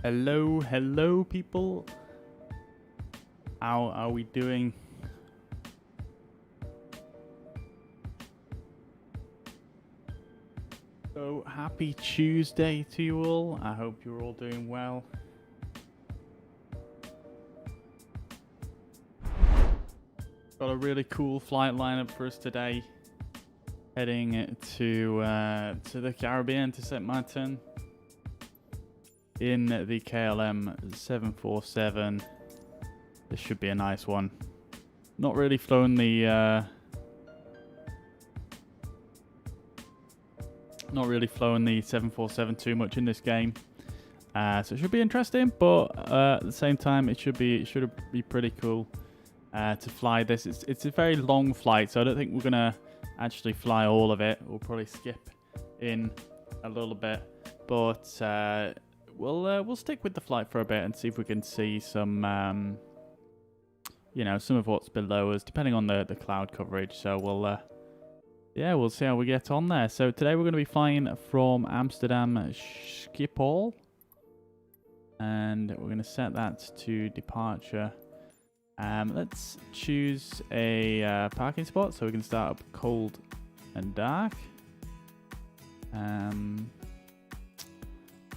Hello, hello, people. How are we doing? So happy Tuesday to you all. I hope you're all doing well. Got a really cool flight lineup for us today. Heading to the Caribbean to set my turn in the KLM 747. This should be a nice one. Not really flown the not really flown the 747 too much in this game, so it should be interesting. But at the same time, it should be pretty cool to fly this. It's a very long flight, so I don't think we're gonna actually fly all of it. We'll probably skip in a little bit, but we'll stick with the flight for a bit and see if we can see some some of what's below us, depending on the cloud coverage. So we'll see how we get on there. So today we're going to be flying from Amsterdam Schiphol, and we're going to set that to departure. Let's choose a parking spot so we can start up cold and dark.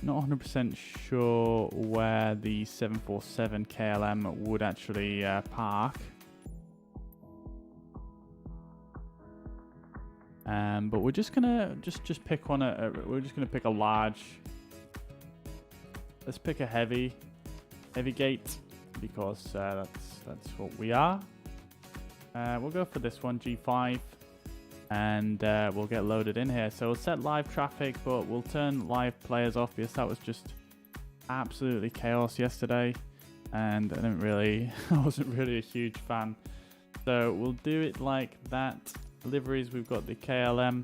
Not 100% sure where the 747 KLM would actually park. But we're just gonna just pick one. We're just gonna pick a large. Let's pick a heavy gate, because that's what we are. We'll go for this one, G5, and we'll get loaded in here. So we'll set live traffic, but we'll turn live players off because that was just absolutely chaos yesterday, and I wasn't really a huge fan. So we'll do it like that. Liveries, we've got the KLM.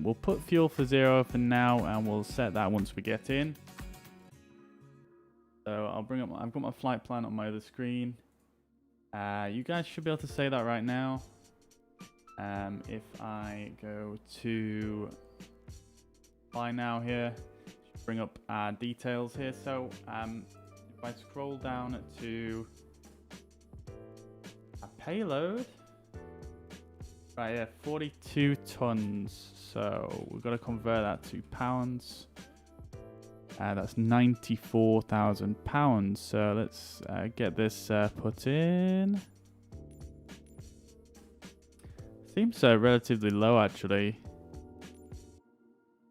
We'll put fuel for 0 for now, and we'll set that once we get in. So I've got my flight plan on my other screen. You guys should be able to say that right now. If I go to fly now here, bring up our details here. So if I scroll down to a payload, right, yeah, 42 tons. So we've got to convert that to pounds. That's 94,000 pounds. So let's get this put in. Seems relatively low, actually.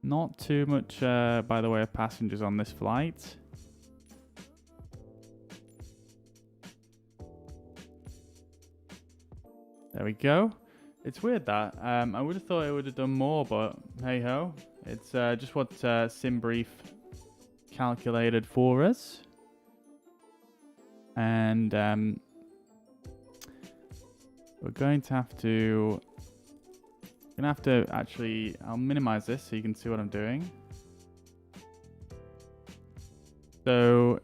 Not too much, by the way, of passengers on this flight. There we go. It's weird that. I would have thought it would have done more, but hey ho. It's just what SimBrief calculated for us. And we're going to have to... actually, I'll minimize this so you can see what I'm doing. So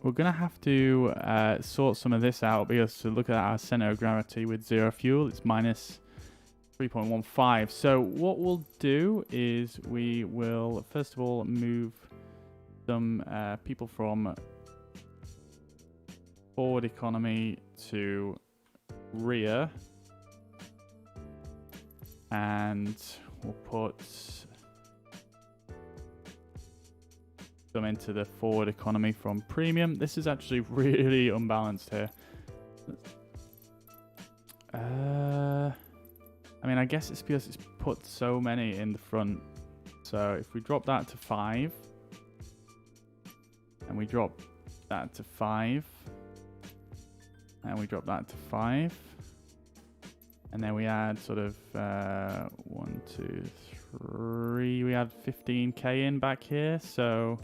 we're going to have to sort some of this out, because to look at our center of gravity with 0 fuel, it's minus 3.15. So what we'll do is we will, first of all, move some people from forward economy to rear. And we'll put them into the forward economy from premium. This is actually really unbalanced here. I mean, I guess it's because it's put so many in the front. So if we drop that to 5, and we drop that to 5, and we drop that to 5, and then we add sort of 1, 2, 3. We add 15k in back here. So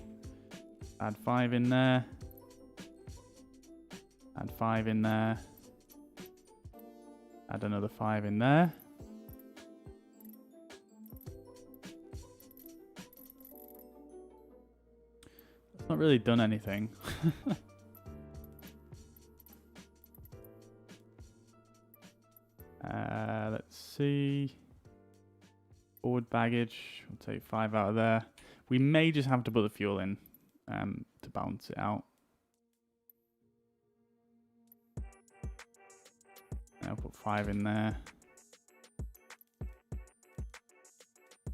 add 5 in there. Add 5 in there. Add another 5 in there. It's not really done anything. Let's see. Forward baggage, we'll take 5 out of there. We may just have to put the fuel in to balance it out. I'll put 5 in there.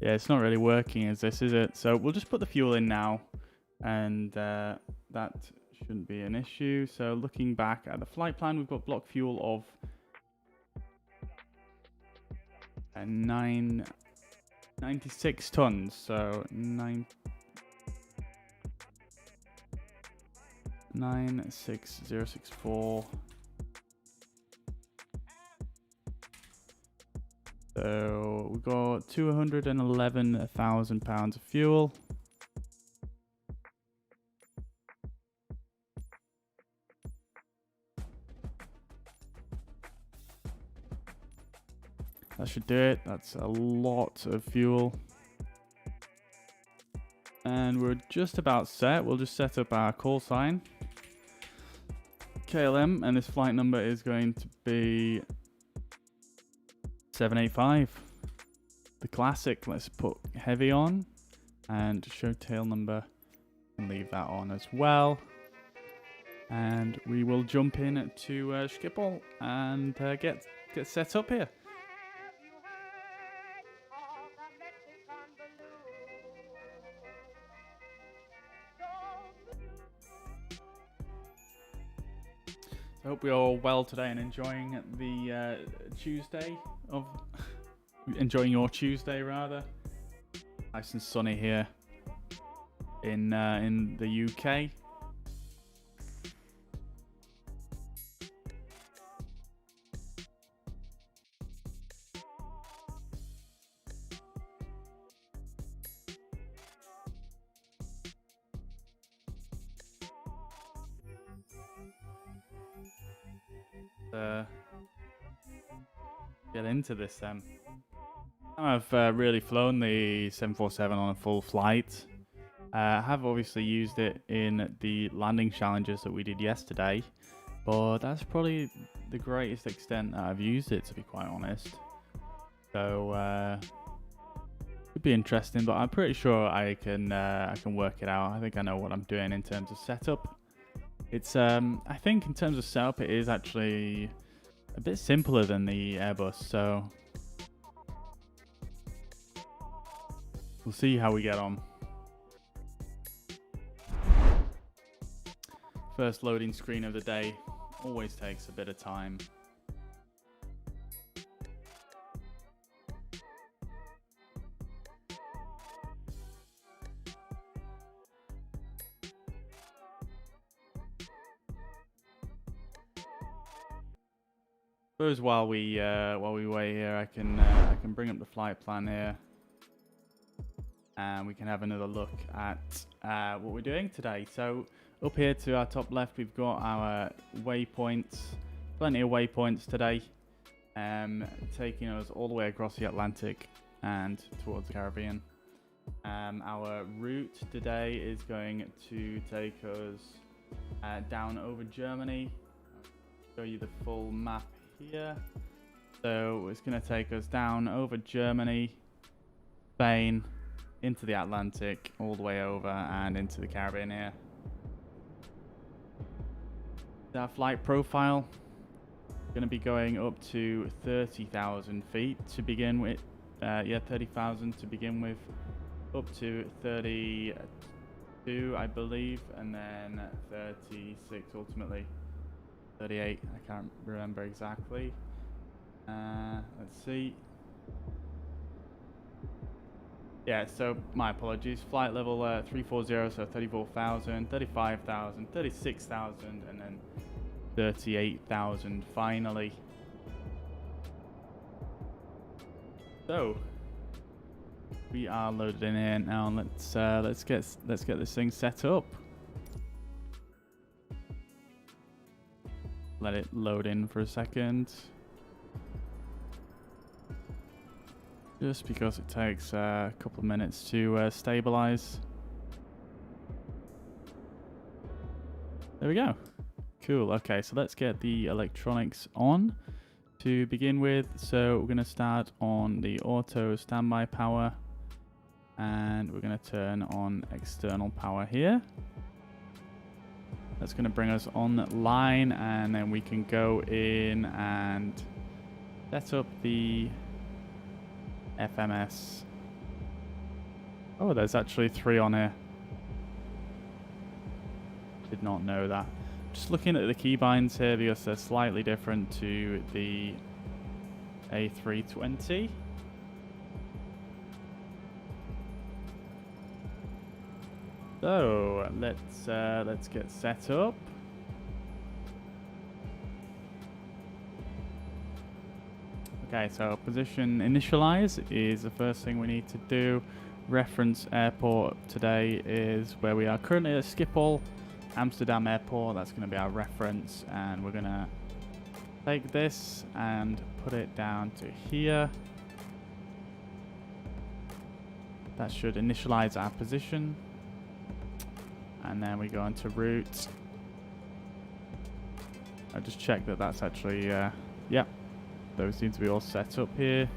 Yeah, it's not really working as this, is it? So we'll just put the fuel in now, and that shouldn't be an issue. So looking back at the flight plan, we've got block fuel of 96 tons. So 96064. So we've got 211,000 pounds of fuel. That should do it. That's a lot of fuel. And we're just about set. We'll just set up our call sign. KLM, and this flight number is going to be 785. The classic. Let's put heavy on and show tail number and leave that on as well. And we will jump in to Schiphol and get set up here. I hope you're all well today and enjoying the enjoying your Tuesday rather. Nice and sunny here in the UK. Get into this then. I've really flown the 747 on a full flight. I have obviously used it in the landing challenges that we did yesterday, but that's probably the greatest extent that I've used it, to be quite honest. So it'd be interesting, but I'm pretty sure I can work it out. I think I know what I'm doing in terms of setup. It's I think in terms of setup, it is actually a bit simpler than the Airbus, so we'll see how we get on. First loading screen of the day always takes a bit of time. Suppose while we wait here, I can bring up the flight plan here, and we can have another look at what we're doing today. So up here to our top left, we've got our waypoints, plenty of waypoints today, taking us all the way across the Atlantic and towards the Caribbean. Our route today is going to take us down over Germany. I'll show you the full map here. So it's going to take us down over Germany, Spain, into the Atlantic, all the way over and into the Caribbean here. Our flight profile, going to be going up to 30,000 feet to begin with. 30,000 to begin with, up to 32, I believe, and then 36 ultimately. 38, I can't remember exactly. Let's see. Yeah, so my apologies. Flight level 340, so 34,000, 35,000, 36,000, and then 38,000 finally. So we are loaded in here now, and let's get this thing set up. Let it load in for a second. Just because it takes a couple of minutes to stabilize. There we go. Cool. Okay, so let's get the electronics on to begin with. So we're going to start on the auto standby power. And we're going to turn on external power here. That's going to bring us online, and then we can go in and set up the FMS. Oh, there's actually 3 on here. Did not know that. Just looking at the keybinds here because they're slightly different to the A320. So let's get set up. Okay, so position initialize is the first thing we need to do. Reference airport today is where we are currently at Schiphol, Amsterdam airport. That's going to be our reference, and we're going to take this and put it down to here. That should initialize our position. And then we go into route. I just checked that that's actually, yeah, those seem to be all set up here.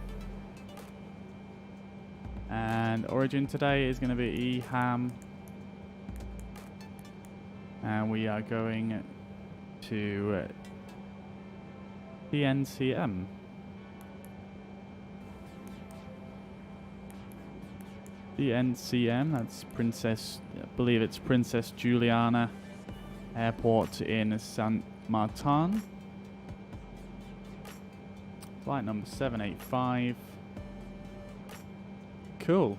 And origin today is going to be EHAM. And we are going to PNCM. PNCM, that's Princess, I believe it's Princess Juliana Airport in Saint Martin. Flight number 785. Cool.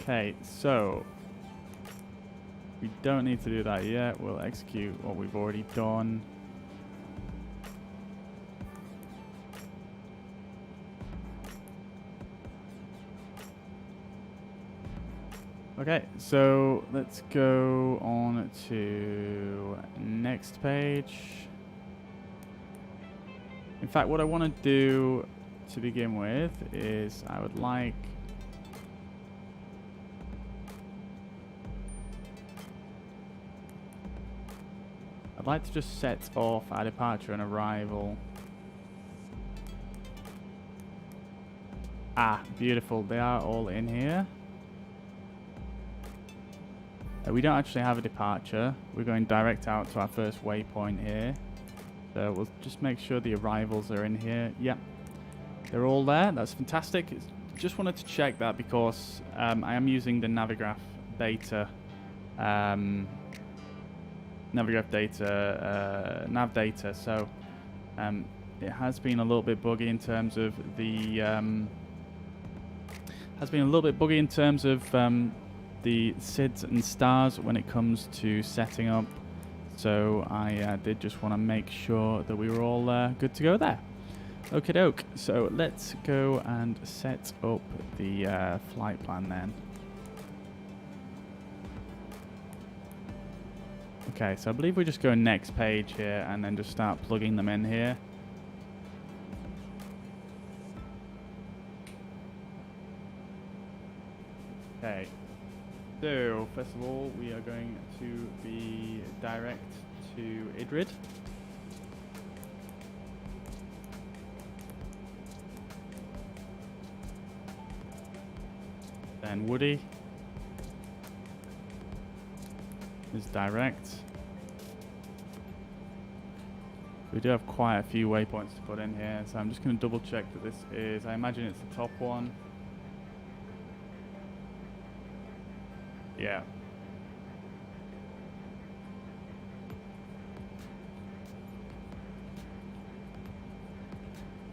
Okay, so we don't need to do that yet. We'll execute what we've already done. Okay, so let's go on to next page. In fact, what I want to do to begin with is I'd like to just set off our departure and arrival. Ah, beautiful. They are all in here. We don't actually have a departure. We're going direct out to our first waypoint here. So we'll just make sure the arrivals are in here. Yep, they're all there. That's fantastic. Just wanted to check that because I am using the Navigraph data, Navdata. So it has been a little bit buggy in terms of the the SIDs and stars when it comes to setting up. So I did just want to make sure that we were all good to go there. Okie doke. So let's go and set up the flight plan then. Okay, so I believe we just go next page here and then just start plugging them in here. Okay. So, first of all, we are going to be direct to Idrid. Then Woody is direct. We do have quite a few waypoints to put in here, so I'm just going to double check that this is, I imagine it's the top one. Yeah.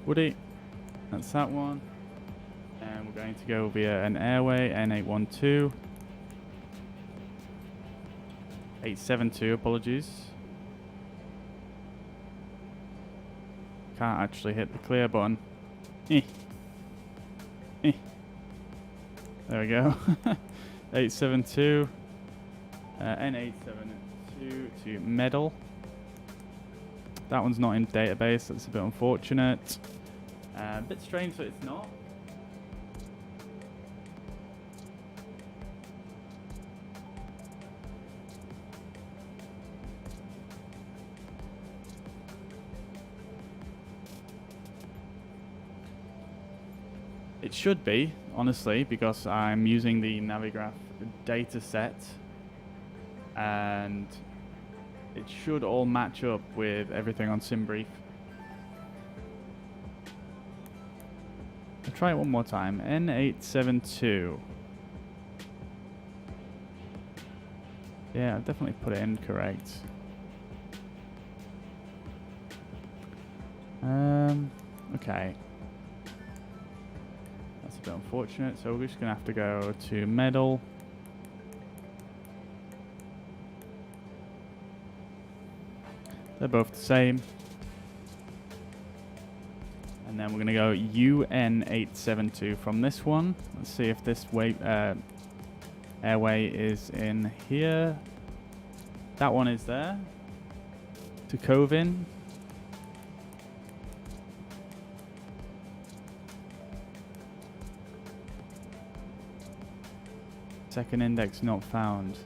Woody, that's that one. And we're going to go via an airway, N812. 872, apologies. Can't actually hit the clear button. There we go. 872. N872 to Medal. That one's not in database, that's a bit unfortunate. A bit strange that it's not. It should be, honestly, because I'm using the Navigraph data set, and it should all match up with everything on SimBrief. I'll try it one more time. N872. Yeah, I've definitely put it in correct. Okay. That's a bit unfortunate, so we're just going to have to go to medal. They're both the same. And then we're going to go UN872 from this one. Let's see if this airway is in here. That one is there. To Covin. Second index not found.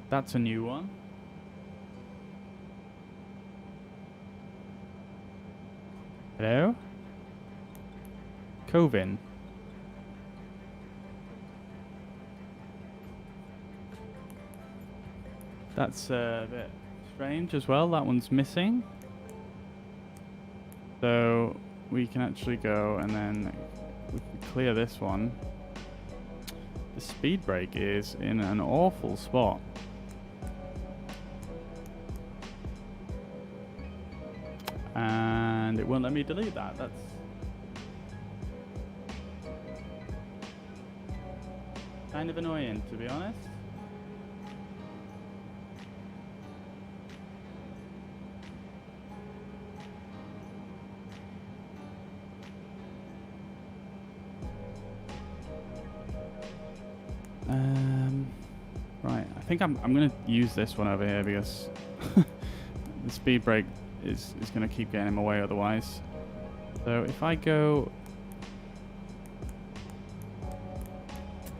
That's a new one. Hello? Covin. That's a bit strange as well. That one's missing. So we can actually go and then we can clear this one. The speed brake is in an awful spot. And it won't let me delete that. That's kind of annoying, to be honest. Right, I think I'm going to use this one over here because the speed brake is going to keep getting in my way otherwise. So if I go...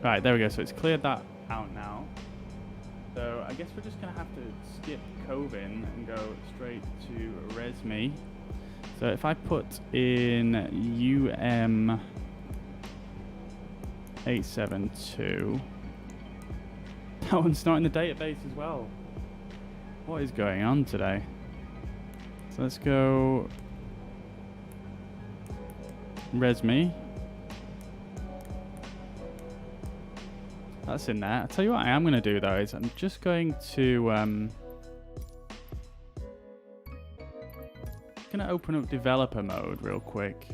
Right, there we go. So it's cleared that out now. So I guess we're just going to have to skip Covin and go straight to Resmi. So if I put in UM872... That one's not in the database as well. What is going on today? So let's go Resmi. That's in there. I'll tell you what I am going to do though is I'm just going to open up developer mode real quick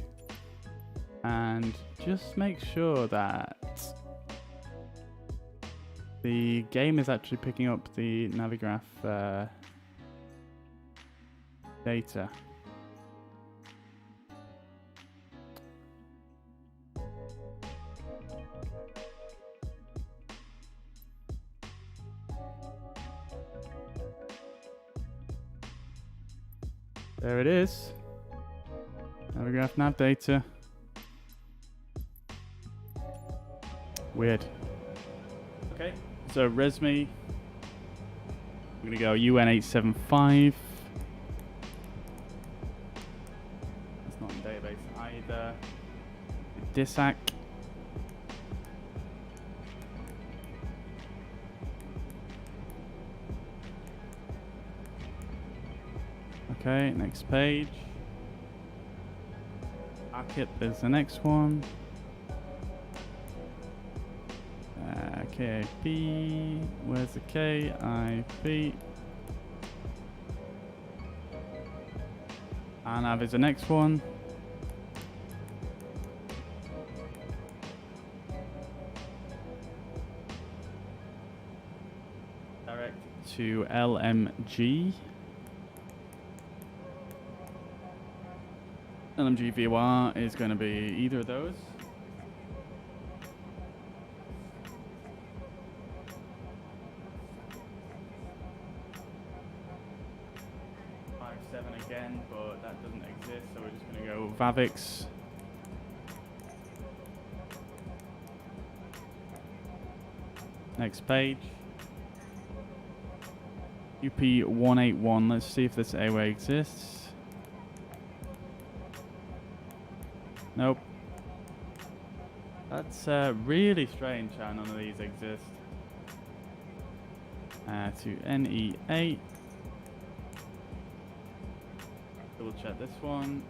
and just make sure that the game is actually picking up the Navigraph data. There it is. Navigraph Navdata. Weird. Okay. So Resmi, I'm going to go UN875. That's not in database either. DISAC. Okay, next page. Akit is the next one. KIP, where's the KIP? Anav is the next one. Direct to LMG. LMG VOR is going to be either of those. 7 again, but that doesn't exist, so we're just going to go Vavix. Next page. UP181, let's see if this airway exists. Nope. That's really strange how none of these exist. To NE8. Double check this one.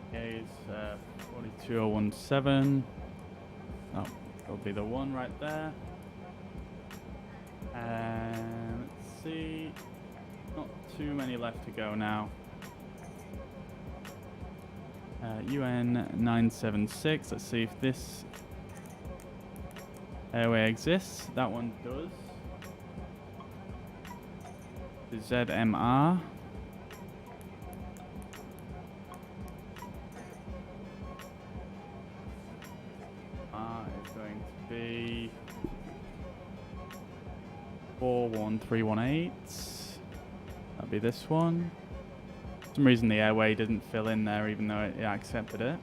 Okay, it's 42017. Oh, it'll be the one right there. And let's see. Not too many left to go now. UN976. Let's see if this airway exists. That one does. The ZMR. Is going to be 41318. That'll be this one. For some reason the airway didn't fill in there even though it accepted it.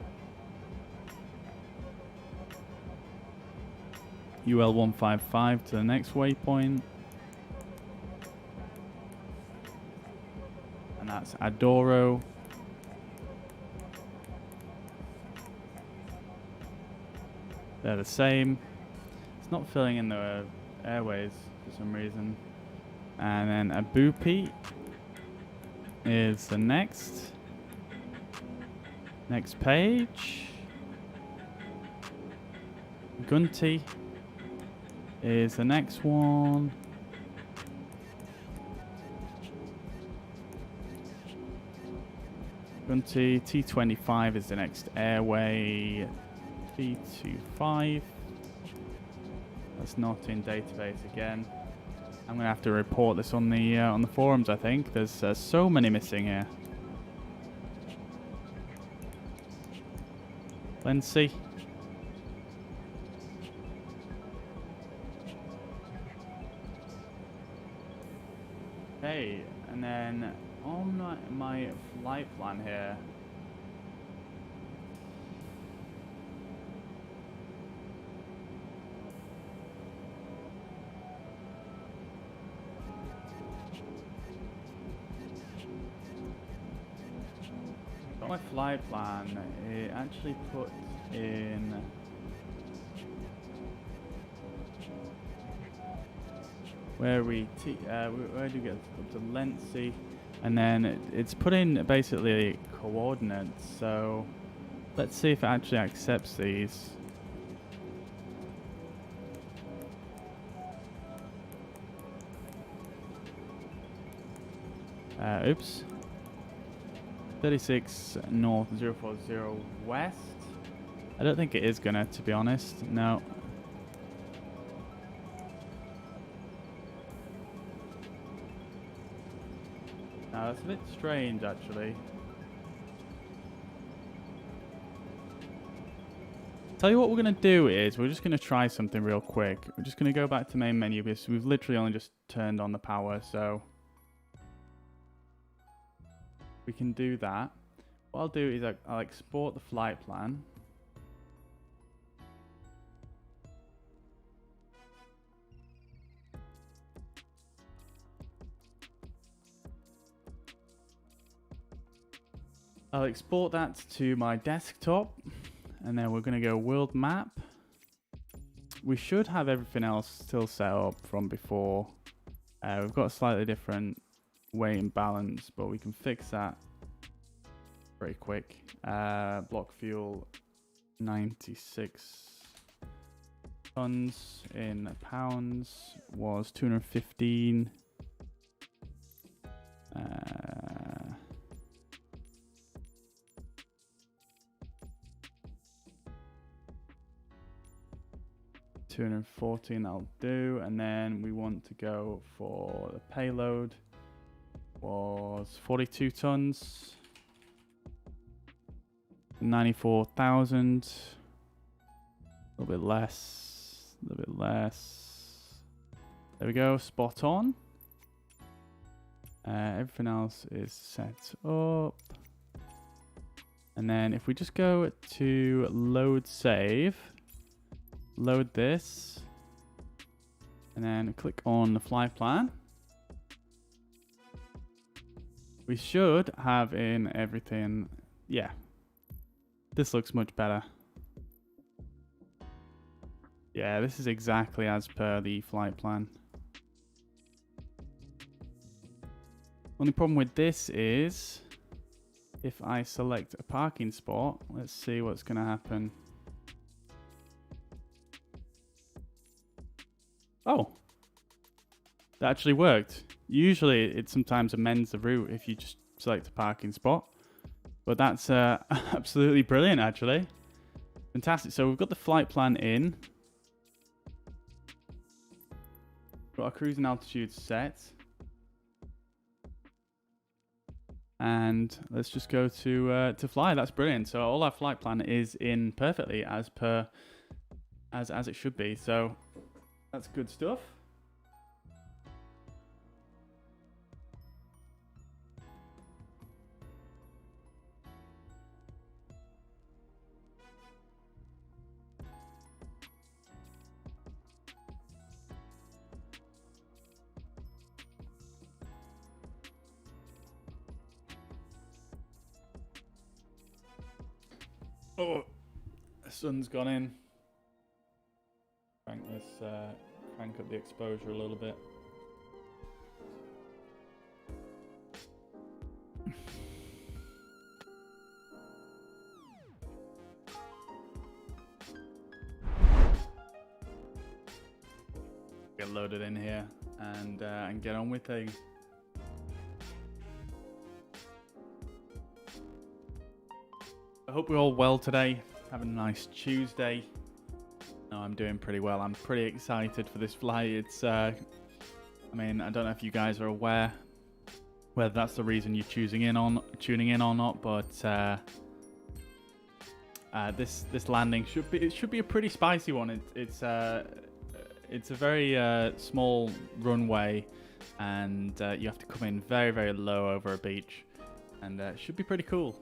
UL155 to the next waypoint. And that's Adoro. They're the same. It's not filling in the airways for some reason. And then Abupi is the next page. Gunti is the next one. Gunti T25 is the next airway. T25. That's not in database again. I'm gonna have to report this on the forums. I think there's so many missing here. Let's see. Okay, and then on my flight plan here. My flight plan, it actually put in where do we get up to Lency, and then it's put in basically coordinates. So let's see if it actually accepts these. Oops. 36 north, 040 west. I don't think it is gonna, to be honest. No. No, that's a bit strange, actually. Tell you what we're gonna do is we're just gonna try something real quick. We're just gonna go back to main menu because we've literally only just turned on the power, so we can do that. What I'll do is I'll export the flight plan. I'll export that to my desktop, and then we're going to go world map. We should have everything else still set up from before. We've got a slightly different weight and balance, but we can fix that very quick. Block fuel 96 tons in pounds was 215. 214 that'll do, and then we want to go for the payload was 42 tons, 94,000, a little bit less, a little bit less. There we go, spot on. Everything else is set up. And then if we just go to load save, load this, and then click on the flight plan, we should have in everything. Yeah, this looks much better. Yeah, this is exactly as per the flight plan. Only problem with this is if I select a parking spot, let's see what's going to happen. Oh, that actually worked. Usually it sometimes amends the route if you just select a parking spot, but that's absolutely brilliant actually. Fantastic. So we've got the flight plan in. Got our cruising altitude set. And let's just go to fly. That's brilliant. So all our flight plan is in perfectly as per as it should be. So that's good stuff. Oh, the sun's gone in. Crank up the exposure a little bit. Get loaded in here and get on with things. I hope we're all well today. Having a nice Tuesday. No, I'm doing pretty well. I'm pretty excited for this flight. It's, I mean, I don't know if you guys are aware whether that's the reason you're tuning in or not, but this landing should be a pretty spicy one. It's a very small runway, and you have to come in very, very low over a beach, and it should be pretty cool.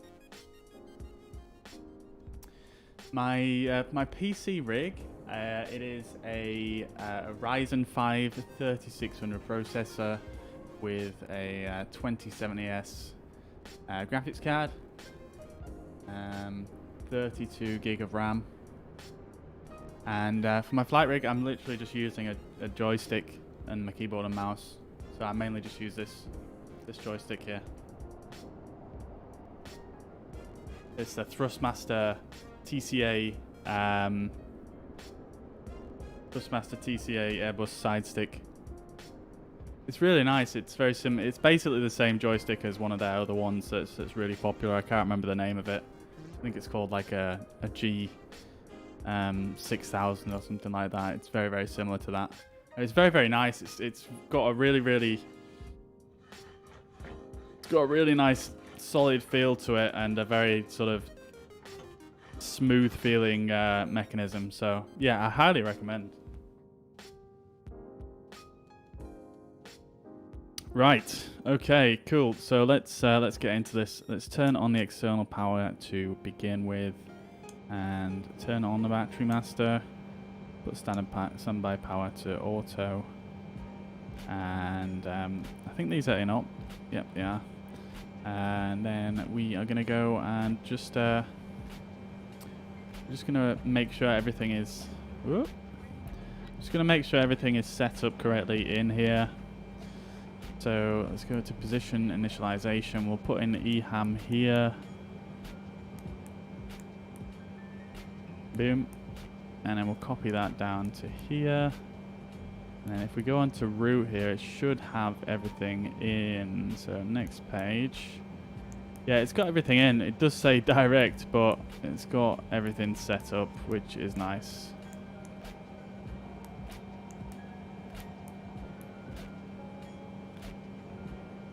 My PC rig, it is a Ryzen 5 3600 processor with a 2070S graphics card, 32 gig of RAM, and for my flight rig, I'm literally just using a joystick and my keyboard and mouse. So I mainly just use this joystick here. It's the Thrustmaster TCA Airbus Sidestick. It's really nice. It's very similar. It's basically the same joystick as one of their other ones that's really popular. I can't remember the name of it. I think it's called like a G 6000 or something like that. It's very, very similar to that. And it's very, very nice. It's got a really nice solid feel to it, and a very sort of smooth feeling mechanism. So yeah, I highly recommend. Right, okay, cool. So let's get into this. Let's turn on the external power to begin with, and turn on the battery master. Put standby power to auto, and I think these are in up. Yep, they are. And then we are gonna go and just gonna make sure everything is. Whoop, just gonna make sure everything is set up correctly in here. So let's go to position initialization. We'll put in the EHAM here. Boom. And then we'll copy that down to here. And then if we go on to route here, it should have everything in. So next page. Yeah, it's got everything in. It does say direct, but it's got everything set up, which is nice.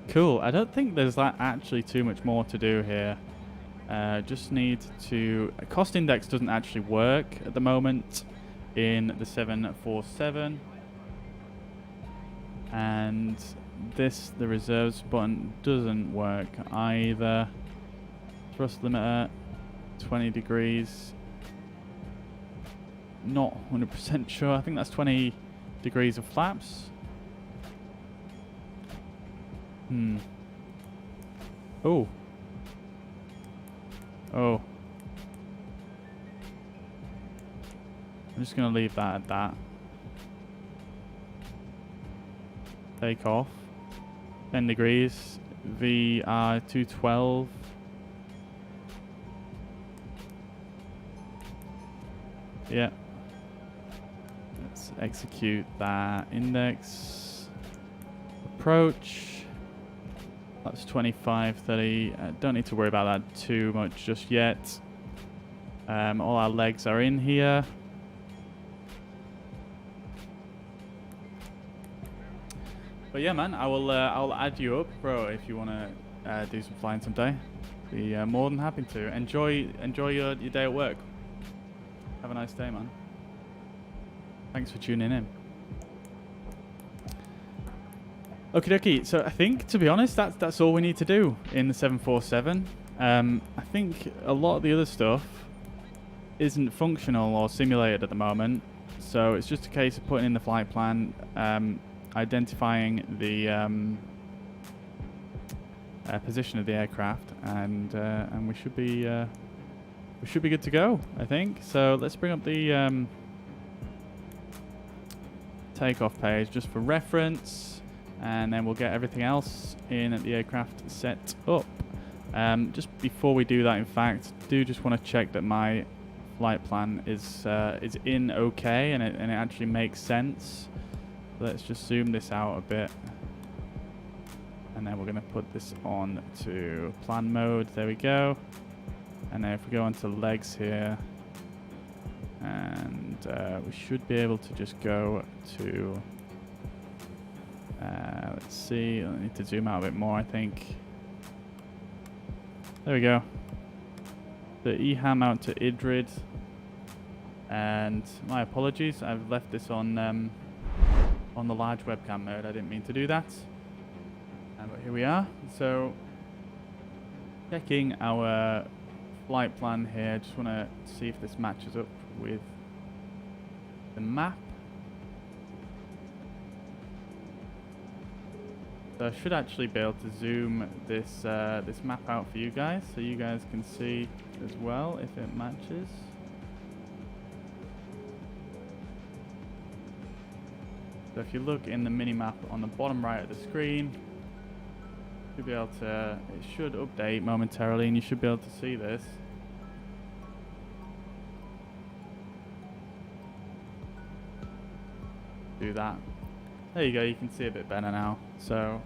Cool. I don't think there's actually too much more to do here. Just need to... Cost index doesn't actually work at the moment in the 747. And the reserves button doesn't work either. Thrust limiter, 20 degrees. Not 100% sure. I think that's 20 degrees of flaps. Oh. Oh. I'm just going to leave that at that. Take off. 10 degrees. VR212. Yeah. Let's execute that index. Approach. That's 25, 30. Don't need to worry about that too much just yet. All our legs are in here. But yeah, man, I'll add you up, bro, if you want to do some flying someday. Be more than happy to. Enjoy your day at work. Have a nice day, man. Thanks for tuning in. Okie dokie. So I think, to be honest, that's all we need to do in the 747. I think a lot of the other stuff isn't functional or simulated at the moment. So it's just a case of putting in the flight plan, identifying the position of the aircraft, and we should be good to go, I think. So let's bring up the takeoff page just for reference, and then we'll get everything else in at the aircraft set up. Just before we do that, in fact, do just want to check that my flight plan is in okay and it actually makes sense. Let's just zoom this out a bit, and then we're going to put this on to plan mode. There we go. And then if we go onto legs here, and we should be able to just go to let's see, I need to zoom out a bit more, I think. There we go. The EHAM out to IDRID, and my apologies, I've left this on the large webcam mode. I didn't mean to do that, but here we are. So checking our flight plan here, just want to see if this matches up with the map. So I should actually be able to zoom this this map out for you guys, so you guys can see as well if it matches. So if you look in the mini-map on the bottom right of the screen, you'll be able to, it should update momentarily and you should be able to see this. Do that. There you go, you can see a bit better now. So,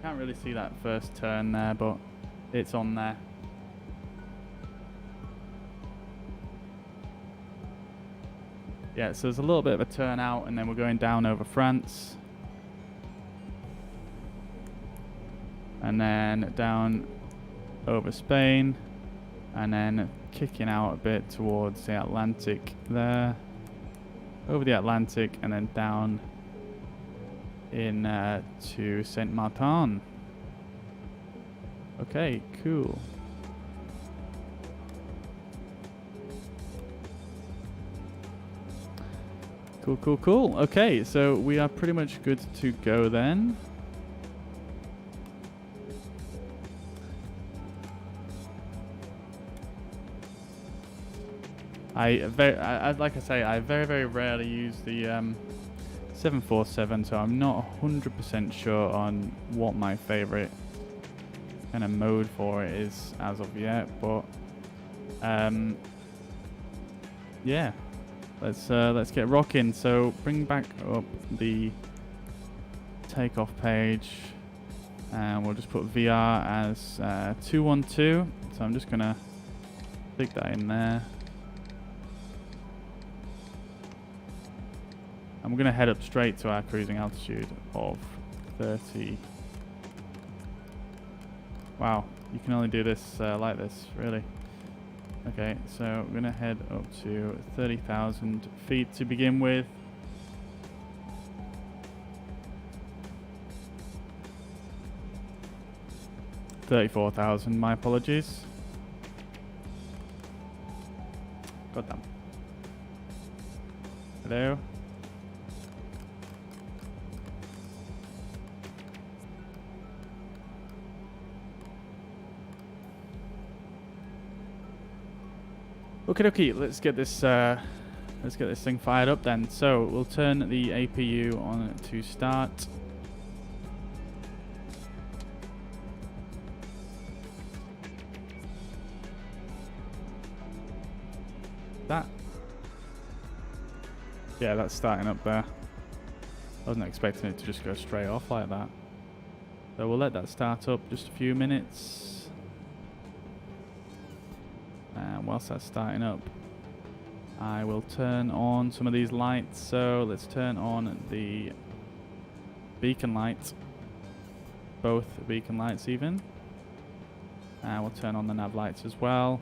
can't really see that first turn there, but it's on there. Yeah, so there's a little bit of a turn out, and then we're going down over France. And then down over Spain. And then kicking out a bit towards the Atlantic there. Over the Atlantic, and then down in to Saint Martin. Okay, cool. Cool. Okay, so we are pretty much good to go then. Like I say, I very rarely use the 747, so I'm not 100% sure on what my favorite kind of mode for it is as of yet, but yeah, let's get rocking. So bring back up the takeoff page, and we'll just put VR as 212. So I'm just gonna stick that in there. I'm going to head up straight to our cruising altitude of 30. Wow, you can only do this like this, really. Okay, so we're going to head up to 30,000 feet to begin with. $34,000, my apologies. goddamn. Hello? Okay, let's get this thing fired up then. So we'll turn the APU on to start. Yeah, that's starting up there. I wasn't expecting it to just go straight off like that. So we'll let that start up just a few minutes. And whilst that's starting up, I will turn on some of these lights. So let's turn on the beacon light. Both beacon lights even. And we'll turn on the nav lights as well.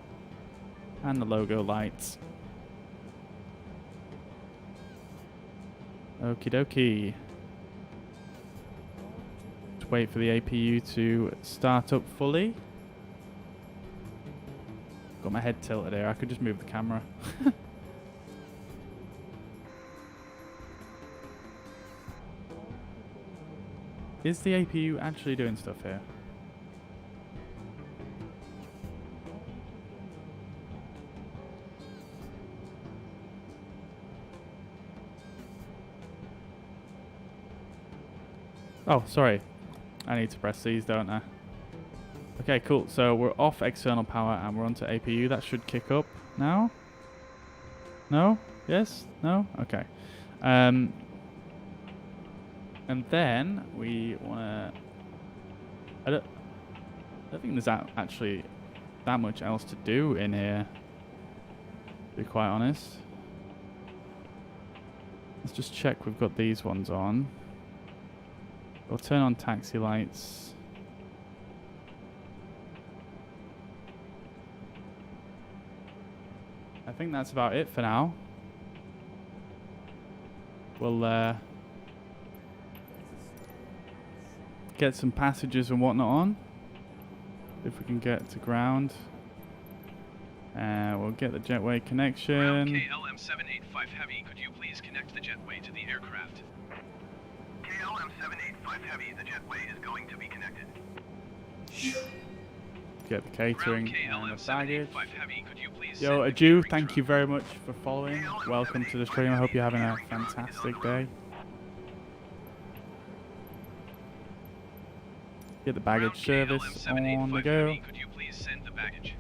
And the logo lights. Okie dokie. Just wait for the APU to start up fully. Got my head tilted here. I could just move the camera. Is the APU actually doing stuff here? Oh, sorry. I need to press these, don't I? Okay, cool. So we're off external power and we're onto APU. That should kick up now. No? Yes? No? Okay. And then we want to... I don't think there's actually that much else to do in here, to be quite honest. Let's just check we've got these ones on. We'll turn on taxi lights. I think that's about it for now. We'll get some passages and whatnot on. If we can get to ground. We'll get the jetway connection. Ground KLM 785 Heavy, could you please connect the jetway to the aircraft? KLM 785 Heavy, the jetway is going to be connected. Get the catering and the baggage. Heavy, could you please Yo, Adu, thank you very much for following. Welcome to the stream. I hope you're having a fantastic day. Get the baggage service on the go. Could you please send the baggage?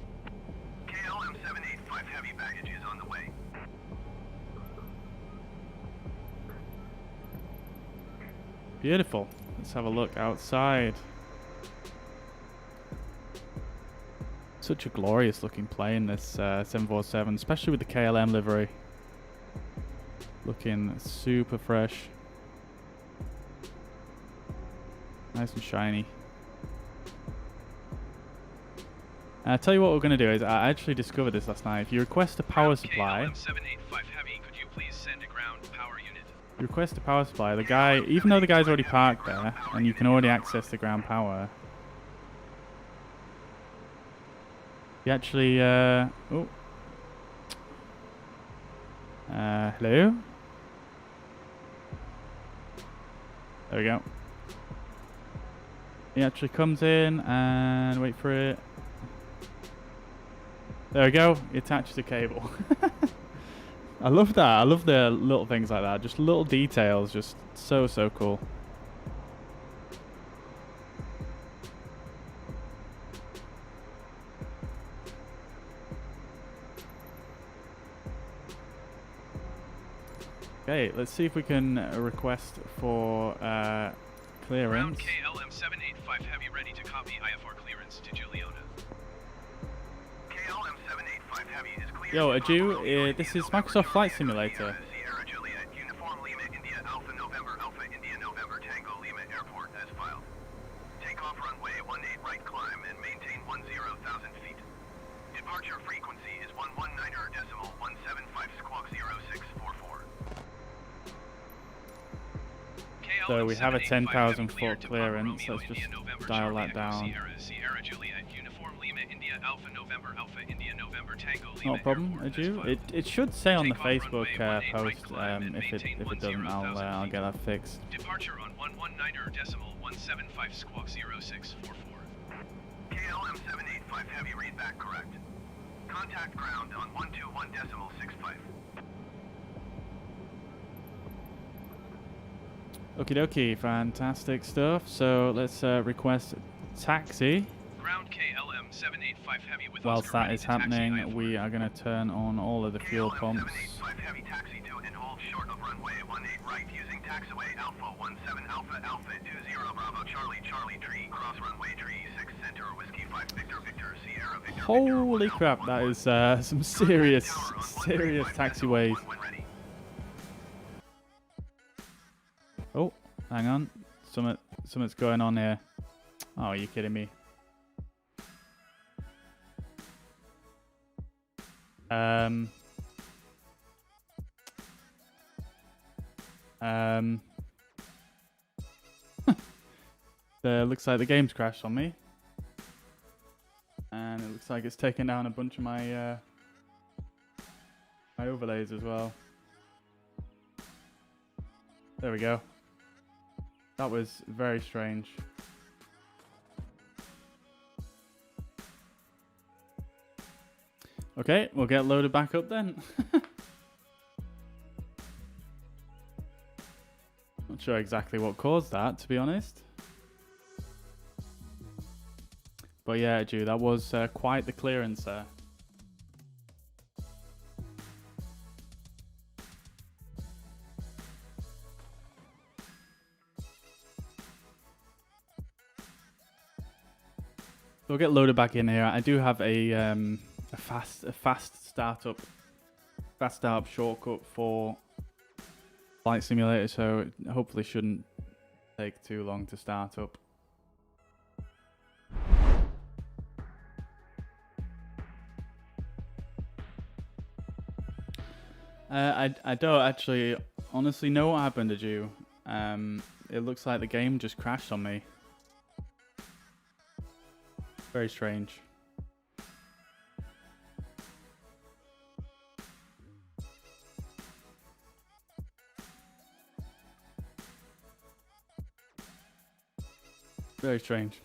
KLM 785 Heavy baggage is on the way. Beautiful. Let's have a look outside. Such a glorious looking plane, this 747, especially with the KLM livery. Looking super fresh. Nice and shiny. I'll tell you what we're going to do is, I actually discovered this last night. If you request a power supply, KLM 785 Heavy, could you please send a ground power unit? you request a power supply, the guy, even though the guy's already parked there, and you can already access the ground power, he actually, hello? There we go. He actually comes in and wait for it. There we go. He attaches a cable. I love that. I love the little things like that. Just little details. Just so cool. Okay, let's see if we can request for clearance. KLM 785 Heavy ready to copy IFR clearance to Juliana. KLM 785 Heavy is clear. Yo, Adu, this is Microsoft Flight Simulator. Sierra Juliet Uniform Lima India Alpha November Tango Lima Airport as filed. Takeoff runway 18 right climb and maintain 10,000 feet. Departure frequency is 119.175 squawk 0644. So we have a 10,000 foot clearance. Let's just dial that down. Sierra Juliet Uniform Lima India India Alpha November Alpha India November Tango Lima. Not a problem, Airport, as Adu. filed. It should say on the Take off runway Facebook 18 right post. climb and If it maintain doesn't, 10,000 I'll feet. get that fixed. Departure on 119.175 squawk 0644. KLM 785 heavy read back correct. Contact ground on 121.65. Okie dokie, fantastic stuff. So let's request taxi. Ground KLM 785 heavy with Whilst Oscar that ready is to taxi happening, IFR. we are going to turn on all of the fuel KLM pumps. 785 heavy taxi to and hold short of runway 18 right using taxiway Alpha 17 Alpha Alpha 20 Bravo Charlie Charlie Tree cross runway Tree 6 Center Whiskey 5 Victor Victor Sierra Victor. Holy crap, that is some serious taxiways. Oh, hang on. Something's going on here. Oh, are you kidding me? Looks like the game's crashed on me. And it looks like it's taken down a bunch of my my overlays as well. There we go. That was very strange. Okay, we'll get loaded back up then. Not sure exactly what caused that, to be honest. But yeah, Drew, that was quite the clearance there. So we'll get loaded back in here. I do have a fast startup shortcut for Flight Simulator, so it hopefully shouldn't take too long to start up. I don't actually honestly know what happened to you. It looks like the game just crashed on me. Very strange. Very strange.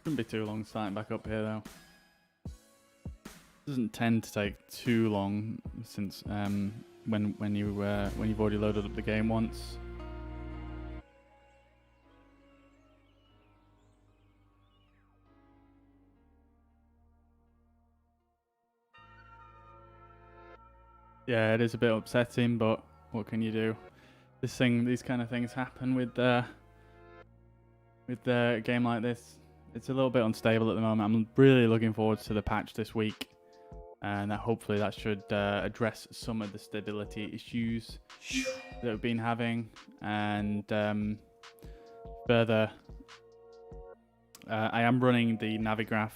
Shouldn't be too long starting back up here though. Doesn't tend to take too long since when you've already loaded up the game once. Yeah, it is a bit upsetting, but what can you do? These kind of things happen with a game like this. It's a little bit unstable at the moment. I'm really looking forward to the patch this week, and hopefully that should address some of the stability issues that we've been having. And further, I am running the Navigraph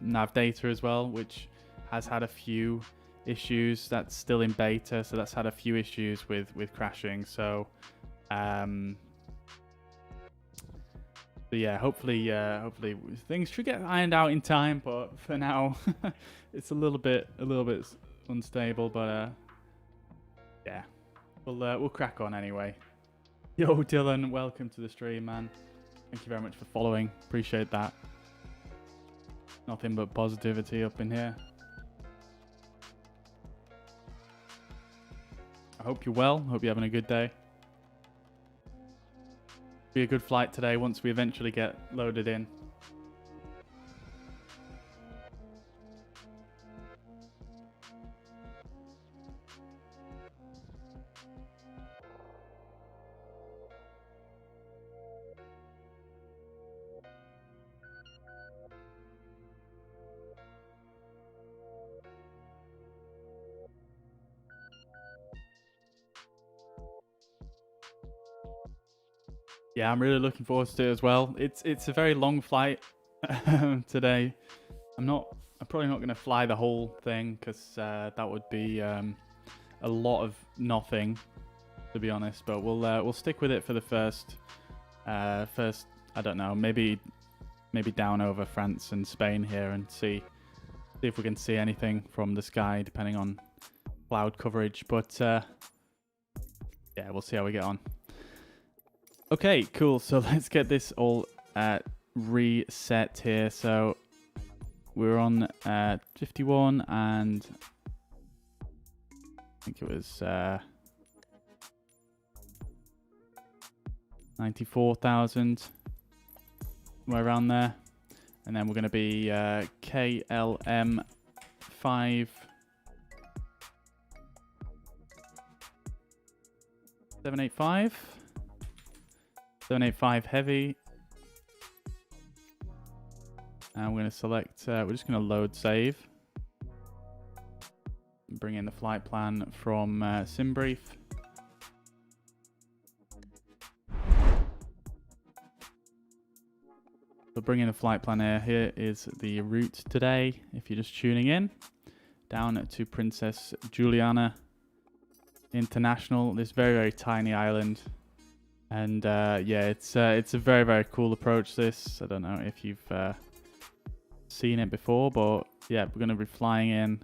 Navdata as well, which has had a few issues. That's still in beta, so that's had a few issues with crashing. So yeah, hopefully things should get ironed out in time, but for now it's a little bit unstable. But yeah, we'll crack on anyway. Yo, Dylan, welcome to the stream, man. Thank you very much for following. Appreciate that. Nothing but positivity up in here. I hope you're well. Hope you're having a good day. Be a good flight today once we eventually get loaded in. Yeah, I'm really looking forward to it as well. It's a very long flight today. I'm probably not going to fly the whole thing because that would be a lot of nothing, to be honest. But we'll stick with it for the first I don't know, maybe maybe down over France and Spain here and see if we can see anything from the sky, depending on cloud coverage. But yeah, we'll see how we get on. Okay, cool. So let's get this all reset here. So we're on 51 and I think it was 94,000, somewhere around there. And then we're going to be KLM 785 heavy. And we're going to select, we're just going to load save. Bring in the flight plan from SimBrief. So bring in a flight plan here. Here is the route today. If you're just tuning in, down to Princess Juliana International, this very, very tiny island. And yeah, it's a very, very cool approach, this. I don't know if you've seen it before, but yeah, we're going to be flying in.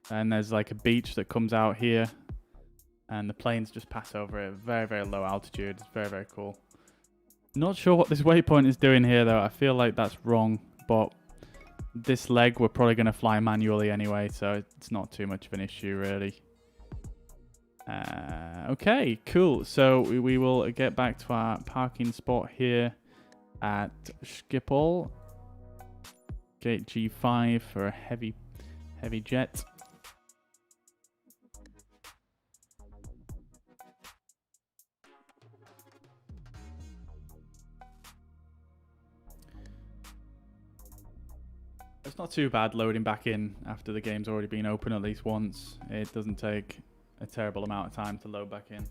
And there's like a beach that comes out here. And the planes just pass over it. Very, very low altitude. It's very, very cool. Not sure what this waypoint is doing here, though. I feel like that's wrong. But this leg, we're probably going to fly manually anyway. So it's not too much of an issue, really. Okay, cool. So we will get back to our parking spot here at Schiphol. Gate G5 for a heavy jet. It's not too bad loading back in after the game's already been open at least once. It doesn't take a terrible amount of time to load back in.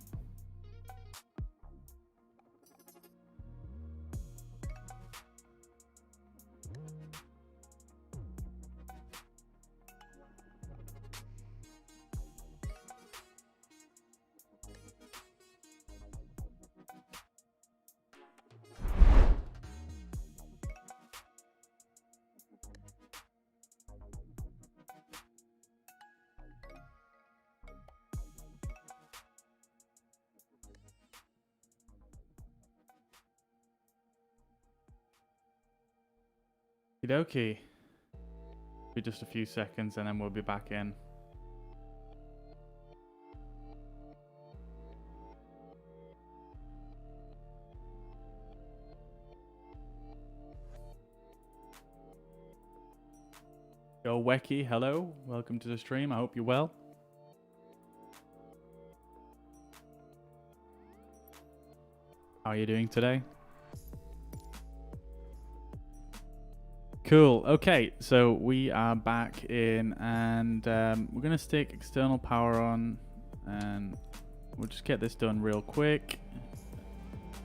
Okie dokie. Be just a few seconds and then we'll be back in. Yo, Wecky, hello. Welcome to the stream. I hope you're well. How are you doing today? Cool. Okay, so we are back in and we're going to stick external power on and we'll just get this done real quick.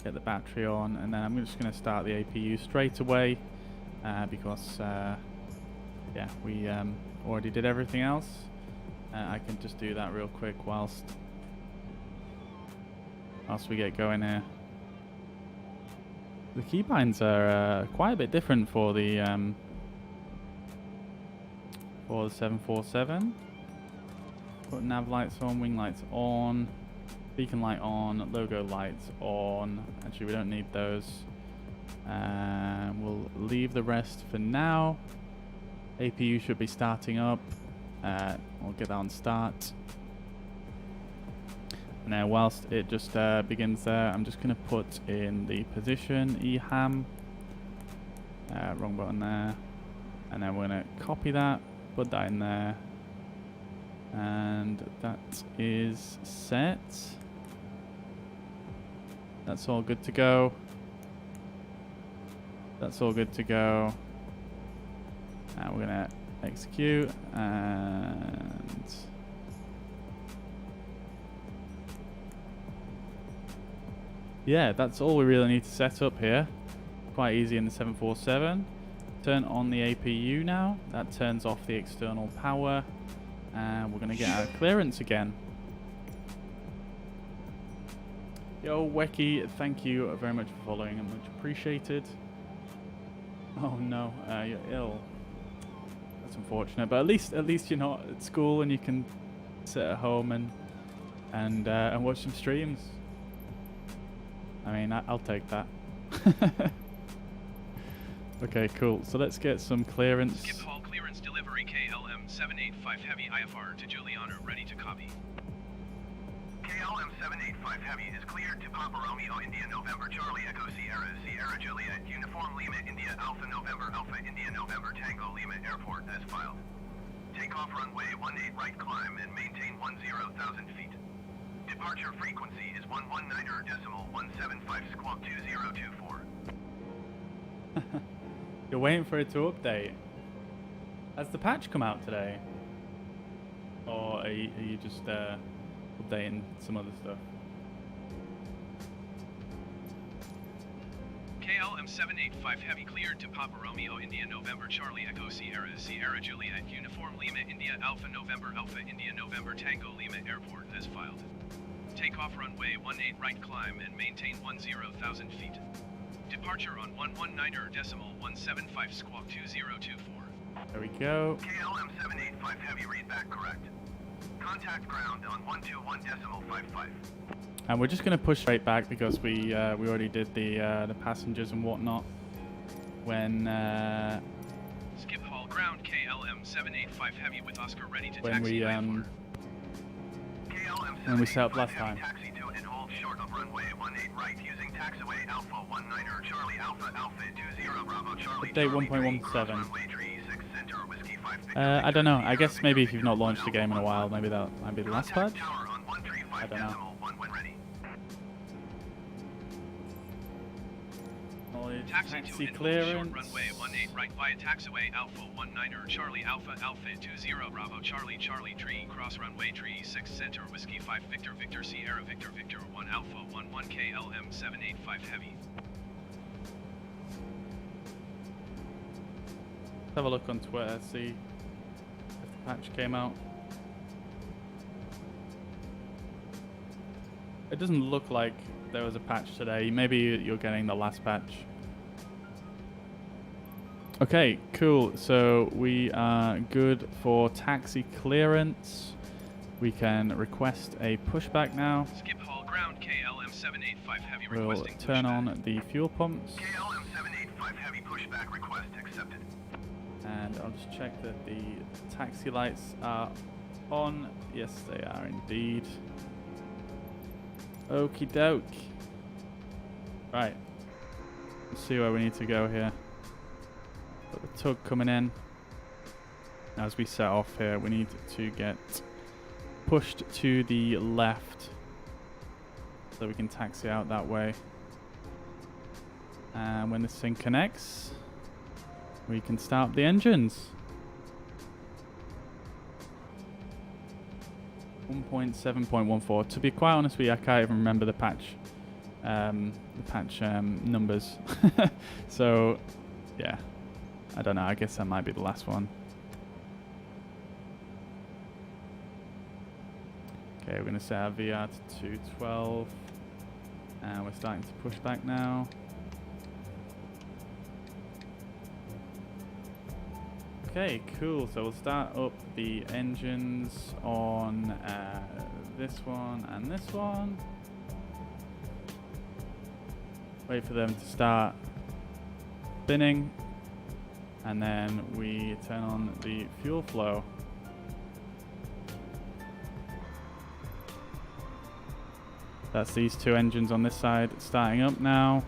Get the battery on and then I'm just going to start the APU straight away because yeah, we already did everything else. I can just do that real quick whilst we get going here. The keybinds are quite a bit different for the 747. Put nav lights on, wing lights on, beacon light on, logo lights on. Actually, we don't need those. We'll leave the rest for now. APU should be starting up. We'll get that on start. Now, whilst it just begins there, I'm just going to put in the position EHAM. Wrong button there. And then we're going to copy that, put that in there. And that is set. That's all good to go. That's all good to go. Now we're going to execute and... yeah, that's all we really need to set up here. Quite easy in the 747. Turn on the APU now. That turns off the external power. And we're going to get our clearance again. Yo, Wecky, thank you very much for following. Much appreciated. Oh no, you're ill. That's unfortunate, but at least you're not at school and you can sit at home and watch some streams. I mean, I'll take that. Okay, cool. So let's get some clearance. Skip haul clearance delivery KLM 785 Heavy IFR to Juliana, ready to copy. KLM 785 Heavy is cleared to Papa Romeo India November Charlie Echo Sierra Sierra Juliet Uniform Lima India Alpha November Alpha India November Tango Lima Airport as filed. Takeoff runway 18 right climb and maintain 10,000 feet. Departure frequency is 119.175 squawk 2024. You're waiting for it to update. Has the patch come out today? Or are you just updating some other stuff? KLM 785 Heavy cleared to Papa Romeo India November Charlie Echo Sierra Sierra Juliet Uniform Lima India Alpha November Alpha India November Tango Lima Airport as filed. Takeoff runway 18 right climb and maintain 10,000 feet. Departure on 119.175 squawk 2024. There we go. KLM 785 Heavy readback correct. Contact ground on 121.55. And we're just going to push straight back because we already did the passengers and whatnot. When skip haul ground KLM 785 Heavy with Oscar ready to when taxi. when we set up last time. Taxi to and hold short of runway 18 right using taxiway Alpha 19er Charlie Alpha Alpha 20 Bravo Charlie. Update 1.17. I don't know. I guess maybe if you've not launched the game in a while, maybe that might be the last patch. I don't know. Taxi Taxi to clearance. runway 18 right via taxiway Alpha 19er Charlie Alpha Alpha 20 Bravo Charlie Charlie Tree Cross runway Tree 6 Center Whiskey 5 Victor Victor Sierra Victor Victor 1 Alpha 11 KLM 785 Heavy. Let's have a look on Twitter, see if the patch came out. It doesn't look like there was a patch today. Maybe you're getting the last patch. Okay, cool. So we are good for taxi clearance. We can request a pushback now. Skip haul ground KLM 785 Heavy We'll requesting turn pushback. on the fuel pumps. KLM 785 Heavy pushback request accepted. And I'll just check that the taxi lights are on. Yes, they are indeed. Okie doke. Right. Let's see where we need to go here. Got the tug coming in. As we set off here, we need to get pushed to the left so we can taxi out that way. And when this thing connects, we can start up the engines. 1.7.14. To be quite honest with you, I can't even remember the patch numbers. So, yeah, I don't know. I guess that might be the last one. Okay, we're going to set our VR to 212, and we're starting to push back now. Okay, cool. So we'll start up the engines on this one and this one. Wait for them to start spinning, and then we turn on the fuel flow. That's these two engines on this side starting up now.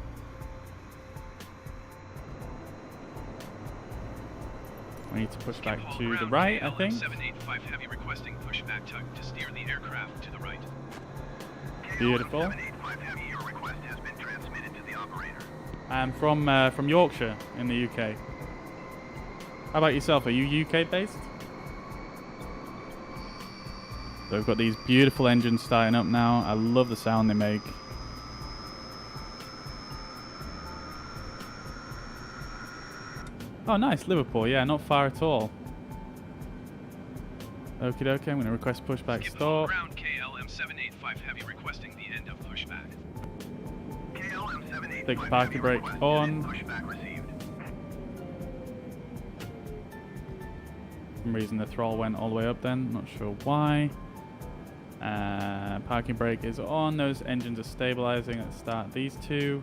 We need to push back to the right, I think. 785 Heavy requesting pushback tug to steer the aircraft to the right. Beautiful. 785 Heavy, your request has been transmitted to the operator. I'm from Yorkshire in the UK. How about yourself? Are you UK based? So we've got these beautiful engines starting up now. I love the sound they make. Oh, nice, Liverpool. Yeah, not far at all. Okie dokie, I'm going to request pushback stop. Ground KLM 785 Heavy requesting the end of pushback. KLM 785 Take the parking brake on. Pushback received. some reason the throttle went all the way up then. Not sure why. Parking brake is on. Those engines are stabilizing. Let's start these two.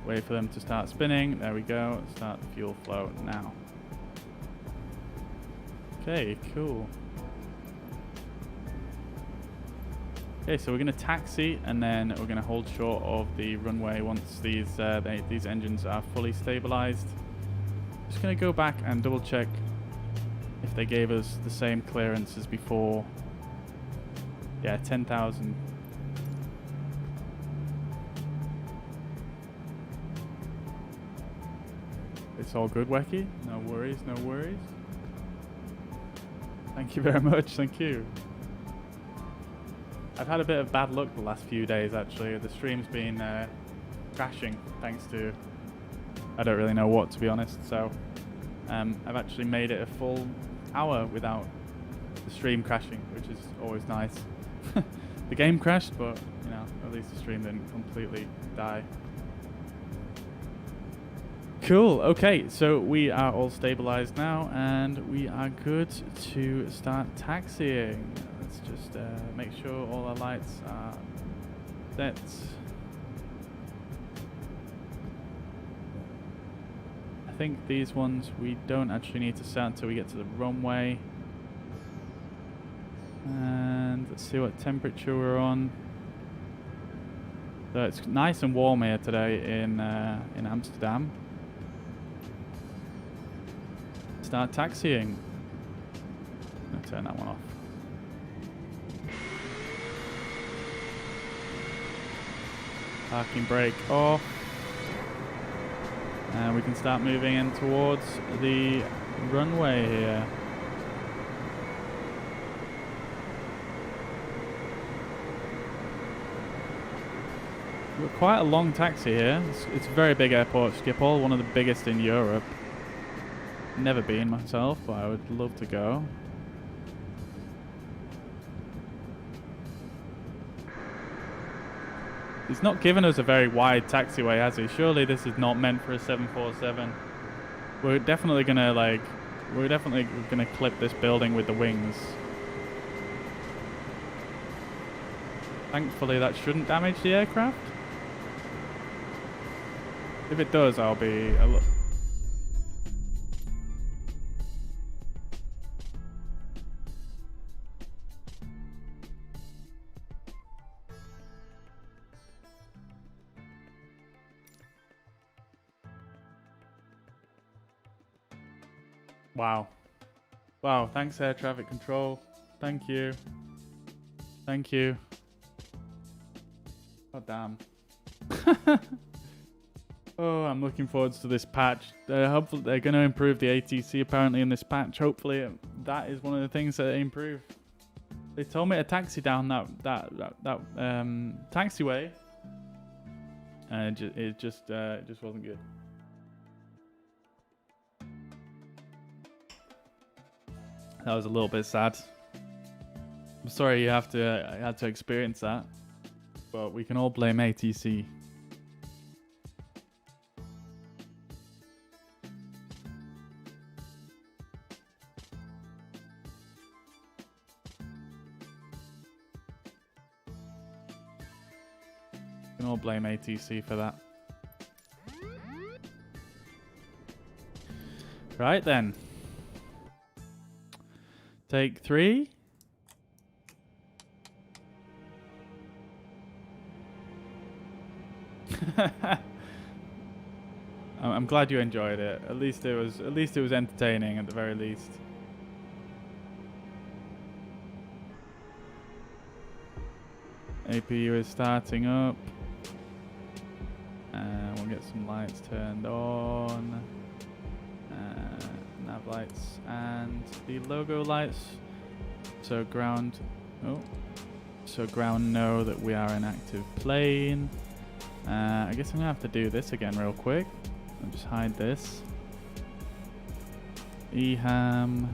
Wait for them to start spinning. There we go. Start the fuel flow now. Okay, cool. Okay, so we're going to taxi and then we're going to hold short of the runway once these engines are fully stabilized. Just going to go back and double check if they gave us the same clearance as before. Yeah, 10,000. It's all good, Wecky. No worries, no worries. Thank you very much, thank you. I've had a bit of bad luck the last few days, actually. The stream's been crashing thanks to... I don't really know what, to be honest. So I've actually made it a full hour without the stream crashing, which is always nice. The game crashed, but, you know, at least the stream didn't completely die. Cool, okay, so we are all stabilized now, and we are good to start taxiing. Let's just make sure all our lights are set. I think these ones we don't actually need to set until we get to the runway. And let's see what temperature we're on. So it's nice and warm here today in Amsterdam. Start taxiing. I'm gonna turn that one off. Parking brake off. And we can start moving in towards the runway here. We've got quite a long taxi here. It's a very big airport, Schiphol, one of the biggest in Europe. Never been myself, but I would love to go. He's not given us a very wide taxiway, has he? Surely this is not meant for a 747. We're definitely gonna clip this building with the wings. Thankfully that shouldn't damage the aircraft. If it does, I'll be a little... Wow. Wow, thanks air traffic control. Thank you. Thank you. God damn. Oh, I'm looking forward to this patch. Hopefully they're going to improve the ATC apparently in this patch. Hopefully that is one of the things that they improve. They told me to taxi down that taxiway, and it just wasn't good. That was a little bit sad. I'm sorry I had to experience that, but we can all blame ATC. We can all blame ATC for that. Right then. Take 3. I'm glad you enjoyed it. At least it was entertaining at the very least. APU is starting up. We'll get some lights turned on. Nav lights and the logo lights. So ground know that we are in active plane. I guess I'm gonna have to do this again real quick. I'll just hide this. EHAM.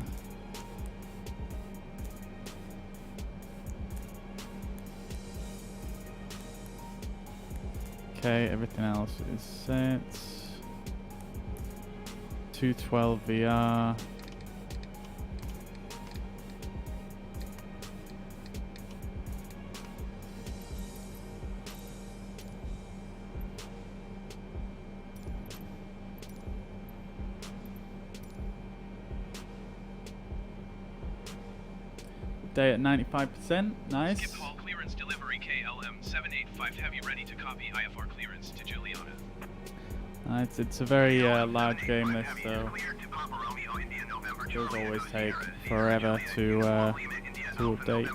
Okay, everything else is set. XG240R. Day at 95%. Nice. Skip hall clearance delivery KLM 785 heavy ready to copy IFR clearance to Juliana. It's a very large game, this, so it does always take forever to update.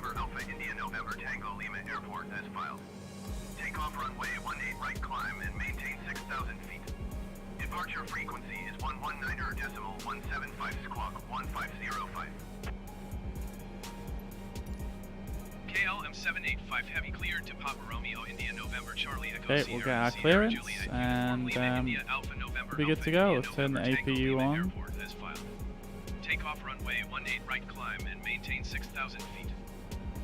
Takeoff runway 18 right climb and maintain 6,000 feet. Departure frequency is 119.175 squawk 1505. KLM 785 heavy cleared to Papa Romeo India November Charlie Echo Okay, we'll get our clearance and we'll be good to go. Let's turn the APU on. Takeoff runway 18 right climb and maintain 6,000 feet.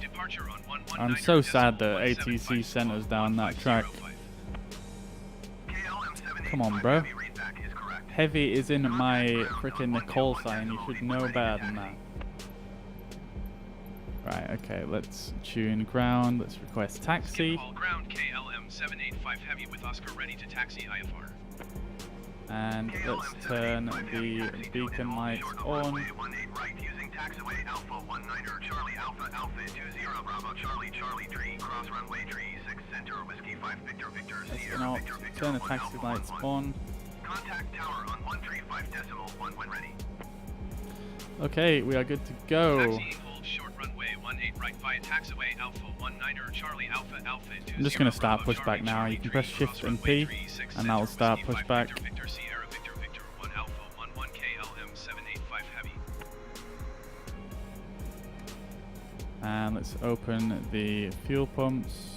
Departure on 119. I'm so sad that ATC sent us down that track. Come on, bro. Heavy is in my freaking call sign. You should know better than that. Right, okay, let's tune ground. Let's request taxi. Skip hall ground KLM 785 heavy with Oscar ready to taxi IFR. And let's turn the beacon lights on. Using taxiway Alpha 19 Charlie Alpha Alpha 20 Bravo Charlie Charlie tree cross runway tree 6 center whiskey 5 Victor Victor Sierra Victor Victor. Turn the taxi lights on. Contact tower on 135.1 when ready. Okay, we are good to go. Taxiing hold short runway 18 right via taxiway Alpha 19 Charlie Alpha Alpha 20 I'm just going to start Bravo, pushback Charlie, now. Charlie, You can press tree, Shift cross and runway P, tree, 6 and that will center, start whiskey, 5 pushback. Victor Victor Sierra Victor Victor 1 Alpha 11 KLM 785 heavy. And let's open the fuel pumps.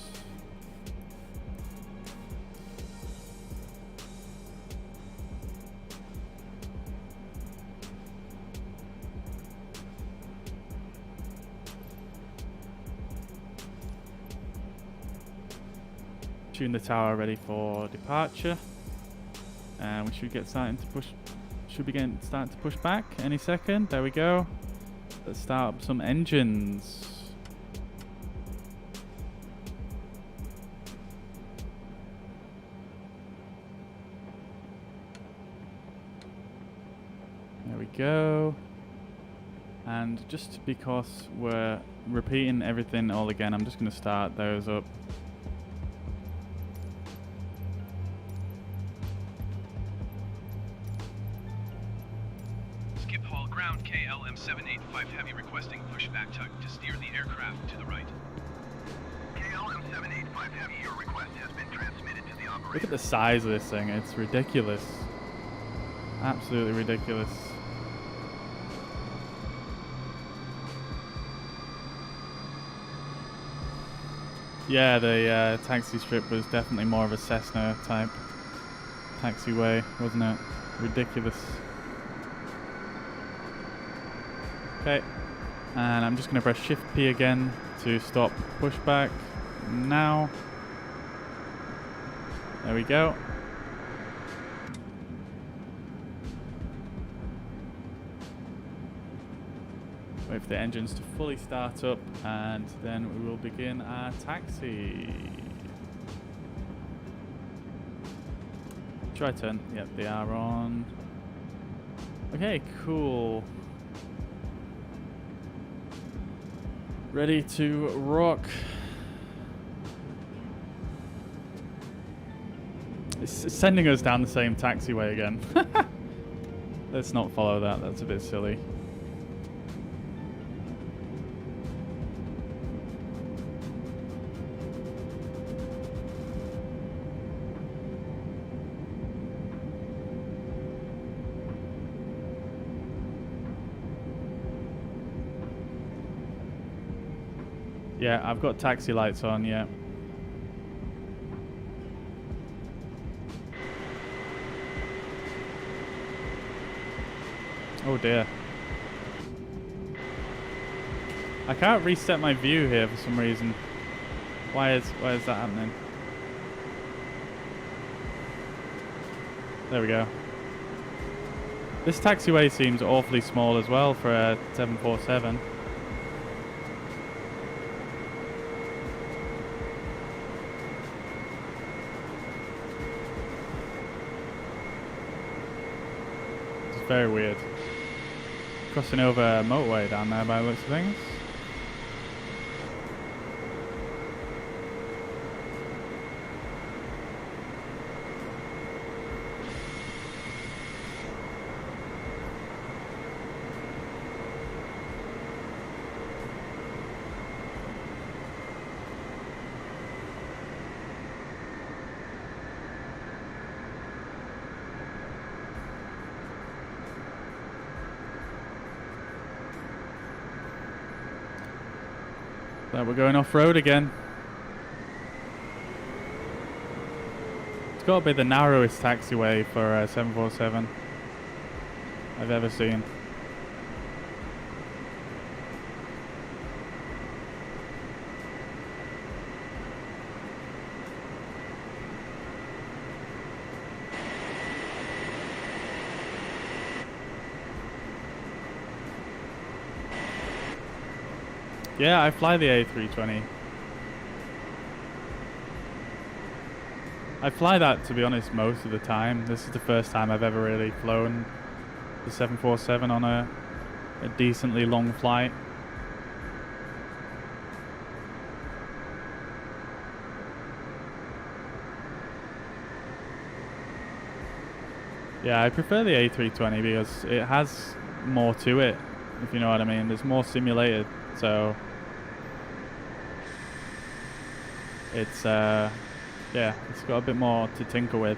Tune the tower ready for departure. And we should get starting to push. Should be getting starting to push back any second. There we go. Let's start up some engines. There we go. And just because we're repeating everything all again, I'm just going to start those up. Skip hall ground KLM 785 heavy requesting pushback tug to steer the aircraft to the right. KLM 785 heavy, your request has been transmitted to the operator. Look at the size of this thing. It's ridiculous. Absolutely ridiculous. Yeah, the taxi strip was definitely more of a Cessna type taxiway, wasn't it? Ridiculous. Okay, and I'm just going to press Shift P again to stop pushback now. There we go. Wait for the engines to fully start up, and then we will begin our taxi. Try turn. Yep, they are on. Okay, cool. Ready to rock. It's sending us down the same taxiway again. Let's not follow that. That's a bit silly. Yeah, I've got taxi lights on, yeah. Oh dear. I can't reset my view here for some reason. Why is that happening? There we go. This taxiway seems awfully small as well for a 747. It's very weird. Crossing over a motorway down there by the looks of things. So we're going off-road again. It's got to be the narrowest taxiway for a 747 I've ever seen. Yeah, I fly the A320. I fly that, to be honest, most of the time. This is the first time I've ever really flown the 747 on a decently long flight. Yeah, I prefer the A320 because it has more to it, if you know what I mean. It's more simulated, so it's yeah, it's got a bit more to tinker with.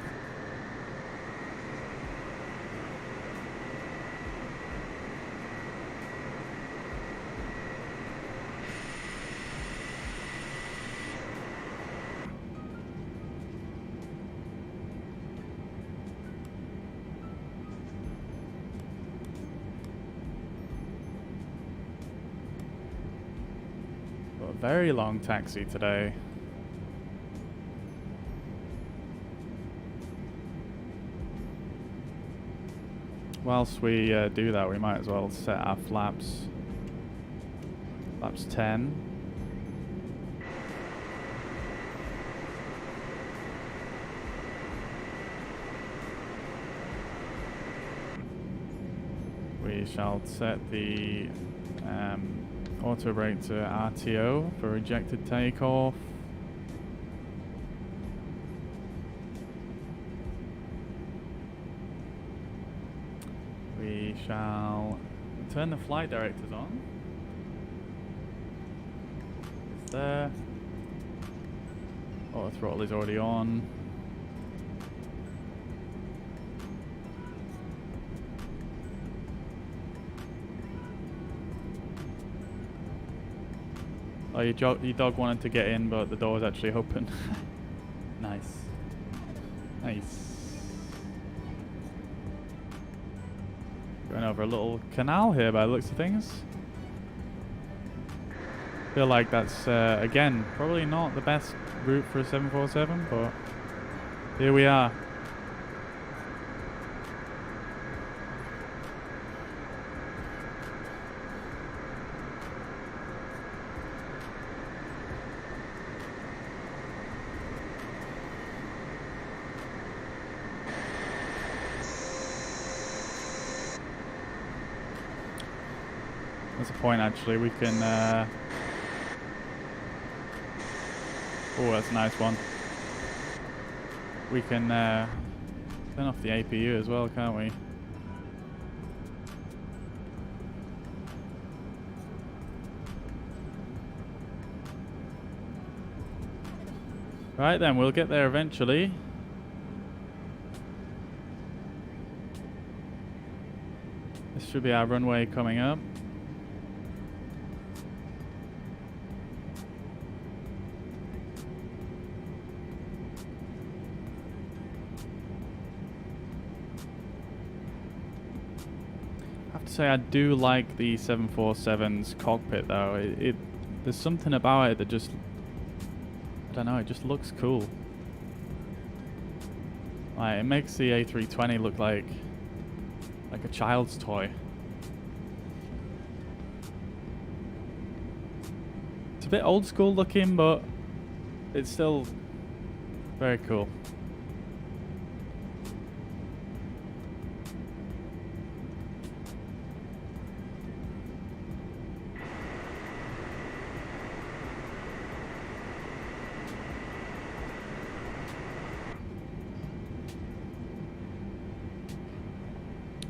Got a very long taxi today. Whilst we do that, we might as well set our flaps. Flaps 10. We shall set the auto brake to RTO for rejected takeoff. We shall turn the flight directors on. It's there. Auto throttle is already on. Oh, your dog wanted to get in, but the door was actually open. Nice. Nice. Going over a little canal here by the looks of things. Feel like that's, again, probably not the best route for a 747, but here we are. That's a point, actually. We can oh, that's a nice one. We can turn off the APU as well, can't we? Right then, we'll get there eventually. This should be our runway coming up. Say I do like the 747's cockpit though. There's something about it that just, I don't know, it just looks cool. Like, it makes the A320 look like like a child's toy. It's a bit old school looking, but it's still very cool.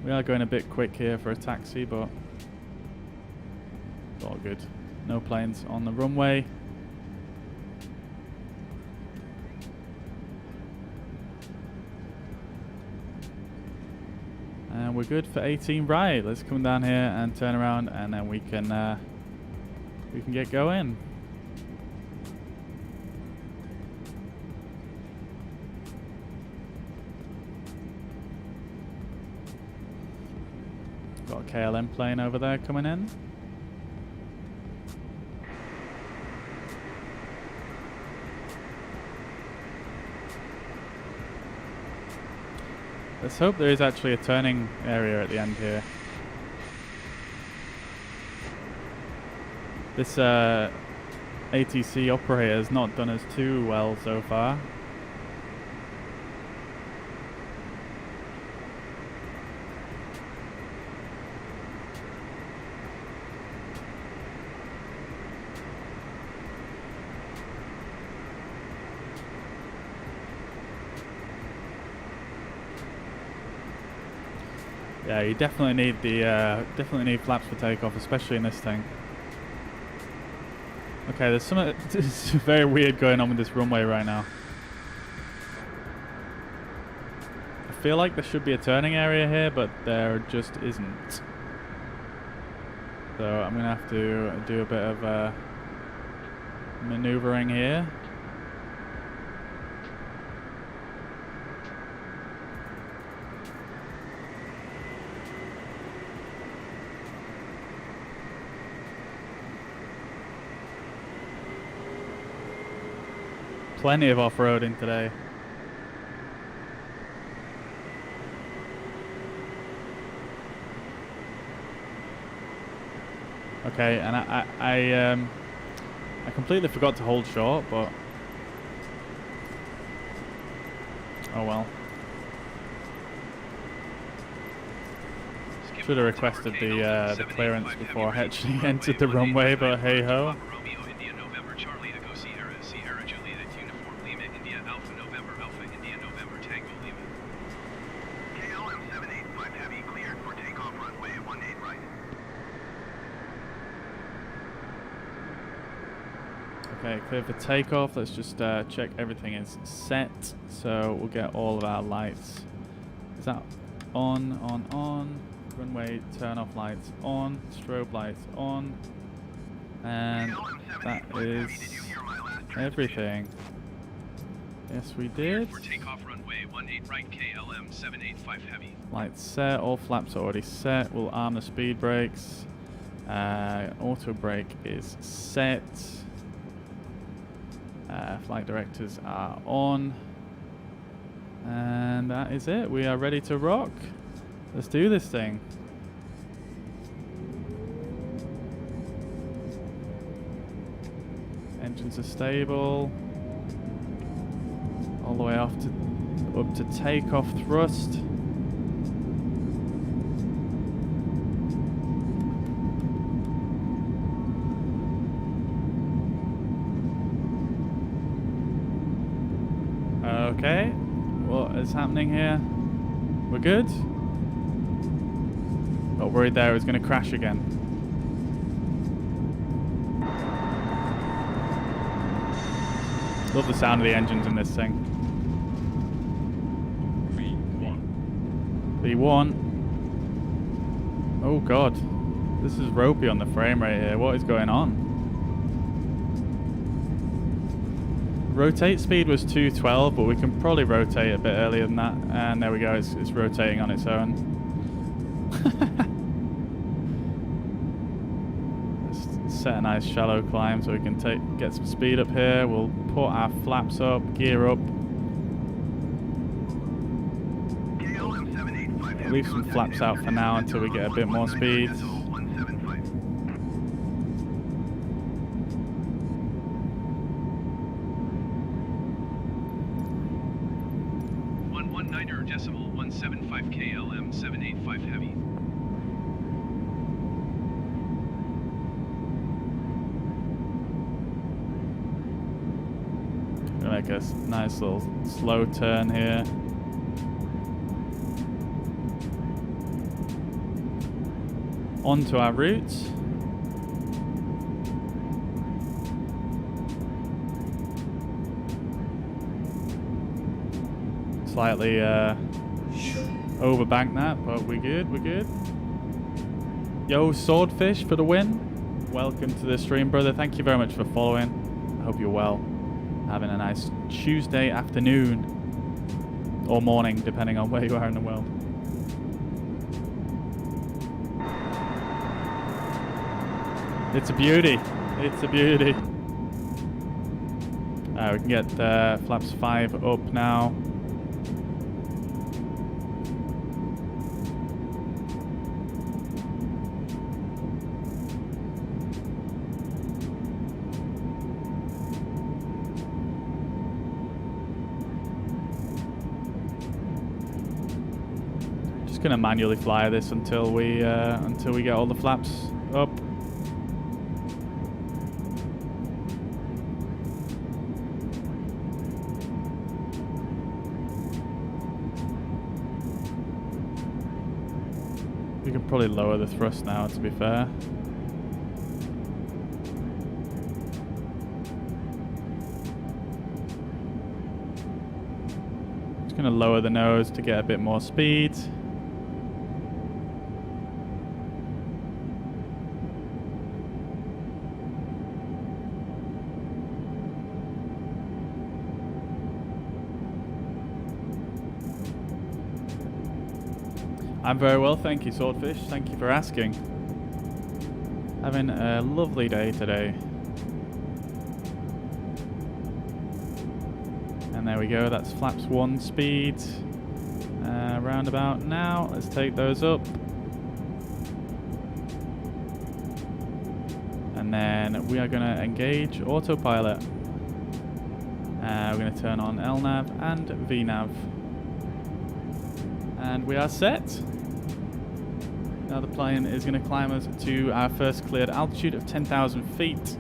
We are going a bit quick here for a taxi, but it's all good. No planes on the runway. And we're good for 18 right. Let's come down here and turn around, and then we can get going. Got a KLM plane over there coming in. Let's hope there is actually a turning area at the end here. This ATC operator has not done us too well so far. Yeah, you definitely need the flaps for takeoff, especially in this thing. Okay, there's something very weird going on with this runway right now. I feel like there should be a turning area here, but there just isn't. So I'm gonna have to do a bit of maneuvering here. Plenty of off-roading today. Okay, and I completely forgot to hold short, but oh well. Should have requested the clearance before I actually entered the runway, but hey ho. Okay, clear for takeoff. Let's just check everything is set. So we'll get all of our lights. Is that on, on? Runway turn off lights on. Strobe lights on. And that is everything. Yes, we did. For takeoff runway 18 right KLM 785 heavy. Lights set. All flaps are already set. We'll arm the speed brakes. Auto brake is set. Flight directors are on. And that is it. We are ready to rock. Let's do this thing. Engines are stable. All the way up to takeoff thrust. Okay, what is happening here? We're good? Got worried there it was going to crash again. Love the sound of the engines in this thing. V1. Oh god, this is ropey on the frame right here. What is going on? Rotate speed was 212, but we can probably rotate a bit earlier than that. And there we go, it's rotating on its own. Let's set a nice shallow climb so we can get some speed up here. We'll put our flaps up, gear up. leave some flaps out for now until we get a bit more speed. Decimal 175. 119er decimal 175 KLM 785 heavy. Gonna make a nice little slow turn here. Onto our route. Slightly overbanked that, but we're good, we're good. Yo, Swordfish for the win. Welcome to the stream, brother. Thank you very much for following. I hope you're well. Having a nice Tuesday afternoon. Or morning, depending on where you are in the world. It's a beauty. It's a beauty. We can get flaps 5 up now. Just gonna manually fly this until we get all the flaps up. We can probably lower the thrust now, to be fair. Just gonna lower the nose to get a bit more speed. I'm very well, thank you, Swordfish. Thank you for asking. Having a lovely day today. And there we go, that's flaps 1 speed. Roundabout now, let's take those up. And then we are going to engage autopilot. We're going to turn on LNAV and VNAV. And we are set. Now the plane is going to climb us to our first cleared altitude of 10,000 feet.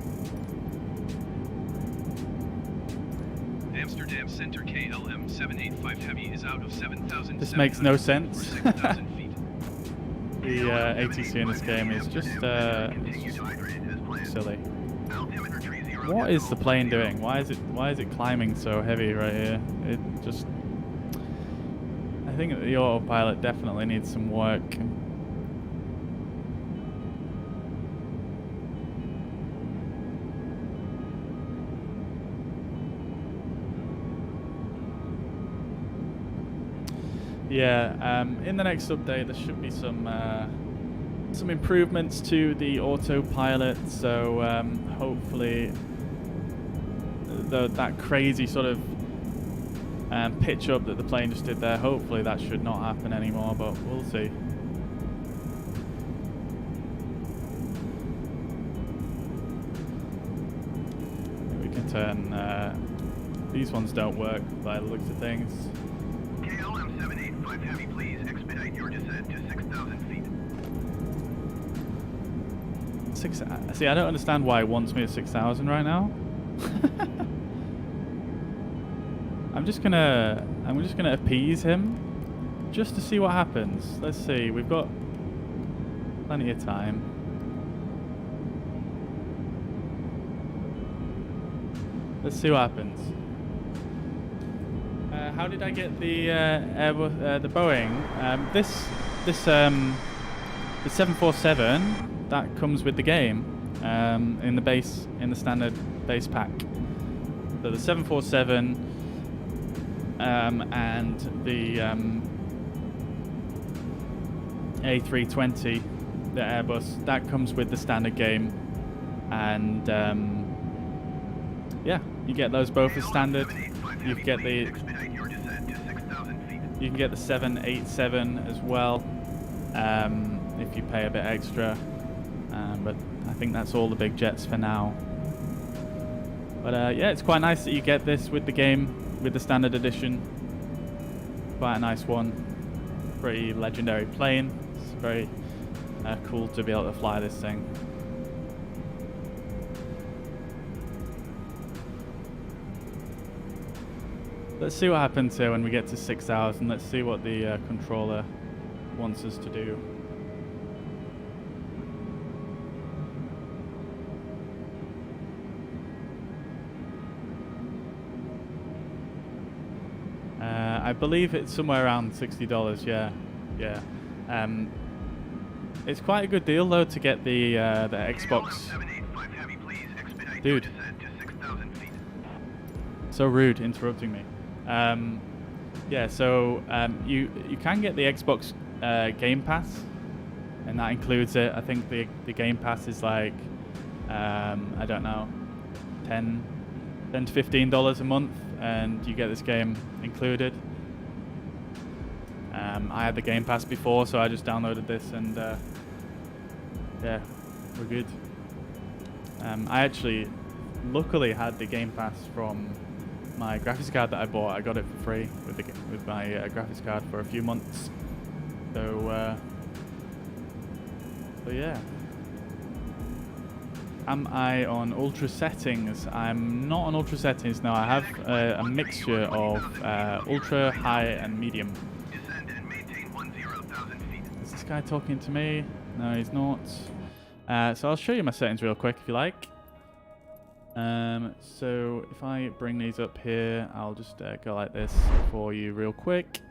Amsterdam Center KLM 785 heavy is out of 7,000. This makes no sense. 6,000 feet. The ATC in this game is just silly. What is the plane doing? Why is it climbing so heavy right here? It just, I think the autopilot definitely needs some work. Yeah, in the next update there should be some improvements to the autopilot, so hopefully that crazy sort of pitch up that the plane just did there, hopefully that should not happen anymore, but we'll see. We can turn, these ones don't work by the looks of things. KLM 785 heavy, please expedite your descent to 6,000 feet. See, I don't understand why it wants me at 6,000 right now. I'm just gonna appease him just to see what happens. Let's see, we've got plenty of time. Let's see what happens. How did I get the Airbus, the Boeing? The 747 that comes with the game in the standard base pack. So the 747 and the A320, the Airbus, that comes with the standard game, and you get those both as standard. You You can get the 787 as well if you pay a bit extra. But I think that's all the big jets for now. But yeah, it's quite nice that you get this with the game, with the standard edition. Quite a nice one. Pretty legendary plane. It's very cool to be able to fly this thing. Let's see what happens here when we get to 6,000. Let's see what the controller wants us to do. I believe it's somewhere around $60. Yeah. It's quite a good deal though to get the Xbox. Dude, so rude, interrupting me. Yeah, so you can get the Xbox Game Pass, and that includes it. I think the Game Pass is like I don't know, $10 to $15 a month, and you get this game included. I had the Game Pass before, so I just downloaded this, and yeah, we're good. I actually luckily had the Game Pass from my graphics card that I bought. I got it for free with my graphics card for a few months. So yeah. Am I on ultra settings? I'm not on ultra settings now. I have a mixture of ultra, high, and medium. Is this guy talking to me? No, he's not. So I'll show you my settings real quick if you like. So if I bring these up here, I'll just go like this for you real quick.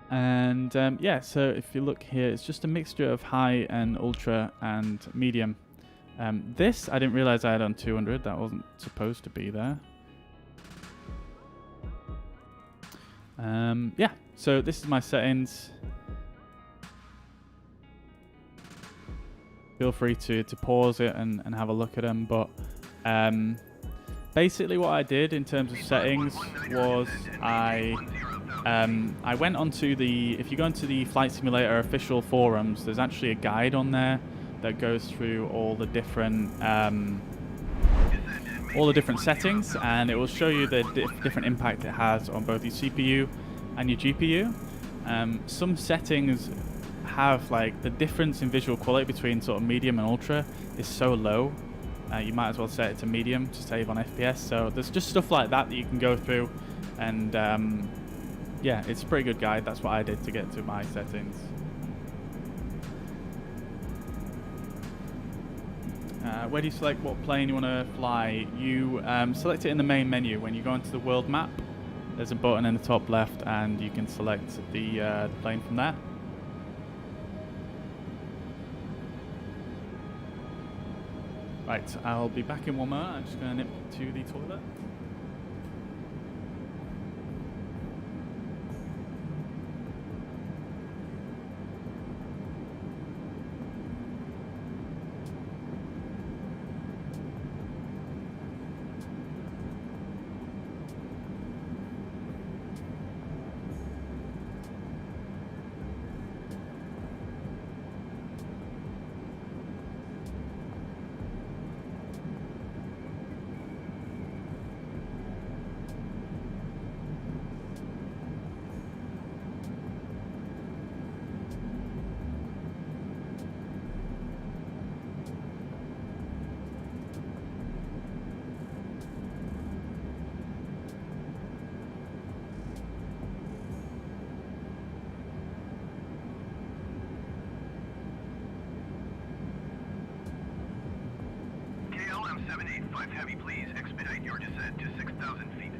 And yeah, so if you look here, it's just a mixture of high and ultra and medium. This I didn't realize I had on 200. That wasn't supposed to be there. Yeah, so this is my settings. Feel free to pause it and have a look at them. But basically what I did in terms of settings was I went onto the, if you go into the Flight Simulator official forums, there's actually a guide on there that goes through all the different settings, and it will show you the different impact it has on both your CPU and your GPU. Some settings have, like, the difference in visual quality between sort of medium and ultra is so low, you might as well set it to medium to save on FPS. So there's just stuff like that that you can go through, and yeah, it's a pretty good guide. That's what I did to get to my settings. Where do you select what plane you want to fly? You select it in the main menu. When you go into the world map, there's a button in the top left, and you can select the plane from there. Right, I'll be back in one moment. I'm just going to nip to the toilet. KLM 785 Heavy, please expedite your descent to 6,000 feet.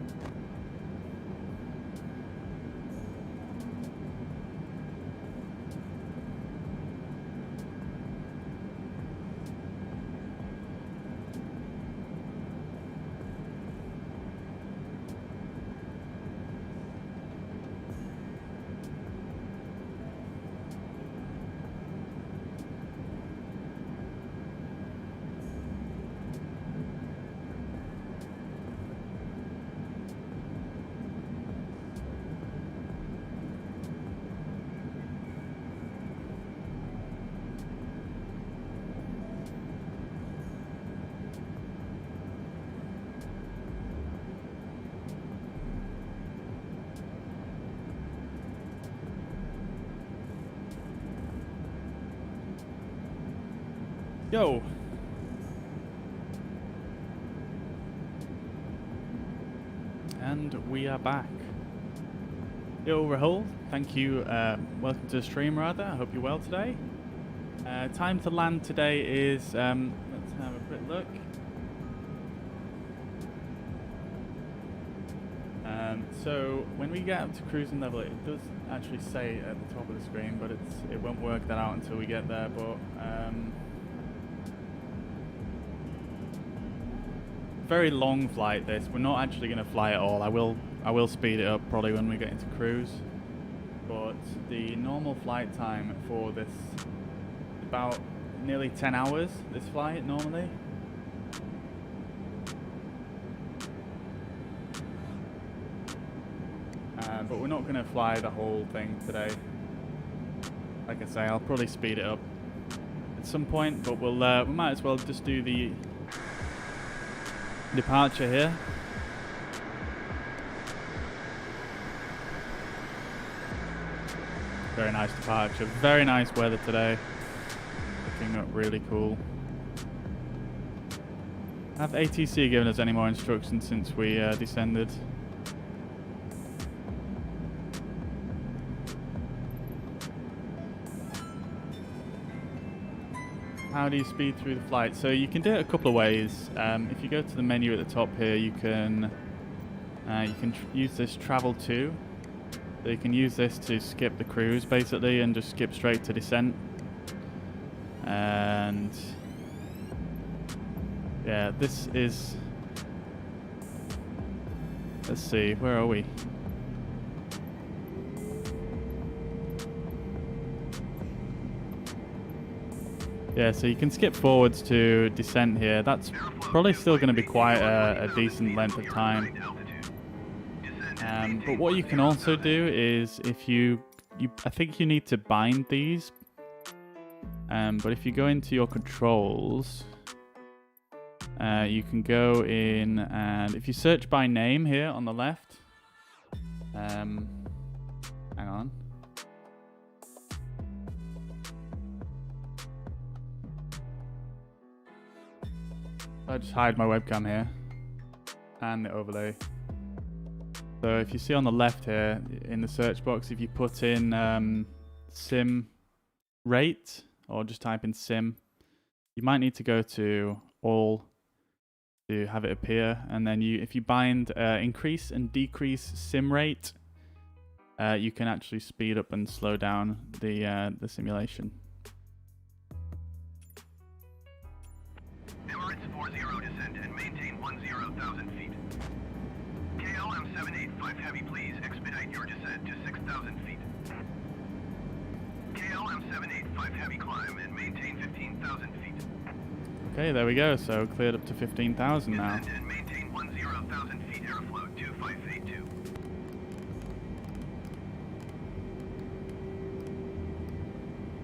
Yo. And we are back. Yo, Rahul, thank you. Welcome to the stream, rather. I hope you're well today. Time to land today is, let's have a quick look. So when we get up to cruising level, it does actually say at the top of the screen, but it won't work that out until we get there. But very long flight. This we're not actually going to fly at all. I will speed it up probably when we get into cruise. But the normal flight time for this is about nearly 10 hours. This flight normally. But we're not going to fly the whole thing today. Like I say, I'll probably speed it up at some point, but we might as well just do the departure here. Very nice departure. Very nice weather today. Looking up really cool. Have ATC given us any more instructions since we descended? How do you speed through the flight? So you can do it a couple of ways. If you go to the menu at the top here, you can use this travel to. So you can use this to skip the cruise basically and just skip straight to descent. And yeah, this is. Let's see, where are we? Yeah, so you can skip forwards to descent here. That's probably still going to be quite a decent length of time. But what you can also do is if I think you need to bind these. But if you go into your controls, you can go in and if you search by name here on the left, hang on. I just hide my webcam here and the overlay. So if you see on the left here in the search box, if you put in sim rate or just type in sim, you might need to go to all to have it appear. And then if you bind increase and decrease sim rate, you can actually speed up and slow down the simulation. Emirates 40 descend and maintain 10,000 feet. KLM 785 Heavy, please expedite your descent to 6,000 feet. KLM 785 Heavy, climb and maintain 15,000 feet. Okay, there we go. So cleared up to 15,000 now. Descend and maintain 10,000 feet airflow 2582.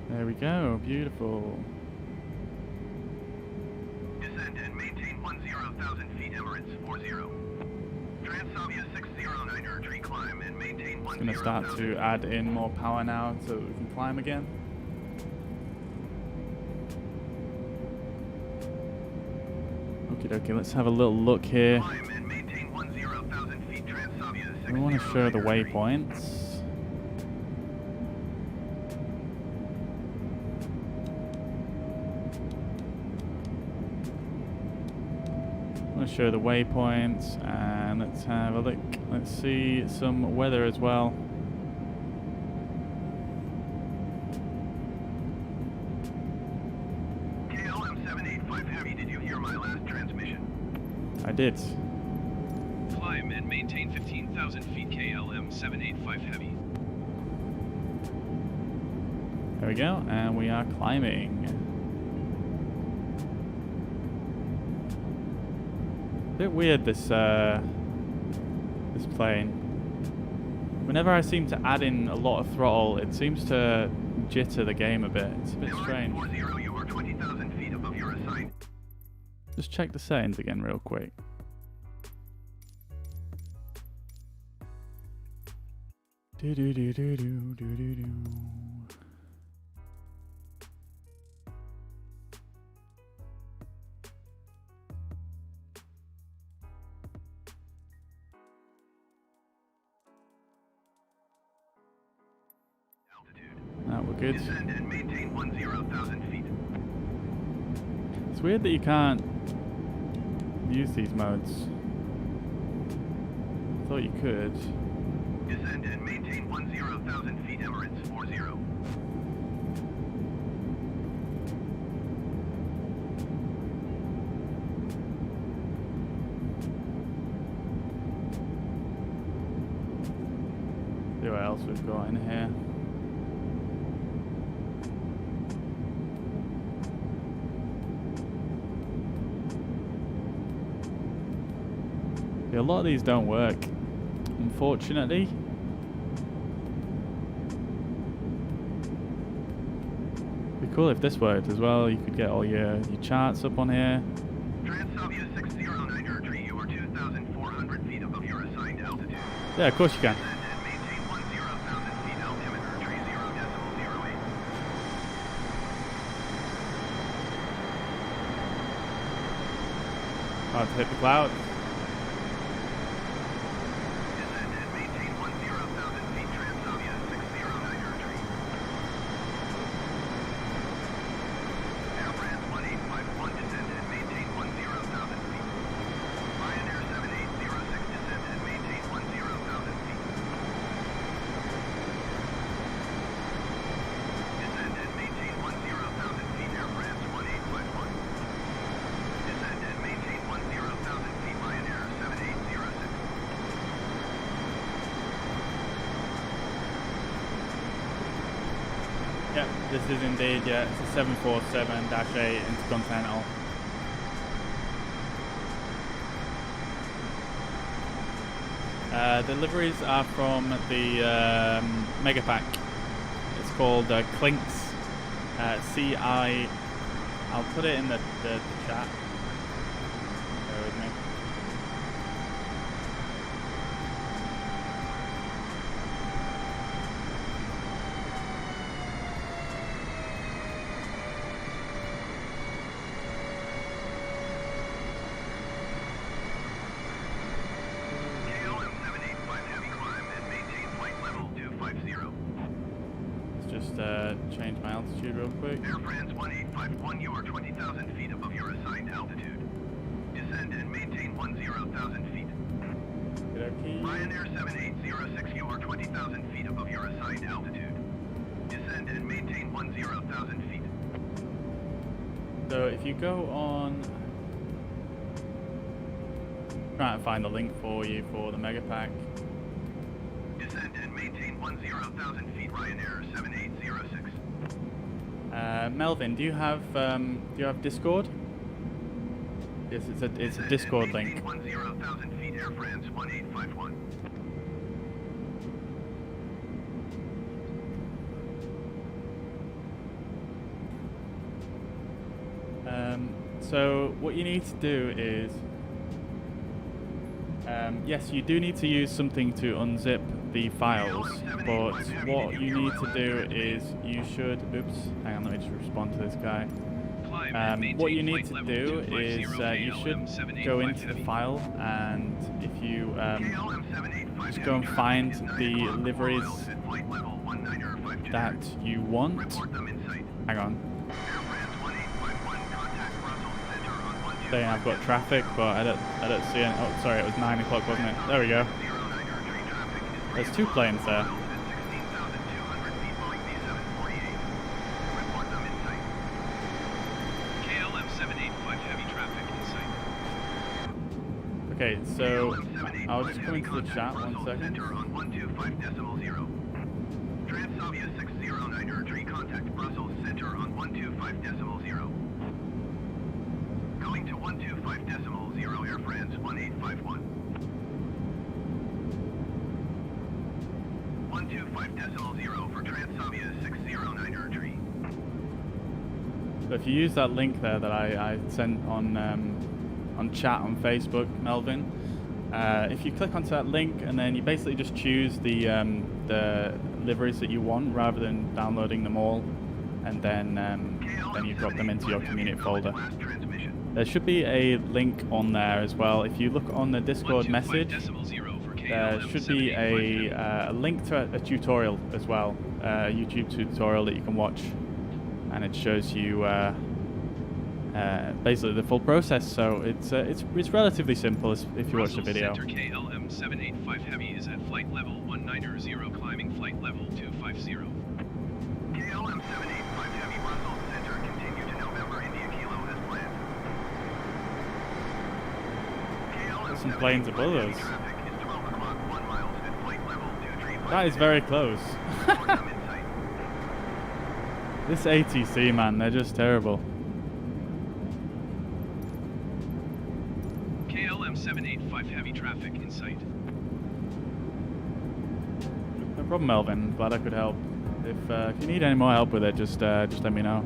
There we go. Beautiful. Descend and maintain 10,000 feet Emirates 40. Transavia 609er tree climb and maintain 10,000. It's going to start to add in more power now so that we can climb again. Okie dokie, let's have a little look here. Climb and maintain 10,000 feet Transavia 609er. We want to show the waypoints. Let's show the waypoints and let's have a look. Let's see some weather as well. KLM 785 Heavy, did you hear my last transmission? I did. Climb and maintain 15,000 feet KLM 785 Heavy. There we go, and we are climbing. Bit weird this this plane. Whenever I seem to add in a lot of throttle, it seems to jitter the game a bit. It's a bit strange. 40, you are 20,000 feet above your assigned. Just check the settings again real quick. Do do do do do do do do. altitude. We're good. Descend and maintain 10,000 feet. It's weird that you can't use these modes. I thought you could. Descend and maintain 10,000 feet. Emirates 40. See what else we've got in here. Yeah, a lot of these don't work, unfortunately. It'd be cool if this worked as well. You could get all your charts up on here. Transavia 609 Airtree, you are 2,400 feet above your assigned altitude. Yeah, of course you can. Descend and maintain 10,000 feet. Altimeter tree 0.08. About to hit the clouds. Descend and maintain 10,000 feet. Transavia 609 Airtree. Air France 1851, descend and maintain 10,000 feet. Ryanair 7806, descend and maintain 10,000 feet. Descend and maintain 10,000 feet. Air France 1851. Descend and maintain 10,000 feet. Ryanair 7806. Yep, this is indeed, yeah, it's a 747-8 Intercontinental. The liveries are from the Mega Pack. It's called Clinks CI. I'll put it in the chat. Bear with me. KLM 785 heavy climb and maintain flight level 250. Let's just change my altitude real quick. Air France 1851, you are 20,000 feet above your assigned altitude. Descend and maintain 10,000 feet. Okay. Ryanair 7806, you are 20,000 feet above your assigned altitude. Descend and maintain 10,000 feet. So if you go on, try and find the link for you for the Mega Pack. Descend and maintain 10,000 feet. Ryanair 7806. Melvin, do you have Discord? Yes, it's a Descend Discord and link. maintain 10,000 feet. Air France 1851. So what you need to do is, yes, you do need to use something to unzip the files, but what you need to do is you should, oops, hang on, let me just respond to this guy. What you need to do is you should go into the file, and if you just go and find the liveries that you want. Hang on. Saying I've got traffic, but I don't see any. Oh, sorry, it was 9 o'clock, wasn't it? There we go. There's two planes there. KLM 785 heavy traffic in sight. Okay, so I'll just come into the chat 1 second. Center on 125.0. Transavia 609 Airtree, contact Brussels Center on 125.0. Going to 125.0, Air France 1851. 125.0 for Transavia 609 Airtree. So if you use that link there that I sent on chat on Facebook, Melvin, if you click onto that link and then you basically just choose the liveries that you want rather than downloading them all, and then you drop them into your community folder. There should be a link on there as well. If you look on the Discord message, 125.0 for there should be a link to a tutorial as well, a YouTube tutorial that you can watch, and it shows you basically the full process. So it's relatively simple if you watch the video. Center KLM 785 Heavy is at flight level 190, climbing flight level 250. KLM 785 Heavy Brussels Center, continue to November India Kilo as planned. KLM Some planes above us. traffic is 12 o'clock, 1 miles at flight level 235. That is very close. This ATC, man, they're just terrible. KLM 785 Heavy traffic in sight. No problem, Melvin. Glad I could help. If you need any more help with it, just let me know.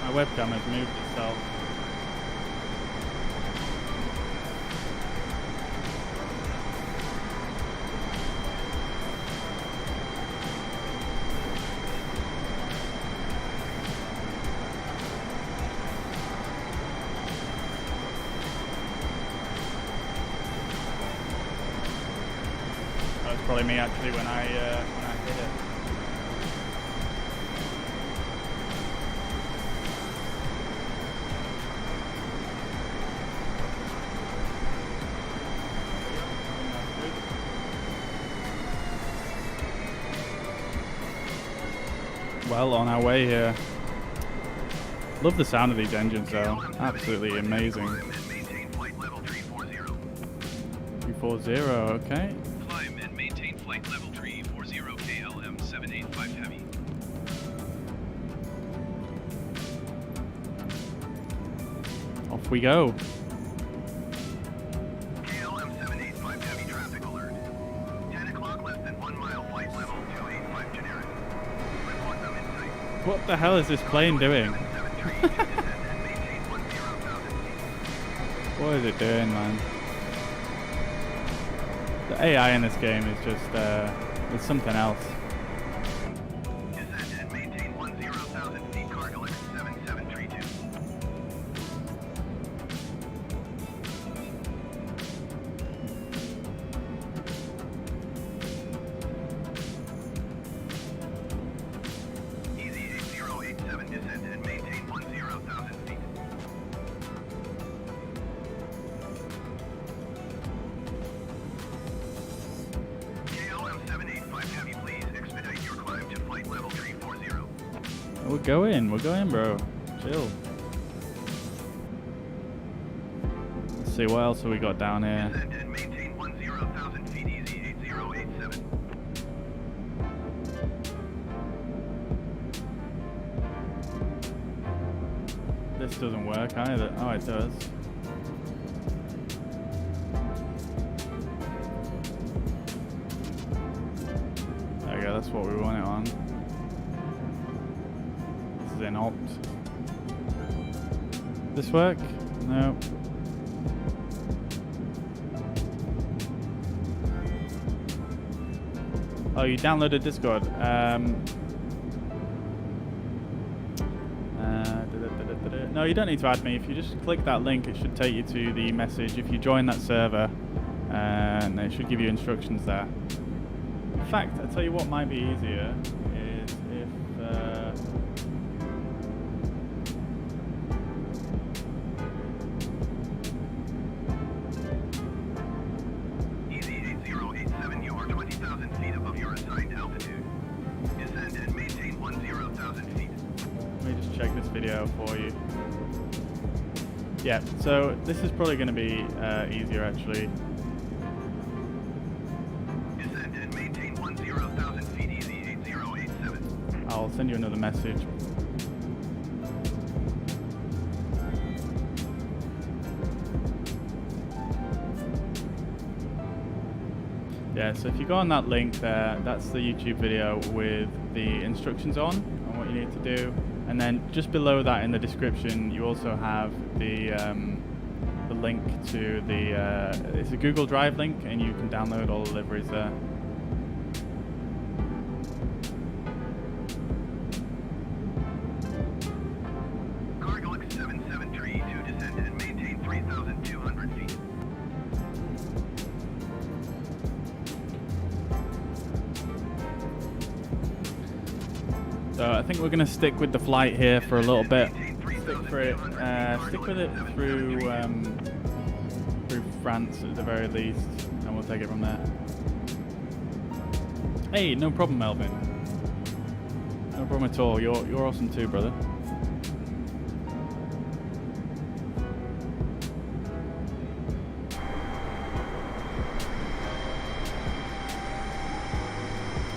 My webcam has moved itself. That was probably me actually when I hit it. Well, on our way here. Love the sound of these engines though. Absolutely amazing. 340, okay. Climb and maintain flight level 340 KLM 785 Heavy. Off we go. KLM 785 Heavy traffic alert. 10 o'clock, less than 1 mile, flight level 285 generic. Report them in sight. What the hell is this plane doing? What is it doing, man? The AI in this game is just, it's something else. Descend and maintain 10,000 feet, cargo X 7732. Easy 8087, descend and maintain 10,000 feet. KLM 785 Heavy, please expedite your climb to flight level 340. We're going, bro. Chill. Let's see, what else have we got down here? Descend and maintain 10,000 feet, easy 8087. This doesn't work either. Oh, it does. There we go, that's what we want it on. This is in opt. This work? No. Oh, you downloaded Discord. No, you don't need to add me. If you just click that link, it should take you to the message. If you join that server, and it should give you instructions there. In fact, I'll tell you what might be easier is if video for you. Yeah, so this is probably going to be easier actually. Descend and maintain 10,000 feet easy 8087. I'll send you another message. Yeah, so if you go on that link there, that's the YouTube video with the instructions on what you need to do. And then just below that in the description, you also have the link to it's a Google Drive link, and you can download all the libraries there. Cargo X773 to descend and maintain 3,200 feet. So I think we're going to stick with the flight here for a little bit. Stick with it through France at the very least, and we'll take it from there. Hey, no problem, Melvin. No problem at all. You're awesome too, brother.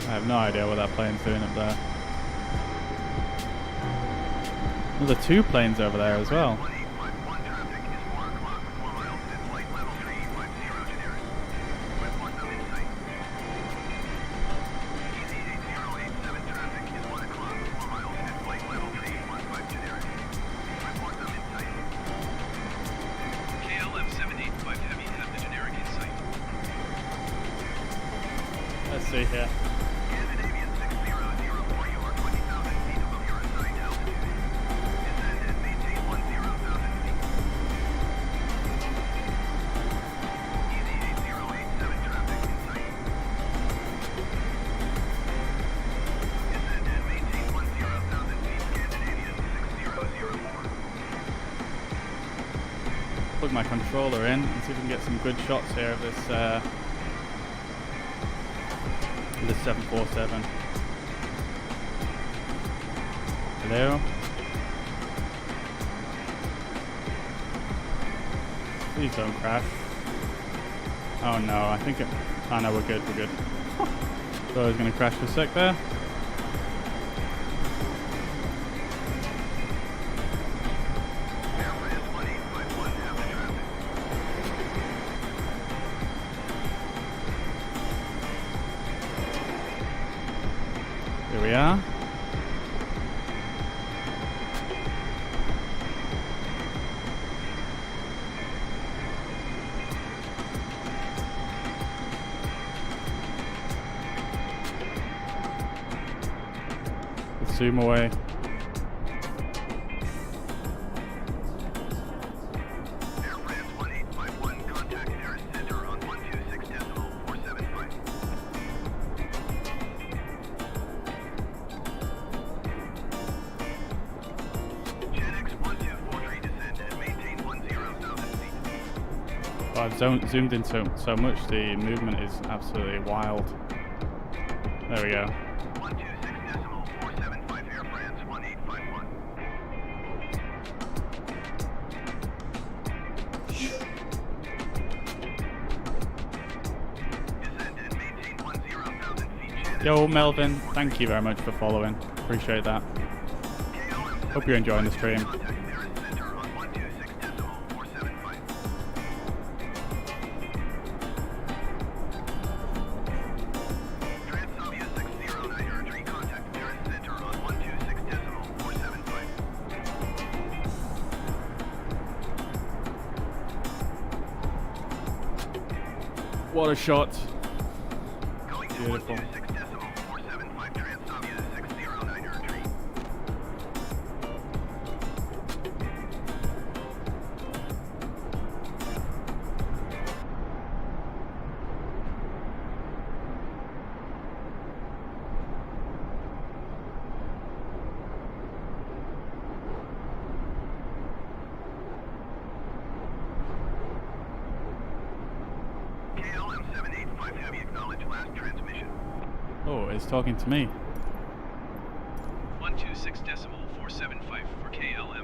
I have no idea what that plane's doing up there. Well, there are two planes over there as well. KLM 785 Heavy have the generic in sight. Let's see here. Plug my controller in and see if we can get some good shots here of this 747. Hello? Please don't crash. Oh no, I think oh no, we're good, we're good. So I was going to crash for a sec there. Here we are. Let's zoom away. I've zoomed in so much, the movement is absolutely wild. There we go. 126.475 Air France 1851. Descend and maintain 10,000 feet. Yo, Melvin, thank you very much for following. Appreciate that. Hope you're enjoying the stream. What a shot. Beautiful. Oh, it's talking to me. 126.475 for KLM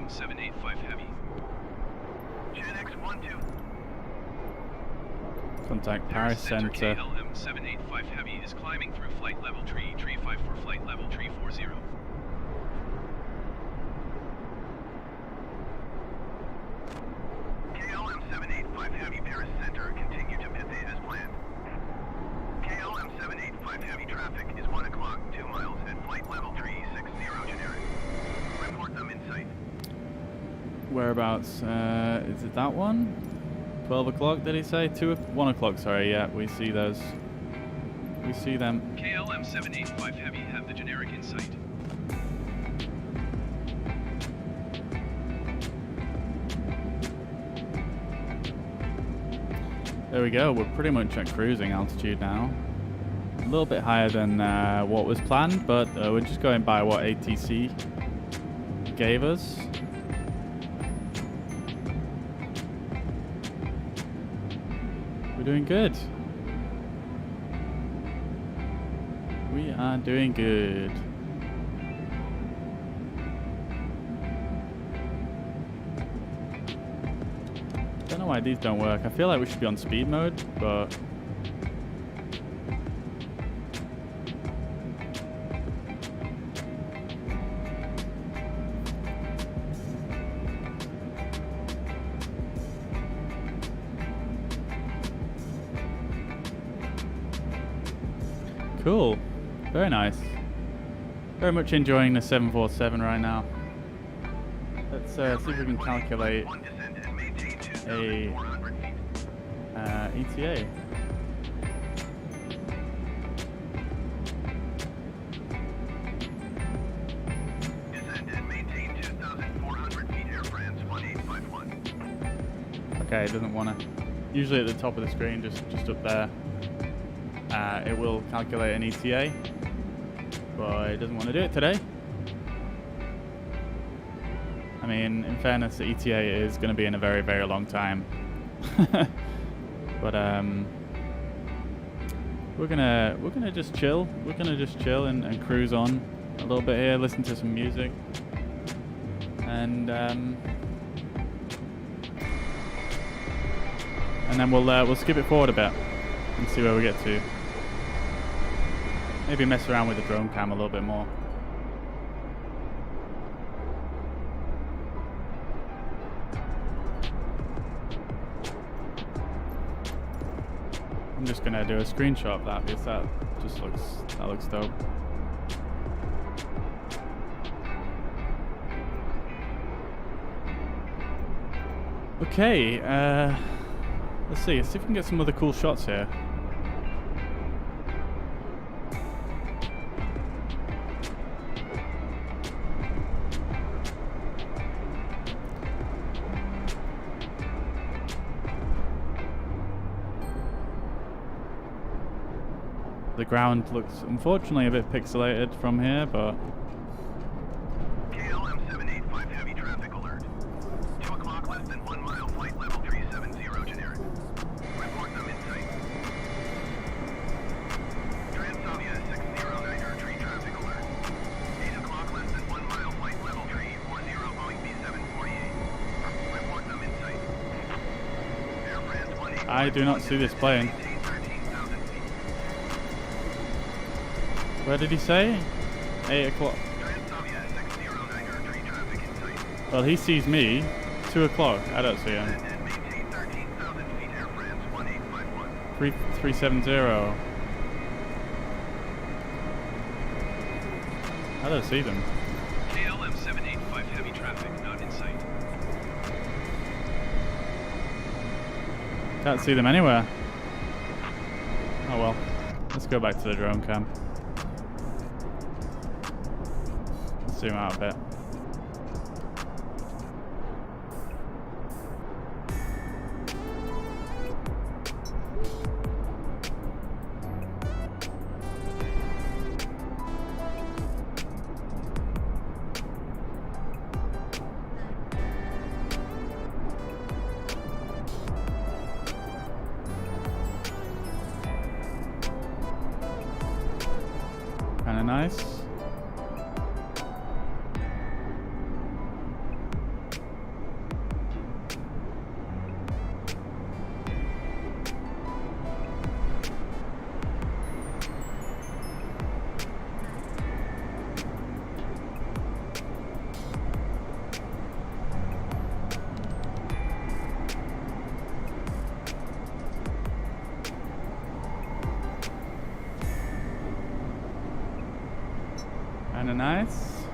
Contact Paris Center. KLM 785 Heavy is climbing through flight level tree 354 flight level tree 40. KLM 785 Heavy Paris Center, continue to Pithay as planned. KLM 785 Heavy traffic is 1 o'clock, 2 miles at flight level tree 60 generic. Report them in sight. Whereabouts? Is it that one? 12 o'clock, did he say? 1 o'clock, sorry, yeah, we see those. We see them. KLM 785 Heavy have the generic in sight. There we go, we're pretty much at cruising altitude now. A little bit higher than what was planned, but we're just going by what ATC gave us. We're doing good. We are doing good. Don't know why these don't work. I feel like we should be on speed mode, but cool. Very nice. Very much enjoying the 747 right now. Let's see if we can calculate a ETA. Descend and maintain 2,400 feet, Air France 1851. Okay, it doesn't want to. Usually at the top of the screen, just up there, it will calculate an ETA, but it doesn't want to do it today. I mean, in fairness, the ETA is going to be in a very, very long time. But we're gonna just chill. We're gonna just chill and cruise on a little bit here, listen to some music, and then we'll skip it forward a bit and see where we get to. Maybe mess around with the drone cam a little bit more. I'm just gonna do a screenshot of that because that looks dope. Okay, let's see if we can get some other cool shots here. The ground looks unfortunately a bit pixelated from here, but KLM 785 Heavy traffic alert. 2 o'clock, less than 1 mile, flight level 370 generic. Report them in sight. Transavia 609er tree traffic alert. 8 o'clock, less than 1 mile, flight level 340 Boeing B748. Report them in sight. Air France 1851. I do not see this plane. Where did he say? 8 o'clock. Well, he sees me. 2 o'clock. I don't see him. 370. I don't see them. KLM 785 Heavy traffic not in sight. Can't see them anywhere. Oh well. Let's go back to the drone cam. Zoom out a bit. Kinda nice. Kind of nice.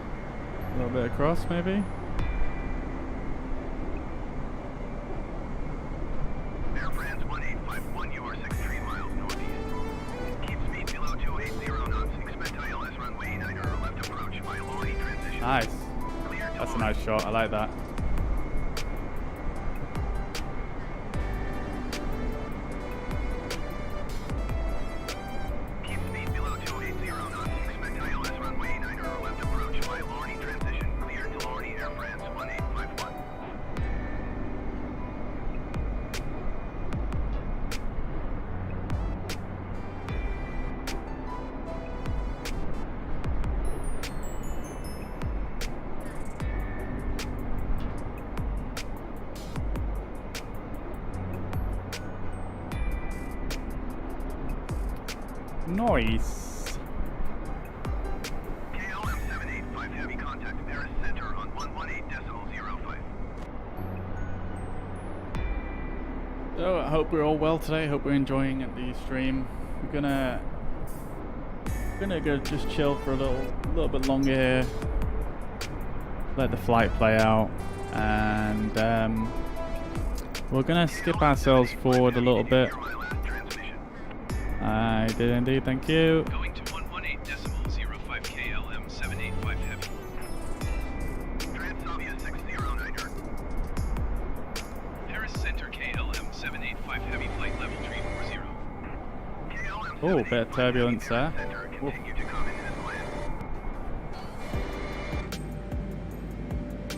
A little bit across, maybe. Air France 1851, you are 63 miles northeast. Keep speed below 280 knots. Expect ILS runway 9 or left approach by Lorry transition. Nice. Clear to That's a Lorry. nice shot. I like that. Keep speed below 280 knots. Expect ILS runway 9 or left approach by Lorry transition. Clear to Lorry Air France 1851. Nice. KLM 785 heavy contact Paris center on 118.05. So I hope we're all well today. Hope we're enjoying the stream. We're gonna go just chill for a little bit longer here. Let the flight play out, and we're gonna skip ourselves forward a little bit. Hear my last transmission. I did indeed. Thank you. Going to 118.05 KLM 785 heavy. Transavia 609er. Paris Center KLM 785 heavy flight level 340. KLM Oh, bit of turbulence there. center continue to come in as planned.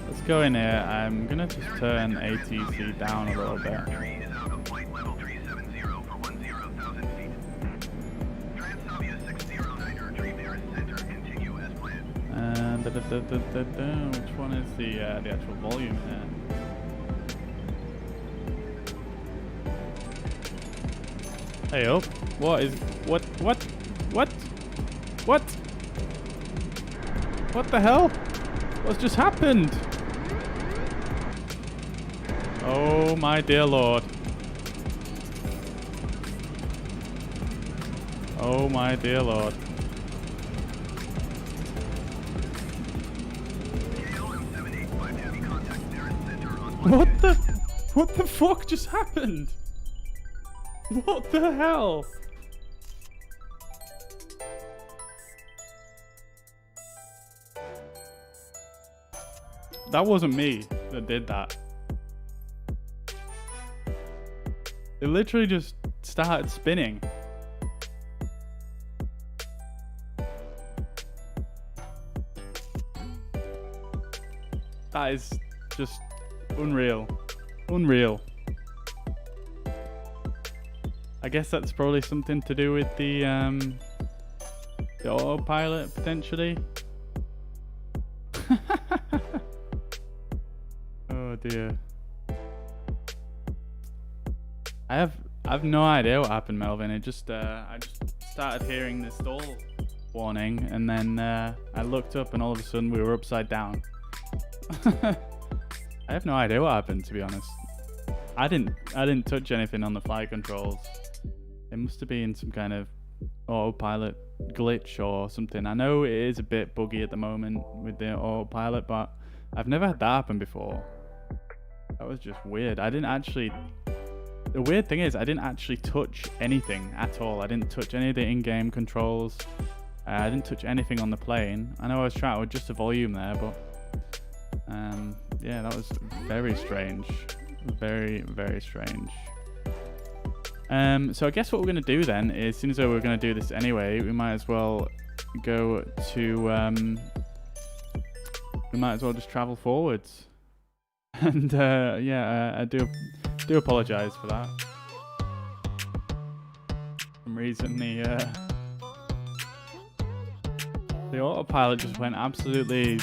Let's go in here. I'm gonna just turn ATC down a little bit. Tree is out of flight level 370 for 10,000 feet. Transavia 609er tree Paris center continue as planned. Which one is the actual volume here? Hey up. What the hell? What's just happened? Oh my dear lord. Oh my dear lord. KLM 785 heavy contact Paris center on What the fuck just happened? What the hell? That wasn't me that did that. It literally just started spinning. That is just unreal. Unreal. I guess that's probably something to do with the autopilot potentially. Oh dear. I've no idea what happened, Melvin. It just I just started hearing the stall warning, and then I looked up, and all of a sudden we were upside down. I have no idea what happened, to be honest. I didn't touch anything on the flight controls. It must have been some kind of autopilot glitch or something. I know it is a bit buggy at the moment with the autopilot, but I've never had that happen before. That was just weird. The weird thing is I didn't actually touch anything at all. I didn't touch any of the in-game controls. I didn't touch anything on the plane. I know I was trying to adjust the volume there, but yeah, that was very strange. Very, very strange. So I guess what we're going to do then is, since we're going to do this anyway, we might as well go to we might as well just travel forwards. And yeah, I do apologize for that. For some reason the autopilot just went absolutely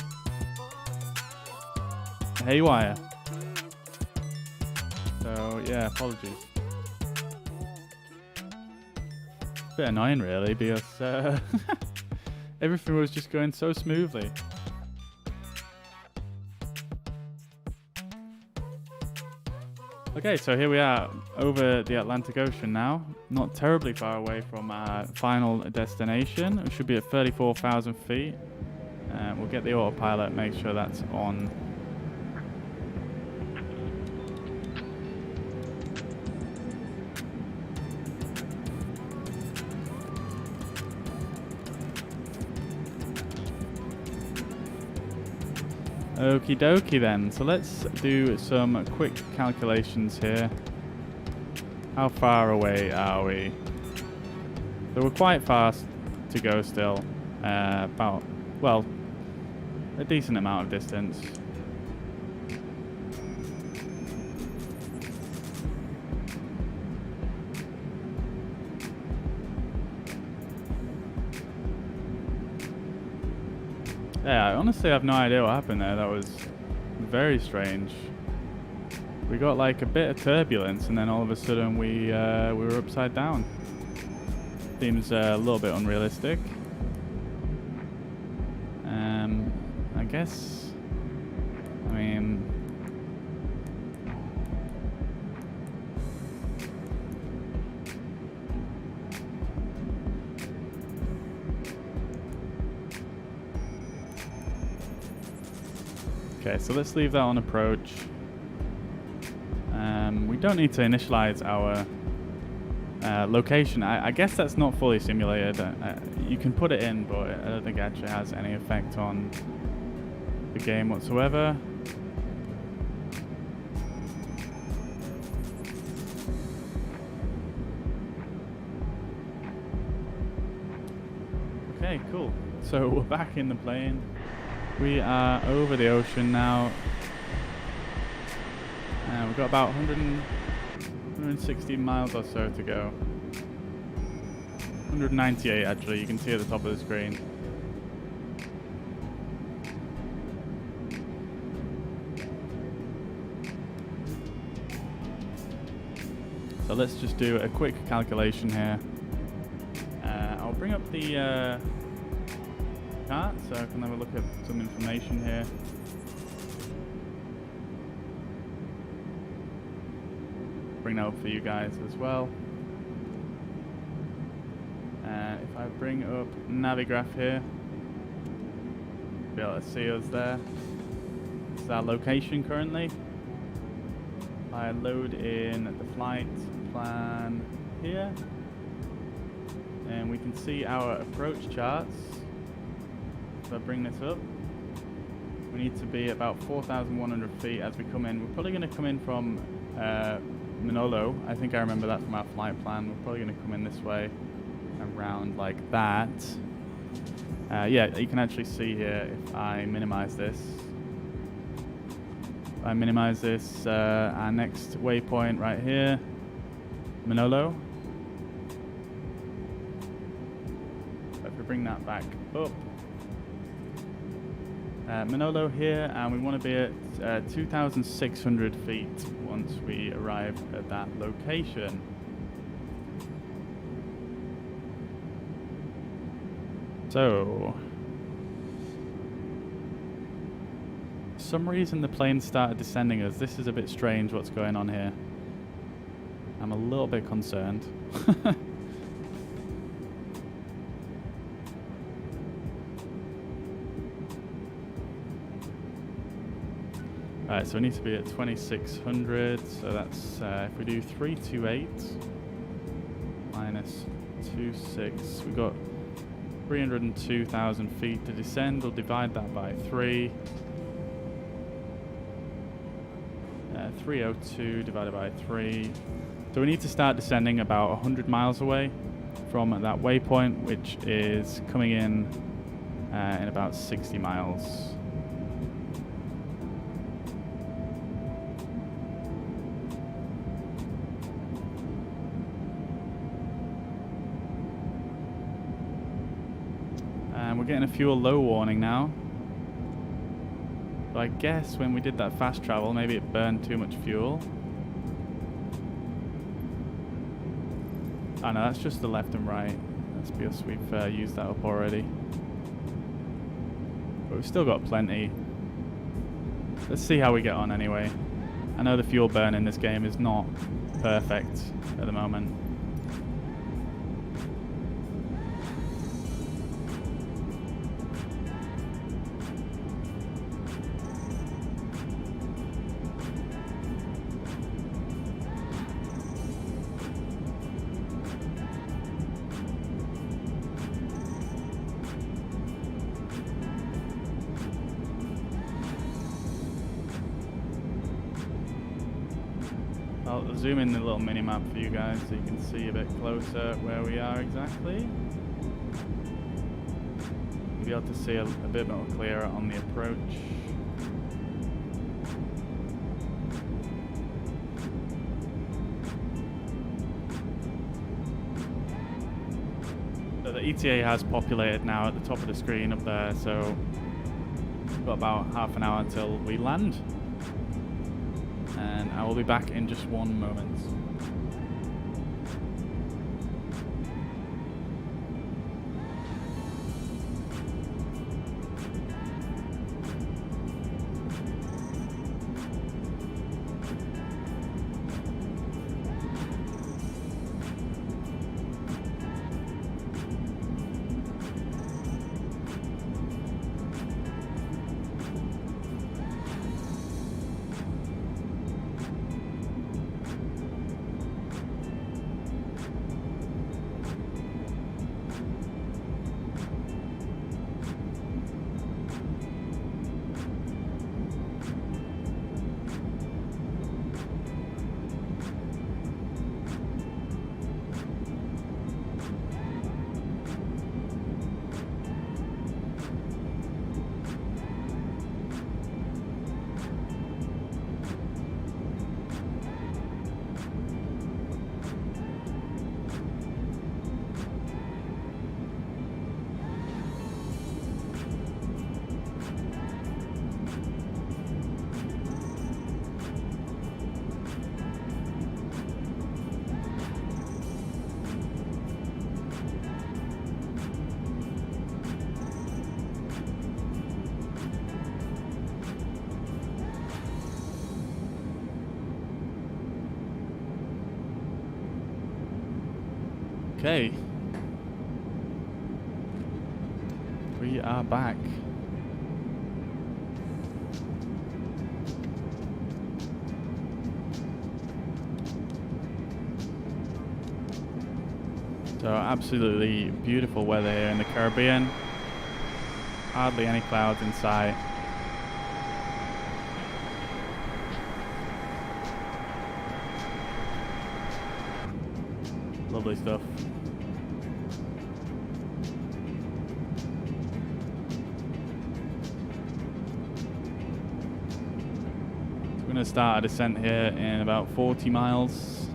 haywire. So yeah, apologies. It's a bit annoying really, because everything was just going so smoothly. Okay, so here we are over the Atlantic Ocean now, not terribly far away from our final destination. We should be at 34,000 feet. We'll get the autopilot, make sure that's on. Okie dokie then, so let's do some quick calculations here. How far away are we? So we're quite fast to go still. About, well, a decent amount of distance. Yeah, I honestly have no idea what happened there. That was very strange. We got like a bit of turbulence, and then all of a sudden we were upside down. Seems a little bit unrealistic. I guess. I mean. Okay, so let's leave that on approach. We don't need to initialize our location. I guess that's not fully simulated. You can put it in, but I don't think it actually has any effect on the game whatsoever. Okay, cool. So we're back in the plane. We are over the ocean now. We've got about 160 miles or so to go. 198 actually, you can see at the top of the screen. So let's just do a quick calculation here. I'll bring up the chart so I can have a look at some information here. Bring that up for you guys as well. If I bring up Navigraph here, you'll be able to see us there. This is our location currently. I load in the flight plan here, and we can see our approach charts. So I bring this up. We need to be about 4,100 feet as we come in. We're probably going to come in from Manolo. I think I remember that from our flight plan. We're probably going to come in this way, around like that. Yeah, you can actually see here if I minimize this. If I minimize this, our next waypoint right here, Manolo. So if we bring that back up, Manolo here, and we want to be at 2,600 feet once we arrive at that location. So, for some reason the plane started descending us. This is a bit strange what's going on here. I'm a little bit concerned. Alright, so we need to be at 2,600, so that's, if we do 328 minus 26, we've got 302,000 feet to descend. We'll divide that by 3. 302 divided by 3. So we need to start descending about 100 miles away from that waypoint, which is coming in about 60 miles. We're getting a fuel low warning now. So I guess when we did that fast travel, maybe it burned too much fuel. Oh no, that's just the left and right. That's because we've used that up already. But we've still got plenty. Let's see how we get on anyway. I know the fuel burn in this game is not perfect at the moment. I'll zoom in the little mini map for you guys so you can see a bit closer where we are exactly. You'll be able to see a bit more clearer on the approach. So the ETA has populated now at the top of the screen up there, so we've got about half an hour until we land. And I will be back in just one moment. Okay, we are back. So absolutely beautiful weather here in the Caribbean. Hardly any clouds in sight. Lovely stuff. We're going to start a descent here in about 40 miles.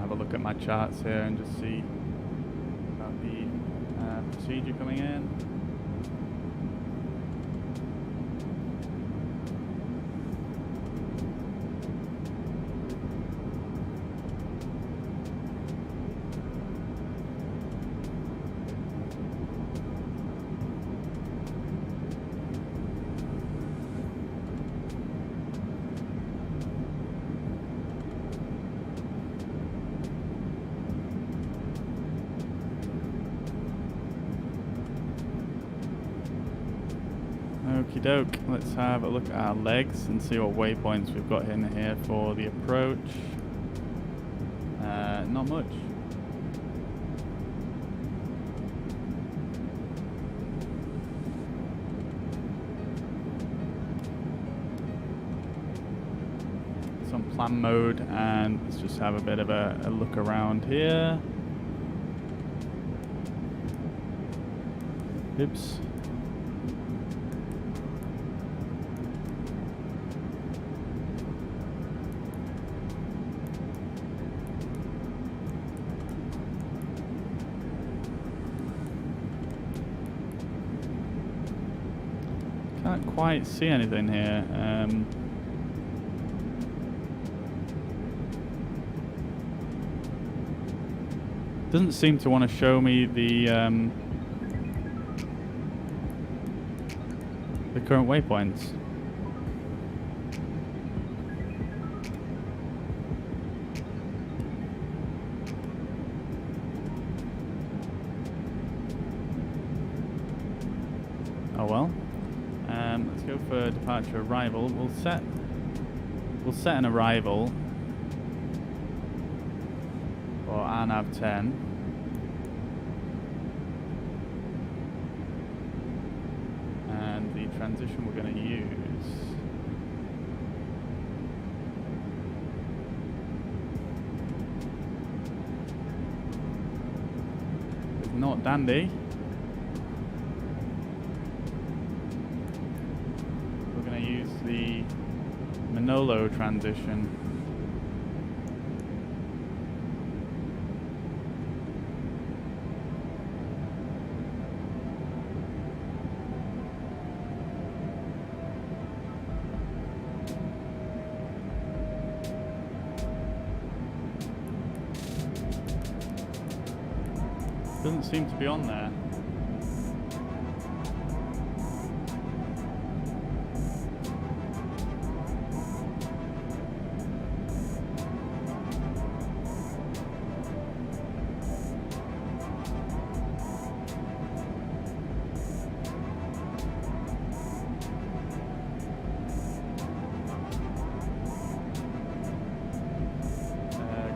Have a look at my charts here and just see about the procedure coming in. Okie doke, let's have a look at our legs and see what waypoints we've got in here for the approach. Not much. It's on plan mode, and let's just have a bit of a look around here. Oops. Can't quite see anything here. Doesn't seem to want to show me the current waypoints. Oh well. Let's go for for departure arrival. We'll set an arrival for RNAV 10. And the transition we're going to use is not dandy. We're going to use the Manolo transition. Doesn't seem to be on there.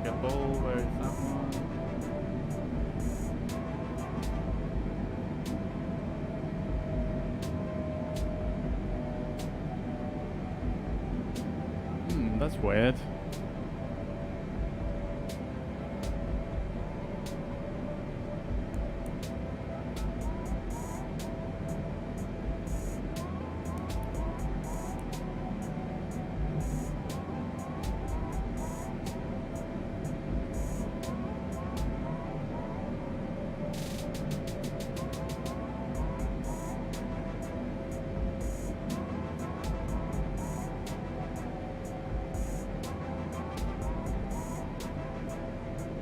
Gabol, where is that one? That's weird.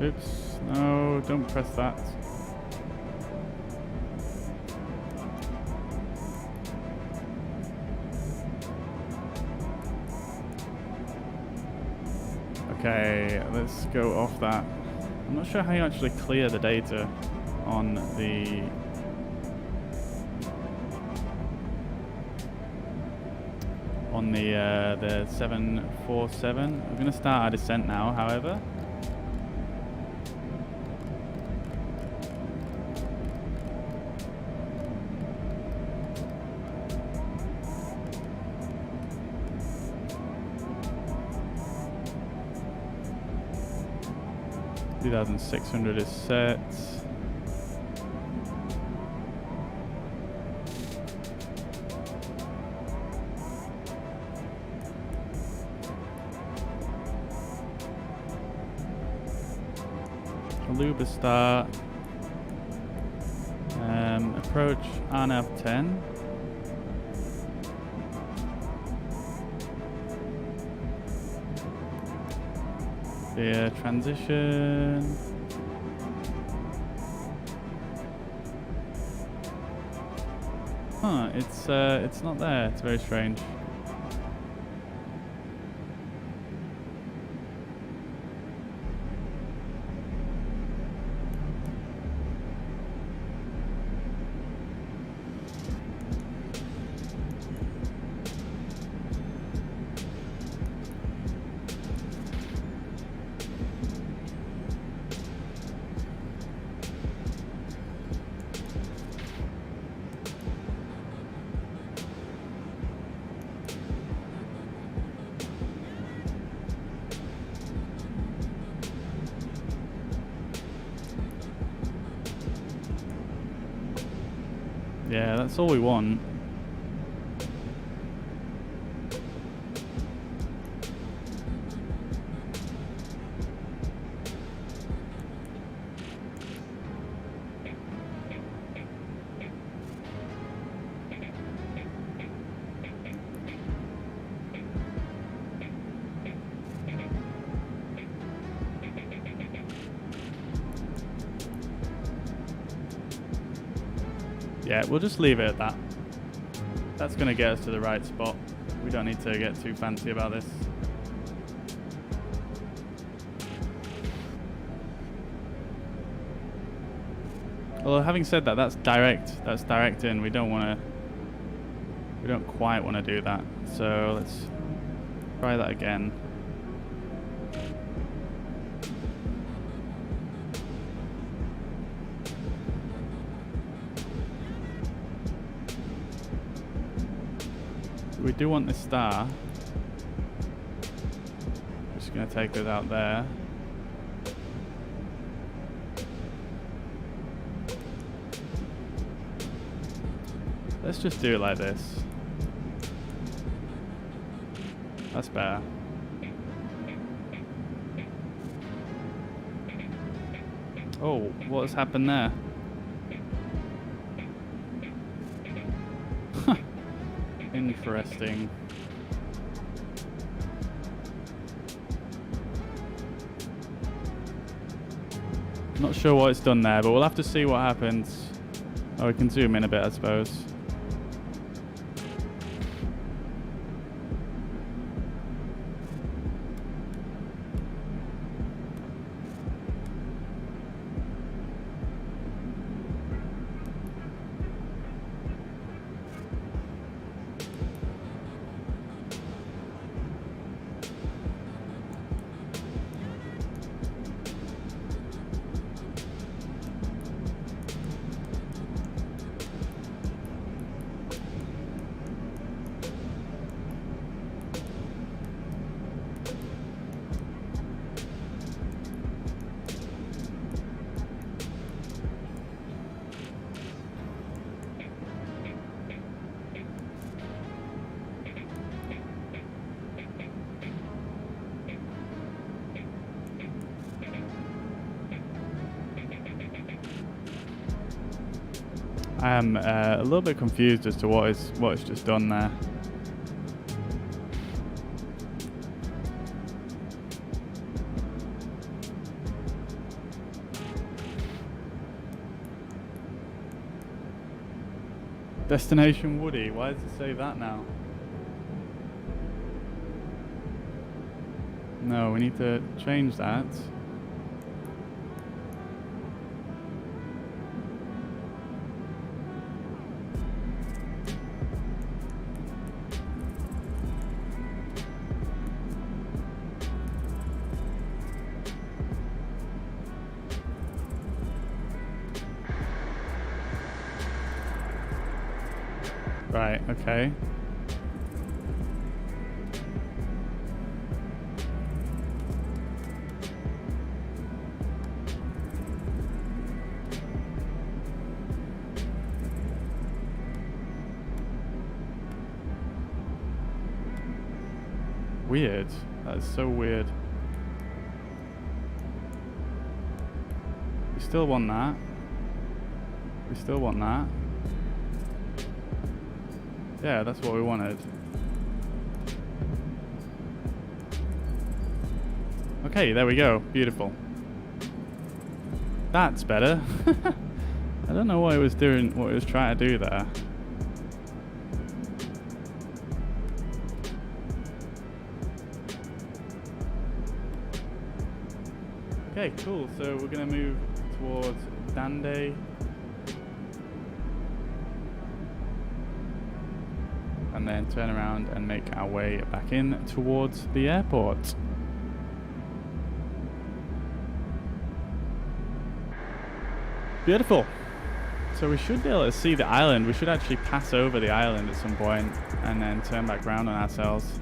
Oops, no, don't press that. Okay, let's go off that. I'm not sure how you actually clear the data on the the 747. I'm going to start our descent now, however. $2,600 is set. Aluba start. Approach RNAV 10. The transition. Huh, it's not there. It's very strange. Yeah, that's all we want. Yeah, we'll just leave it at that. That's going to get us to the right spot. We don't need to get too fancy about this. Although having said that, that's direct in. We don't want We don't quite want to do that. So let's try that again. We do want this star. Just going to take us out there. Let's just do it like this. That's better. Oh, what has happened there? Interesting. Not sure what it's done there, but we'll have to see what happens. Oh, we can zoom in a bit, I suppose. I am a little bit confused as to what it's just done there. Destination Woody. Why does it say that now? No, we need to change that. Right, okay. Weird. That is so weird. We still want that. We still want that. Yeah, that's what we wanted. Okay, there we go. Beautiful. That's better. I don't know what it was doing, what it was trying to do there. Okay, cool. So we're going to move towards Dande. And then turn around and make our way back in towards the airport. Beautiful. So we should be able to see the island. We should actually pass over the island at some point and then turn back around on ourselves.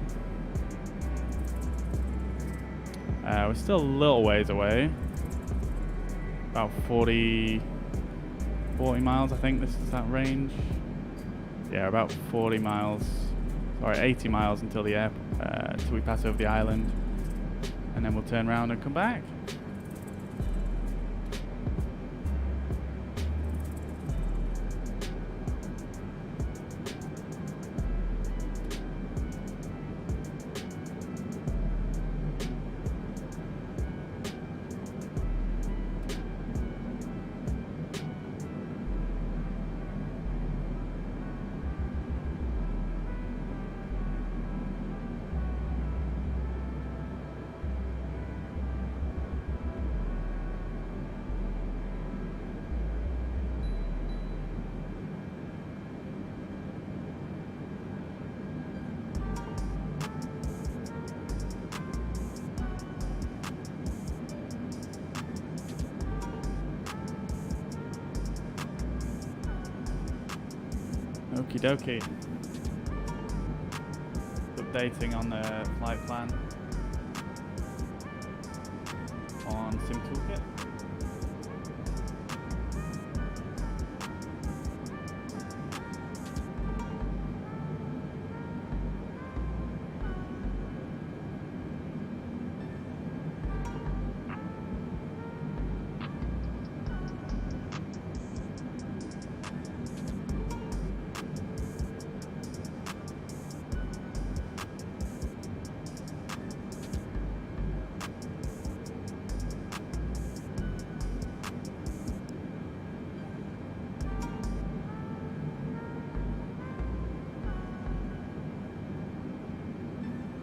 We're still a little ways away. About 40 miles, I think this is that range. Yeah, about 40 miles, sorry, 80 miles until the until we pass over the island, and then we'll turn around and come back. Okie dokie. Updating on the flight plan on Sim Toolkit.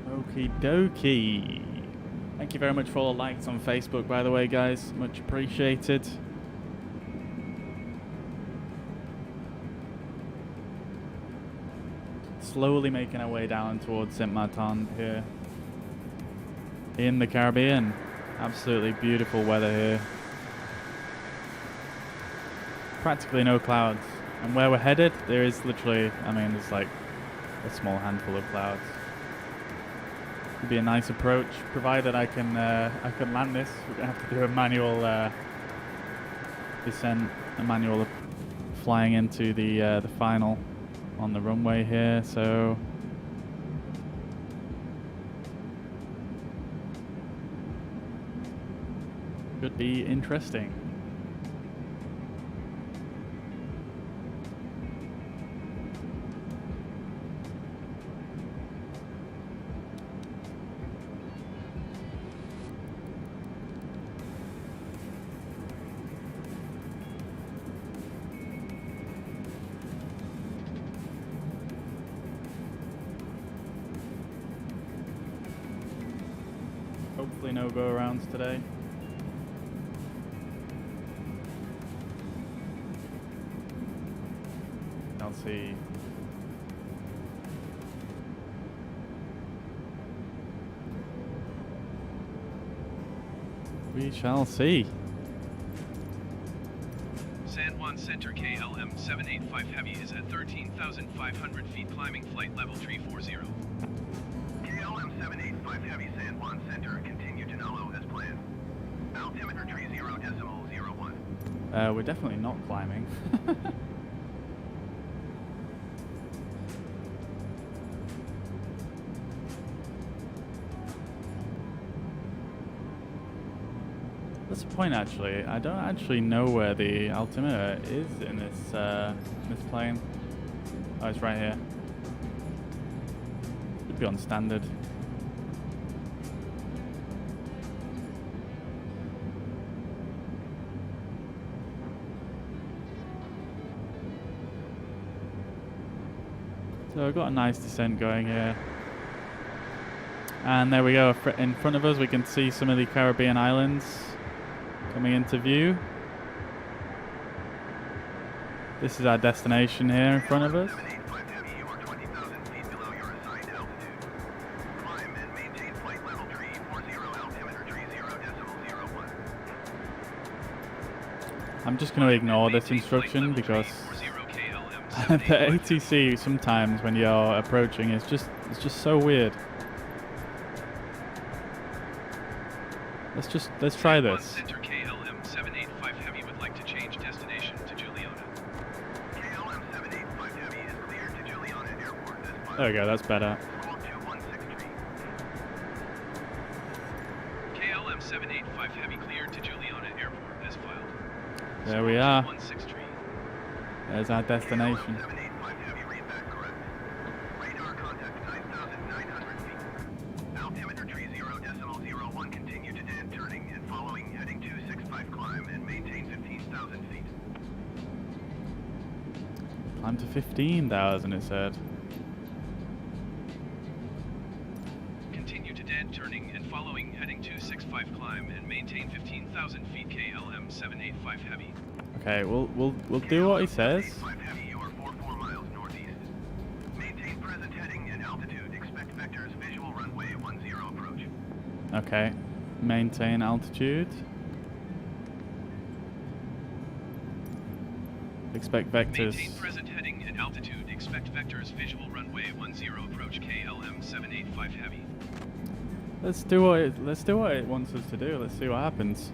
Okie dokie. Thank you very much for all the likes on Facebook, by the way, guys. Much appreciated. Slowly making our way down towards Saint Martin here in the Caribbean. Absolutely beautiful weather here. Practically no clouds. And where we're headed, there is literally, I mean, there's like a small handful of clouds. It'd be a nice approach, provided I can land this. We're gonna have to do a manual descent, a manual flying into the final on the runway here. So could be interesting. Hopefully no go-arounds today. I'll see. We shall see. San Juan Center KLM 785 Heavy is at 13,500 feet climbing flight level 340. KLM 785 Heavy San Juan Center, continue to Nolo as planned. Altimeter 30.01. We're definitely not climbing. That's the point, actually. I don't actually know where the altimeter is in this plane. Oh, it's right here. Should be on standard. So we've got a nice descent going here. And there we go. In front of us, we can see some of the Caribbean islands coming into view. This is our destination here in front of us. I'm just going to ignore this instruction because the ATC sometimes when you're approaching it's just so weird. Let's try this. KLM 785 Heavy would like to change destination to Juliana. KLM 785 Heavy is cleared to Juliana Airport as filed. There we go, that's better. KLM 785 Heavy cleared to Juliana Airport as filed. There we are. There's our destination. 785 Heavy, read back correct. Radar contact 9,900 feet. Altimeter 30.01, continue to dead turning and following heading 265 climb and maintain 15,000 feet. Climb to 15,000 it said. Continue to dead turning and following heading 265 climb and maintain 15,000 feet KLM 785 Heavy. Okay, we'll do what he says. 785 Heavy, you are 44 miles northeast. Maintain present heading and altitude. Expect vectors visual runway 10 approach. Okay, maintain altitude. Expect vectors. Maintain present heading and altitude. Expect Expect vectors visual runway 10 approach KLM 785 heavy. Let's do what it wants us to do. Let's see what happens.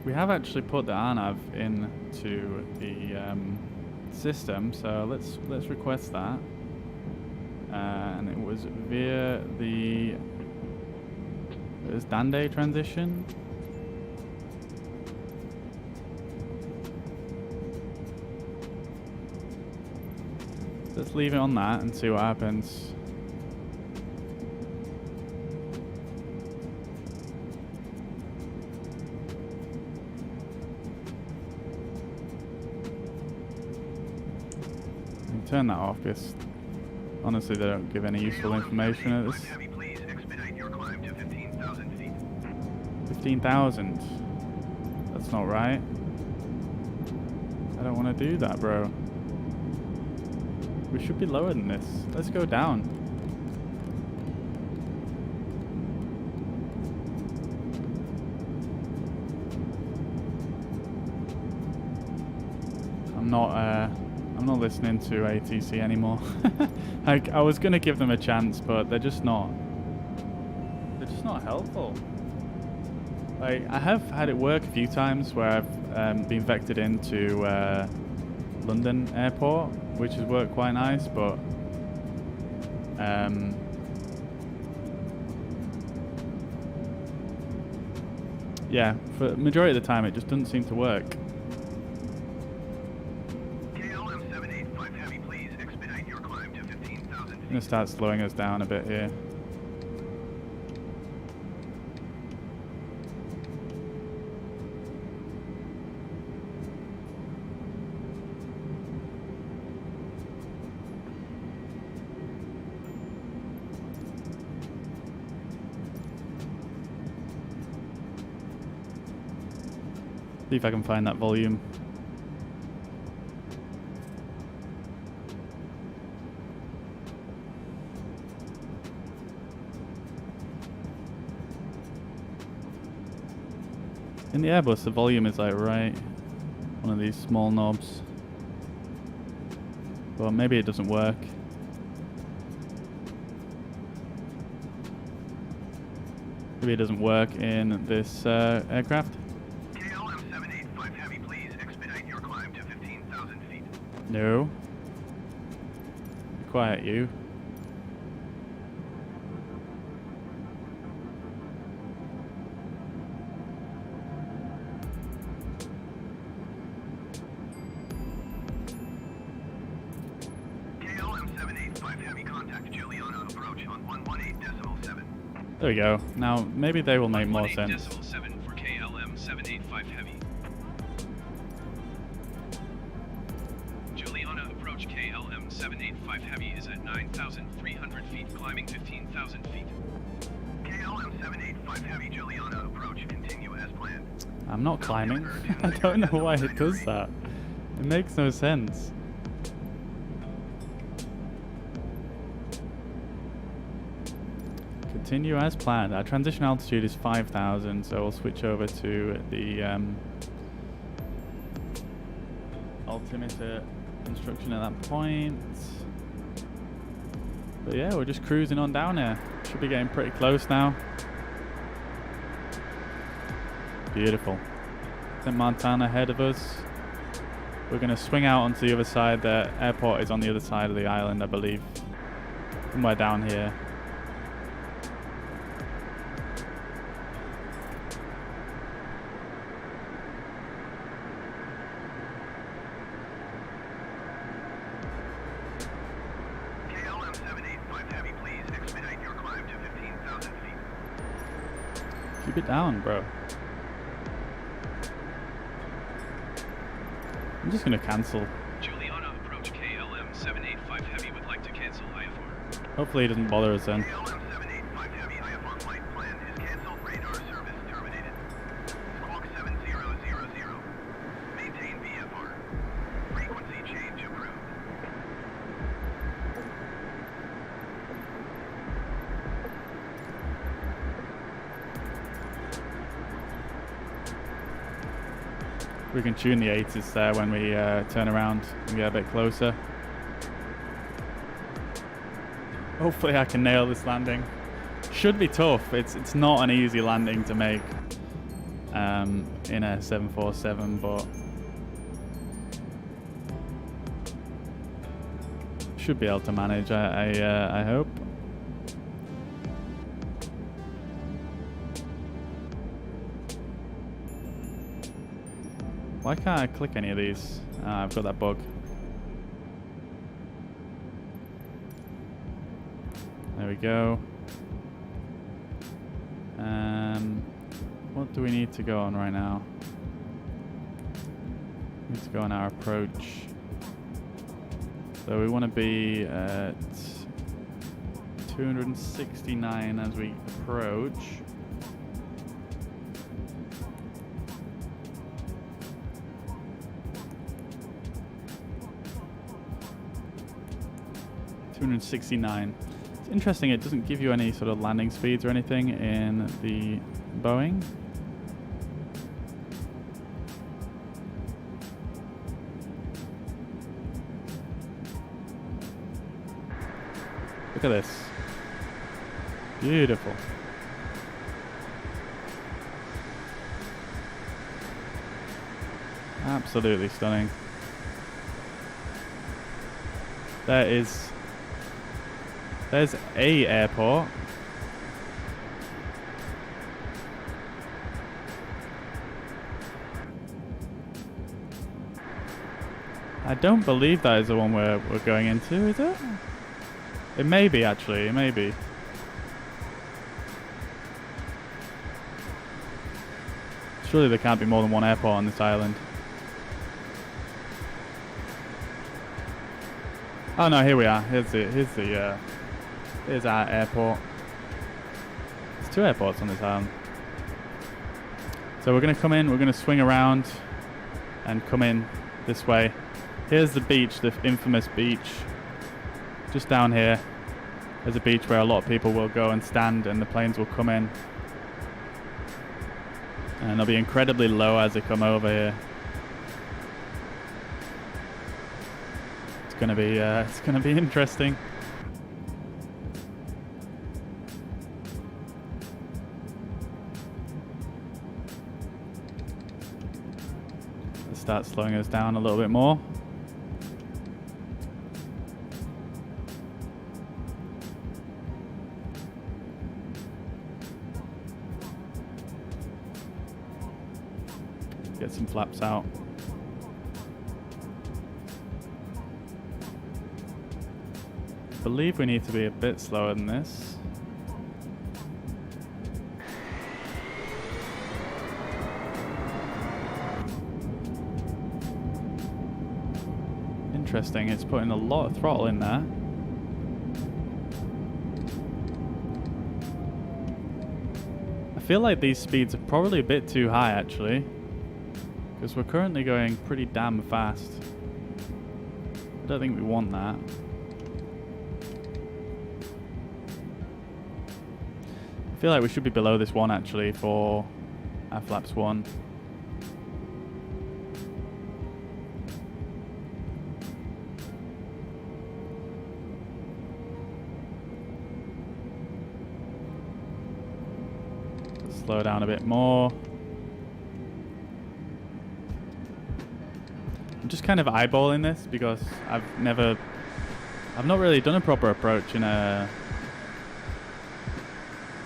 We have actually put the RNAV into the system, so let's request that. And it was via the Dande transition. Let's leave it on that and see what happens. Turn that off because honestly they don't give any useful information at this. 15,000. That's not right. I don't want to do that, bro. We should be lower than this. Let's go down. I'm not listening to ATC anymore. Like, I was gonna give them a chance, but they're just not helpful. Like, I have had it work a few times where I've been vectored into London Airport, which has worked quite nice, but yeah, for the majority of the time it just doesn't seem to work. I'm gonna start slowing us down a bit here. See if I can find that volume. In the Airbus, the volume is like right, one of these small knobs. Well, maybe it doesn't work. Maybe it doesn't work in this aircraft. KLM 785 Heavy, please expedite your climb to 15,000 feet. No. Be quiet, you. There we go. Now, maybe they will make more sense. 118.7 for KLM 785 Heavy. Juliana approach KLM 785 Heavy is at 9,300 feet, climbing 15,000 feet. KLM 785 Heavy, Juliana approach, continue as planned. I'm not climbing. I don't know why it does that. It makes no sense. Continue as planned. Our transition altitude is 5,000, so we'll switch over to the altimeter instruction at that point. But yeah, we're just cruising on down here. Should be getting pretty close now. Beautiful. St. Montana ahead of us. We're going to swing out onto the other side. The airport is on the other side of the island, I believe. Somewhere down here. Keep it down, bro. I'm just gonna cancel. Juliana approach KLM 785 Heavy would like to cancel IFR. Hopefully he doesn't bother us then. KLM 785 Heavy IFR flight plan is canceled. Radar service terminated. Squawk 7000. Maintain VFR. Frequency change approved. We can tune the 80s there when we turn around and get a bit closer. Hopefully I can nail this landing. Should be tough. It's not an easy landing to make in a 747, but should be able to manage. I hope. Why can't I click any of these? I've got that bug. There we go. What do we need to go on right now? We need to go on our approach. So we want to be at 269 as we approach. $269. It's interesting, it doesn't give you any sort of landing speeds or anything in the Boeing. Look at this. Beautiful. Absolutely stunning. There's a airport. I don't believe that is the one we're going into, is it? It may be, actually. It may be. Surely there can't be more than one airport on this island. Oh no, here we are. Here's our airport. There's two airports on this island. So we're going to come in, we're going to swing around and come in this way. Here's the beach, the infamous beach. Just down here, there's a beach where a lot of people will go and stand and the planes will come in. And they'll be incredibly low as they come over here. It's gonna be interesting. Let's start slowing us down a little bit more. Get some flaps out. I believe we need to be a bit slower than this. Interesting, it's putting a lot of throttle in there. I feel like these speeds are probably a bit too high actually, because we're currently going pretty damn fast. I don't think we want that. I feel like we should be below this one actually for our flaps 1. Slow down a bit more. I'm just kind of eyeballing this because I've not really done a proper approach in a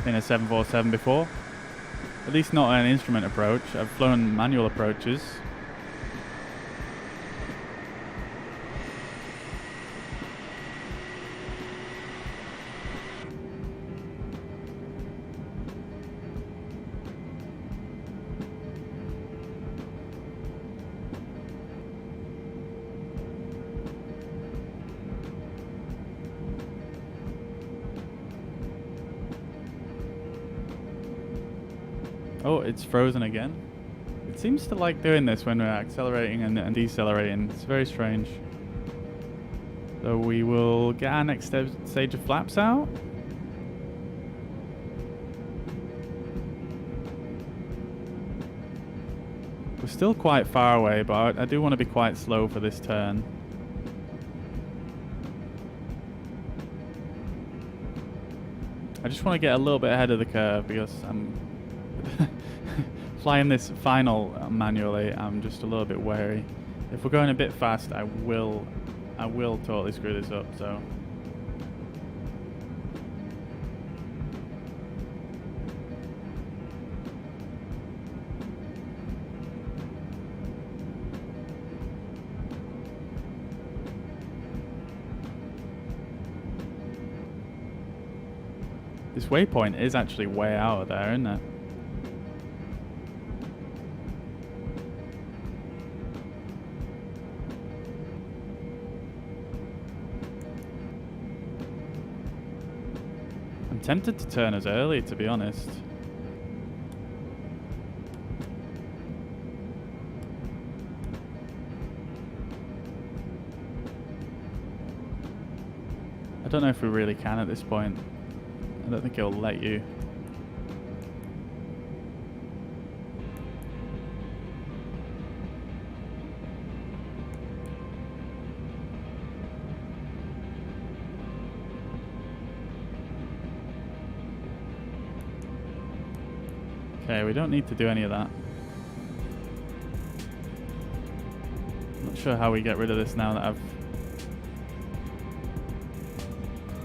747 before. At least not an instrument approach. I've flown manual approaches. Oh, it's frozen again. It seems to like doing this when we're accelerating and decelerating. It's very strange. So we will get our next stage of flaps out. We're still quite far away, but I do want to be quite slow for this turn. I just want to get a little bit ahead of the curve because I'm flying this final manually. I'm just a little bit wary. If we're going a bit fast, I will totally screw this up. So. This waypoint is actually way out of there, isn't it? I'm tempted to turn as early, to be honest. I don't know if we really can at this point. I don't think it'll let you. Okay, we don't need to do any of that. Not sure how we get rid of this now that I've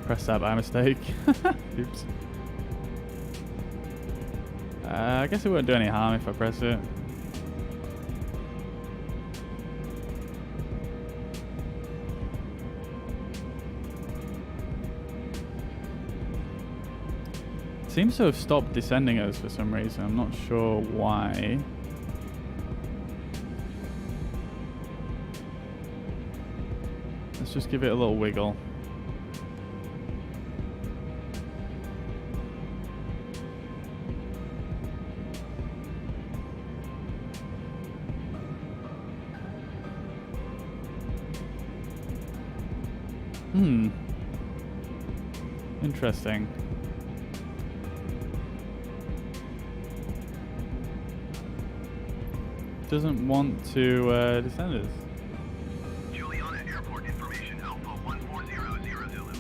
pressed that by mistake. Oops. I guess it won't do any harm if I press it. It seems to have stopped descending us for some reason. I'm not sure why. Let's just give it a little wiggle. Interesting. Doesn't want to descend us. Juliana Airport information Alpha 1400 Zulu.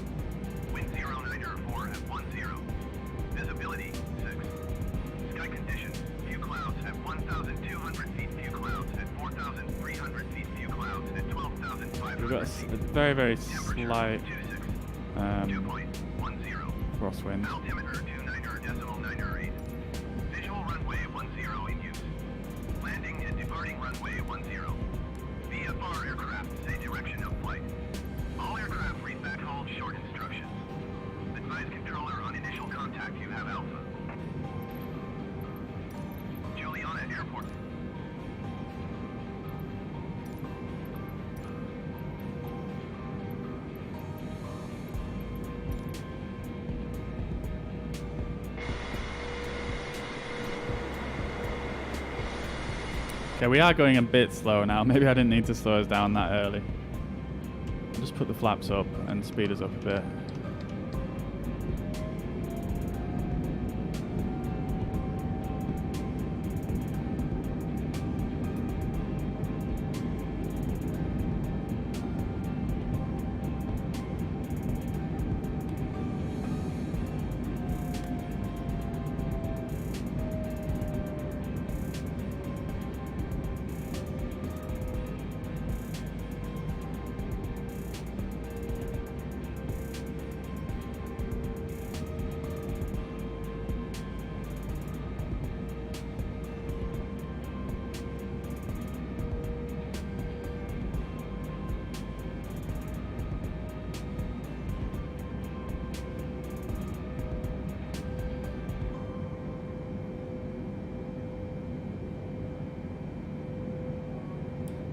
Wind 094 at 10. Visibility 6. Sky conditions, few clouds at 1,200 feet, few clouds at 4,300 feet, few clouds at 12,500 We've got feet. a very, very slight 2.10. crosswind. Altimeter 29.908. Visual runway 10 in use. Landing and departing runway 10. VFR aircraft say direction of flight. All aircraft read back hold short instructions. Advise controller on initial contact you have Alpha. Juliana Airport. Okay, we are going a bit slow now. Maybe I didn't need to slow us down that early. I'll just put the flaps up and speed us up a bit.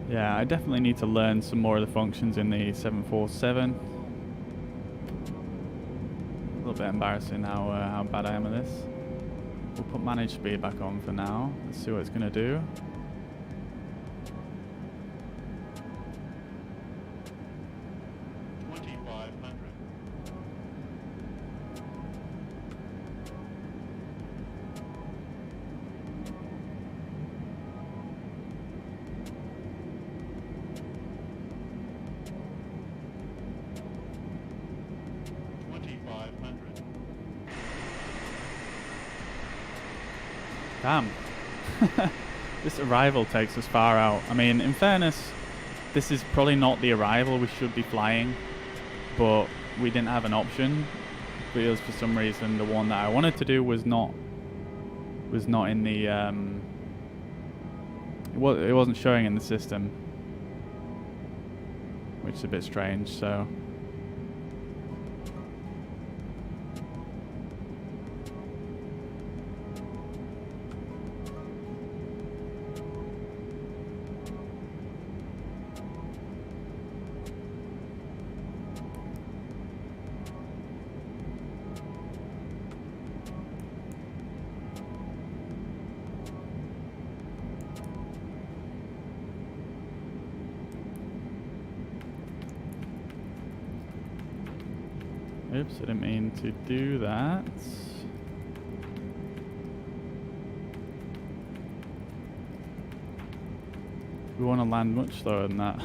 Yeah, I definitely need to learn some more of the functions in the 747. A little bit embarrassing how bad I am at this. We'll put manage speed back on for now. Let's see what it's going to do. Damn. This arrival takes us far out. I mean, in fairness, this is probably not the arrival we should be flying, but we didn't have an option because for some reason the one that I wanted to do was not in the it wasn't showing in the system, which is a bit strange. So oops, I didn't mean to do that. We want to land much slower than that.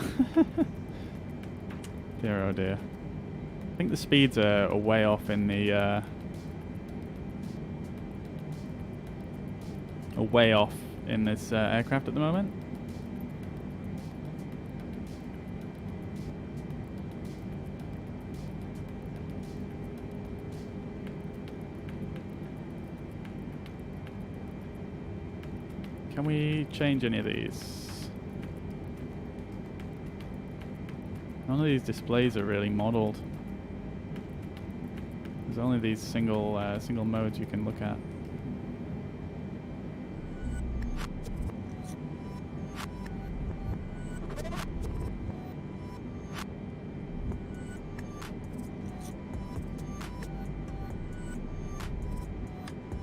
Dear oh dear. I think the speeds are way off in the way off in this aircraft at the moment. Can we change any of these? None of these displays are really modeled. There's only these single modes you can look at.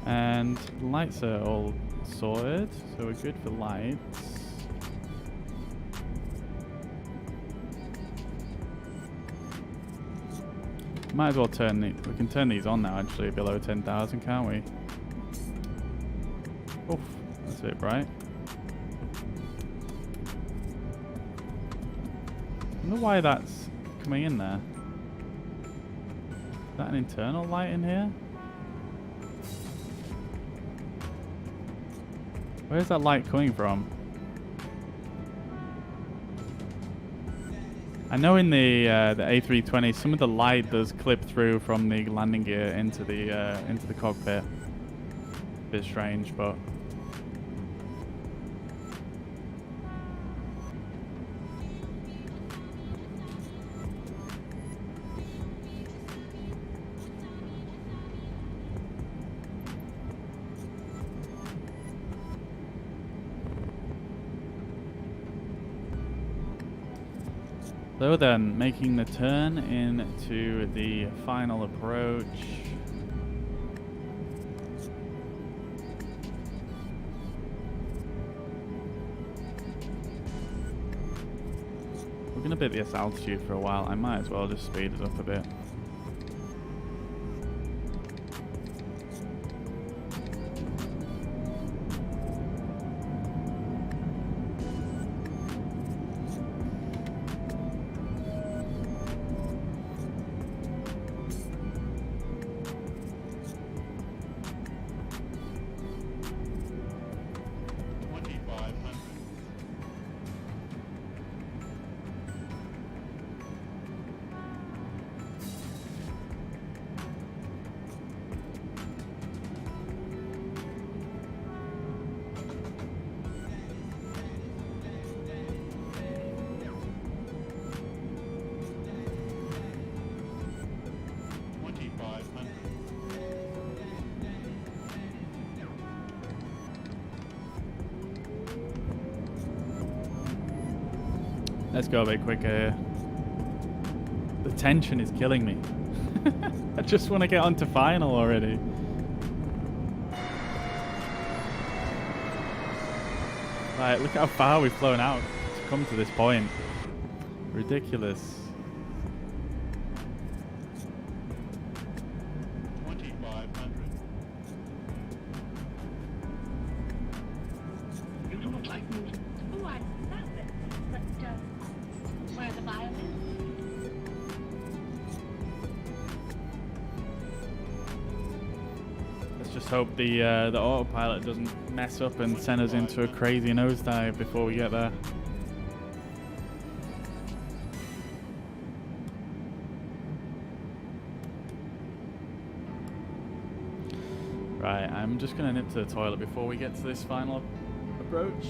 And lights are all sorted, so we're good for lights. Might as well turn we can turn these on now actually below 10,000, can't we? Oof, that's a bit bright. I wonder why that's coming in there. Is that an internal light in here? Where's that light coming from? I know in the A320 some of the light does clip through from the landing gear into the cockpit. Bit strange, but so then, making the turn into the final approach. We're going to be at this altitude for a while. I might as well just speed us up a bit. Let's go a bit quicker. The tension is killing me. I just want to get onto final already. Like, look how far we've flown out to come to this point. Ridiculous. 2,500. You don't like music? Oh, I love it. But where's the violin? Let's Just hope the autopilot doesn't mess up and send us into a crazy nosedive before we get there. Right, I'm just gonna nip to the toilet before we get to this final approach.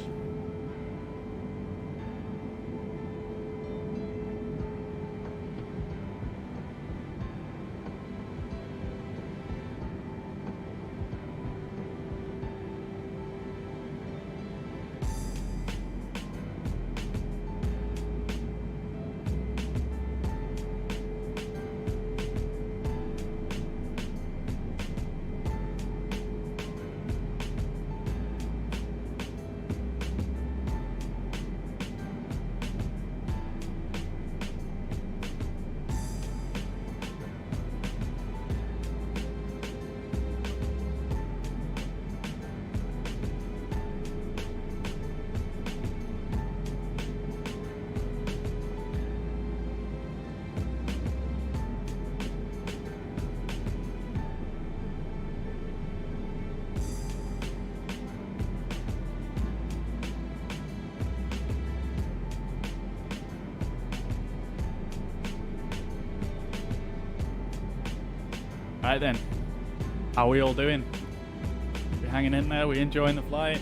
Right then, how are we all doing? We hanging in there? We enjoying the flight?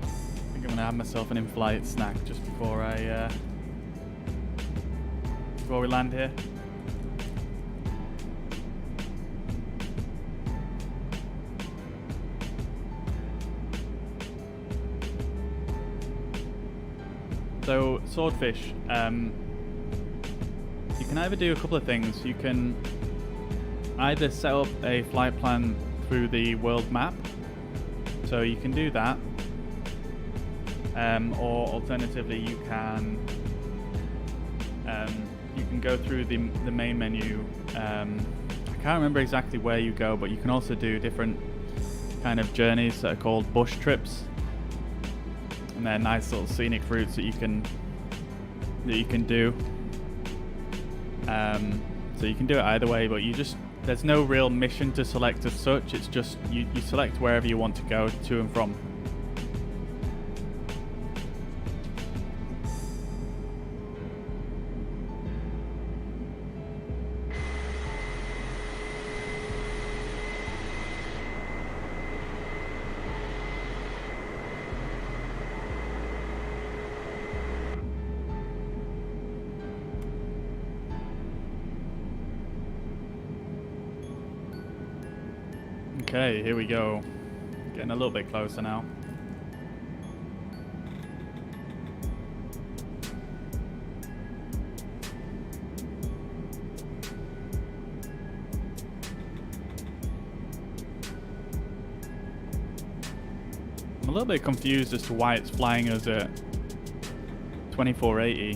I think I'm gonna have myself an in-flight snack just before before we land here. So Swordfish. You can either do a couple of things. You can either set up a flight plan through the world map, so you can do that, or alternatively you can go through the main menu. I can't remember exactly where you go, but you can also do different kind of journeys that are called bush trips, and they're nice little scenic routes that you can do. So you can do it either way, but there's no real mission to select as such. It's just you select wherever you want to go to and from. Okay, here we go. Getting a little bit closer now. I'm a little bit confused as to why it's flying us at 2480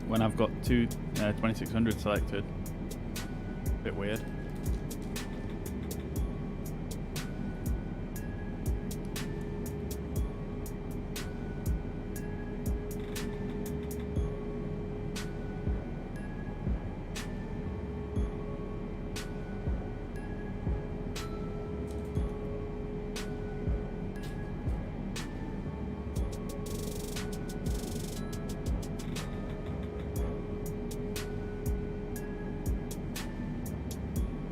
when I've got two 2600 selected. Bit weird.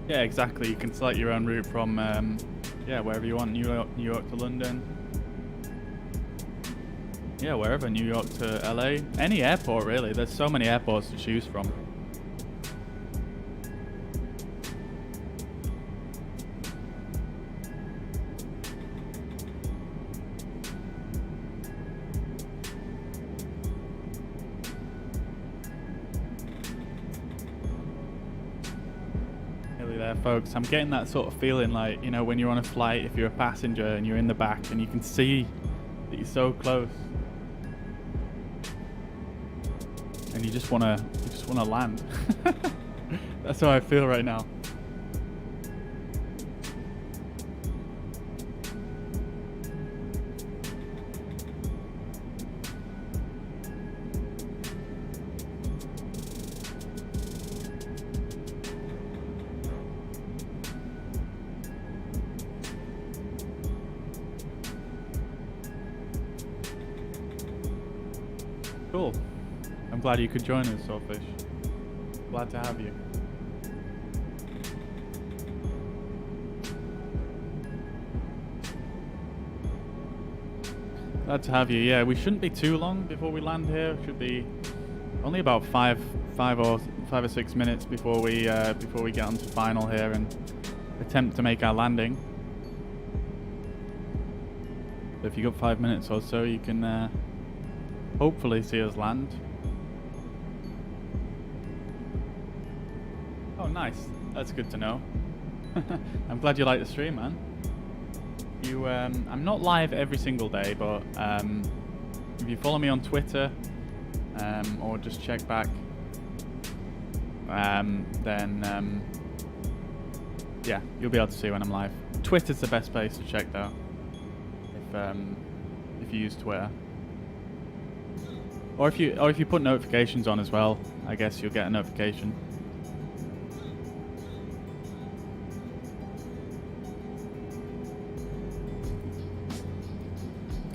Yeah, exactly. You can select your own route from, wherever you want. New York to London. Yeah, wherever. New York to LA. Any airport, really. There's so many airports to choose from. Folks, I'm getting that sort of feeling like, you know, when you're on a flight, if you're a passenger and you're in the back and you can see that you're so close and you just want to land. That's how I feel right now. Cool. I'm glad you could join us, Swordfish. Glad to have you. Glad to have you. Yeah, we shouldn't be too long before we land here. It should be only about five or 6 minutes before we get onto final here and attempt to make our landing. So if you got 5 minutes or so, you can hopefully see us land. Oh, nice. That's good to know. I'm glad you like the stream, man. I'm not live every single day, but if you follow me on Twitter or just check back, then yeah, you'll be able to see when I'm live. Twitter's the best place to check though, if you use Twitter, or if you put notifications on as well. I guess you'll get a notification.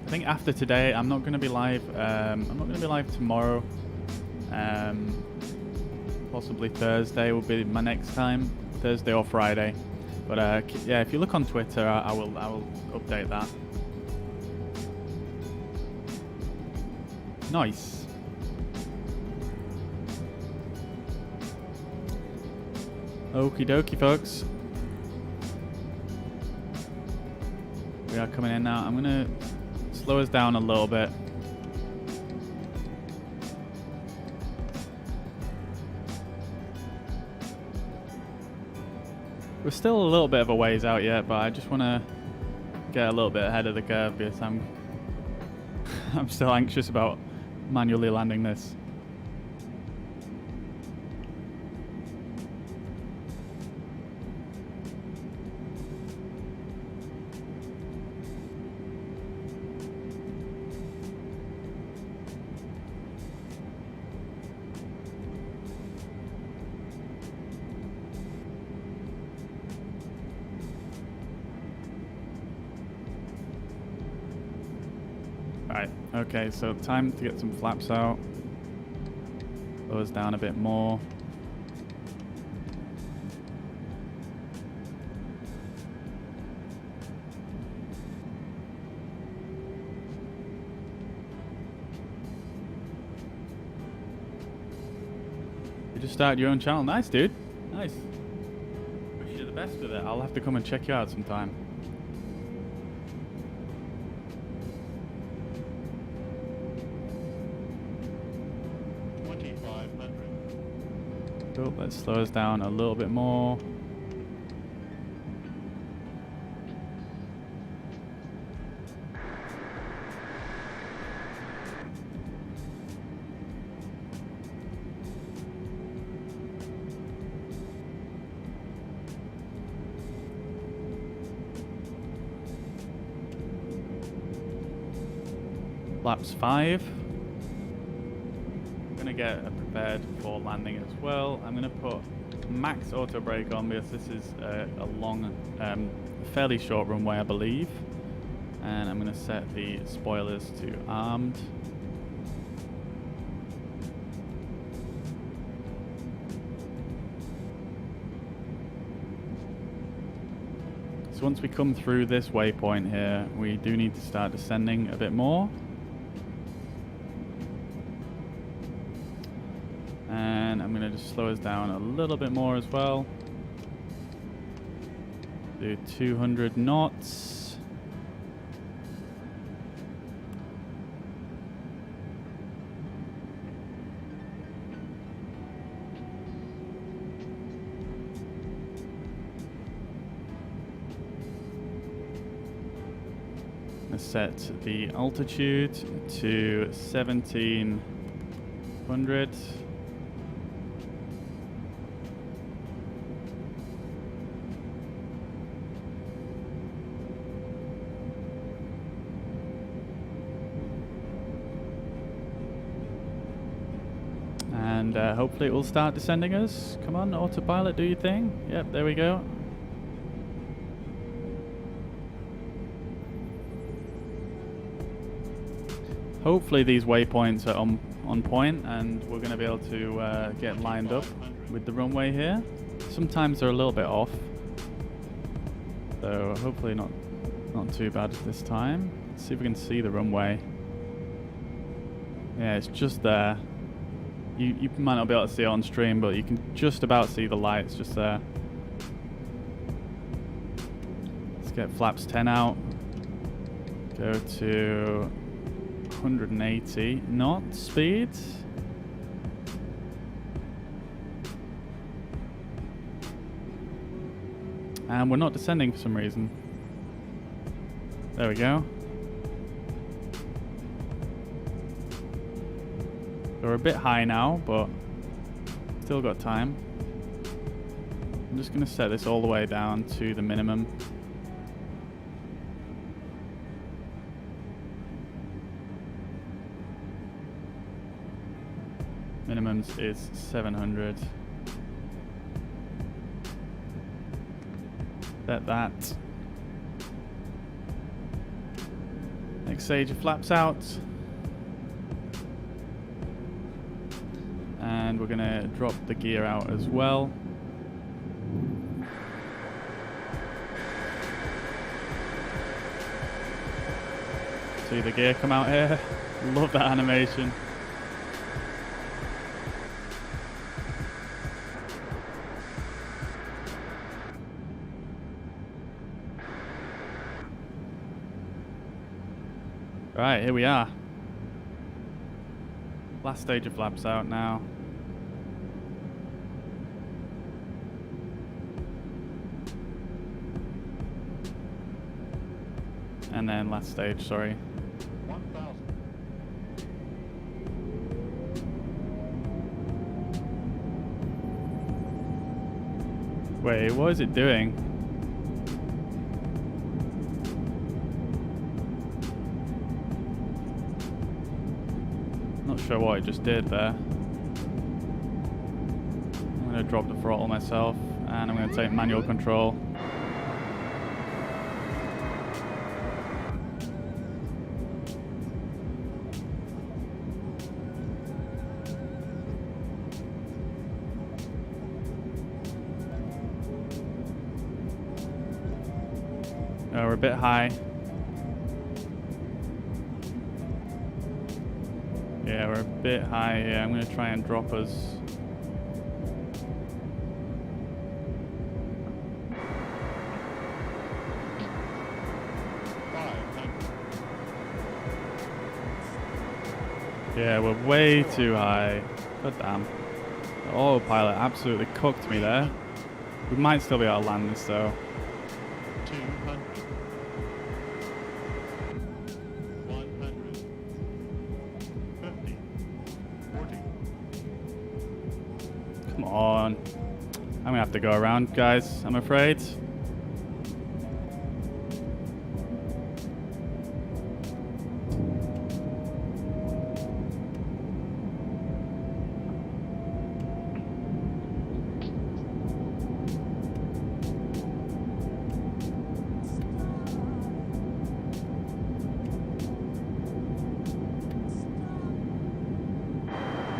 I think after today, I'm not going to be live. I'm not going to be live tomorrow. Possibly Thursday will be my next time, Thursday or Friday. But yeah, if you look on Twitter, I will update that. Nice. Okie dokie, folks. We are coming in now. I'm gonna slow us down a little bit. We're still a little bit of a ways out yet, but I just want to get a little bit ahead of the curve because I'm still anxious about manually landing this. Right, okay, so time to get some flaps out. Slow us down a bit more. You just started your own channel. Nice, dude. Nice. Wish you the best with it. I'll have to come and check you out sometime. Cool, let's slow us down a little bit more. Laps 5. I'm gonna get prepared for landing as well. I'm gonna put max auto brake on because this is a long, fairly short runway, I believe. And I'm gonna set the spoilers to armed. So once we come through this waypoint here, we do need to start descending a bit more. And I'm going to just slow us down a little bit more as well. Do 200 knots. Set the altitude to 1700. And hopefully it will start descending us. Come on, autopilot, do your thing. Yep, there we go. Hopefully these waypoints are on on point, and we're going to be able to get lined up with the runway here. Sometimes they're a little bit off, so hopefully not too bad this time. Let's see if we can see the runway. Yeah, it's just there. You might not be able to see it on stream, but you can just about see the lights just there. Let's get flaps 10 out. Go to 180 knot speed. And we're not descending for some reason. There we go. So we're a bit high now, but still got time. I'm just going to set this all the way down to the minimum. Minimums is 700. Set that. Next stage of flaps out. And we're gonna drop the gear out as well. See the gear come out here. Love that animation. Right, here we are. Last stage of flaps out now. And then last stage, sorry. 1,000. Wait, what is it doing? Not sure what it just did there. I'm going to drop the throttle myself, and I'm going to take manual control. We're a bit high. Yeah, we're a bit high here. I'm going to try and drop us. Yeah, we're way too high. God damn. The autopilot absolutely cooked me there. We might still be able to land this though. 200. 100. 50. 40. Come on. I'm gonna have to go around, guys, I'm afraid.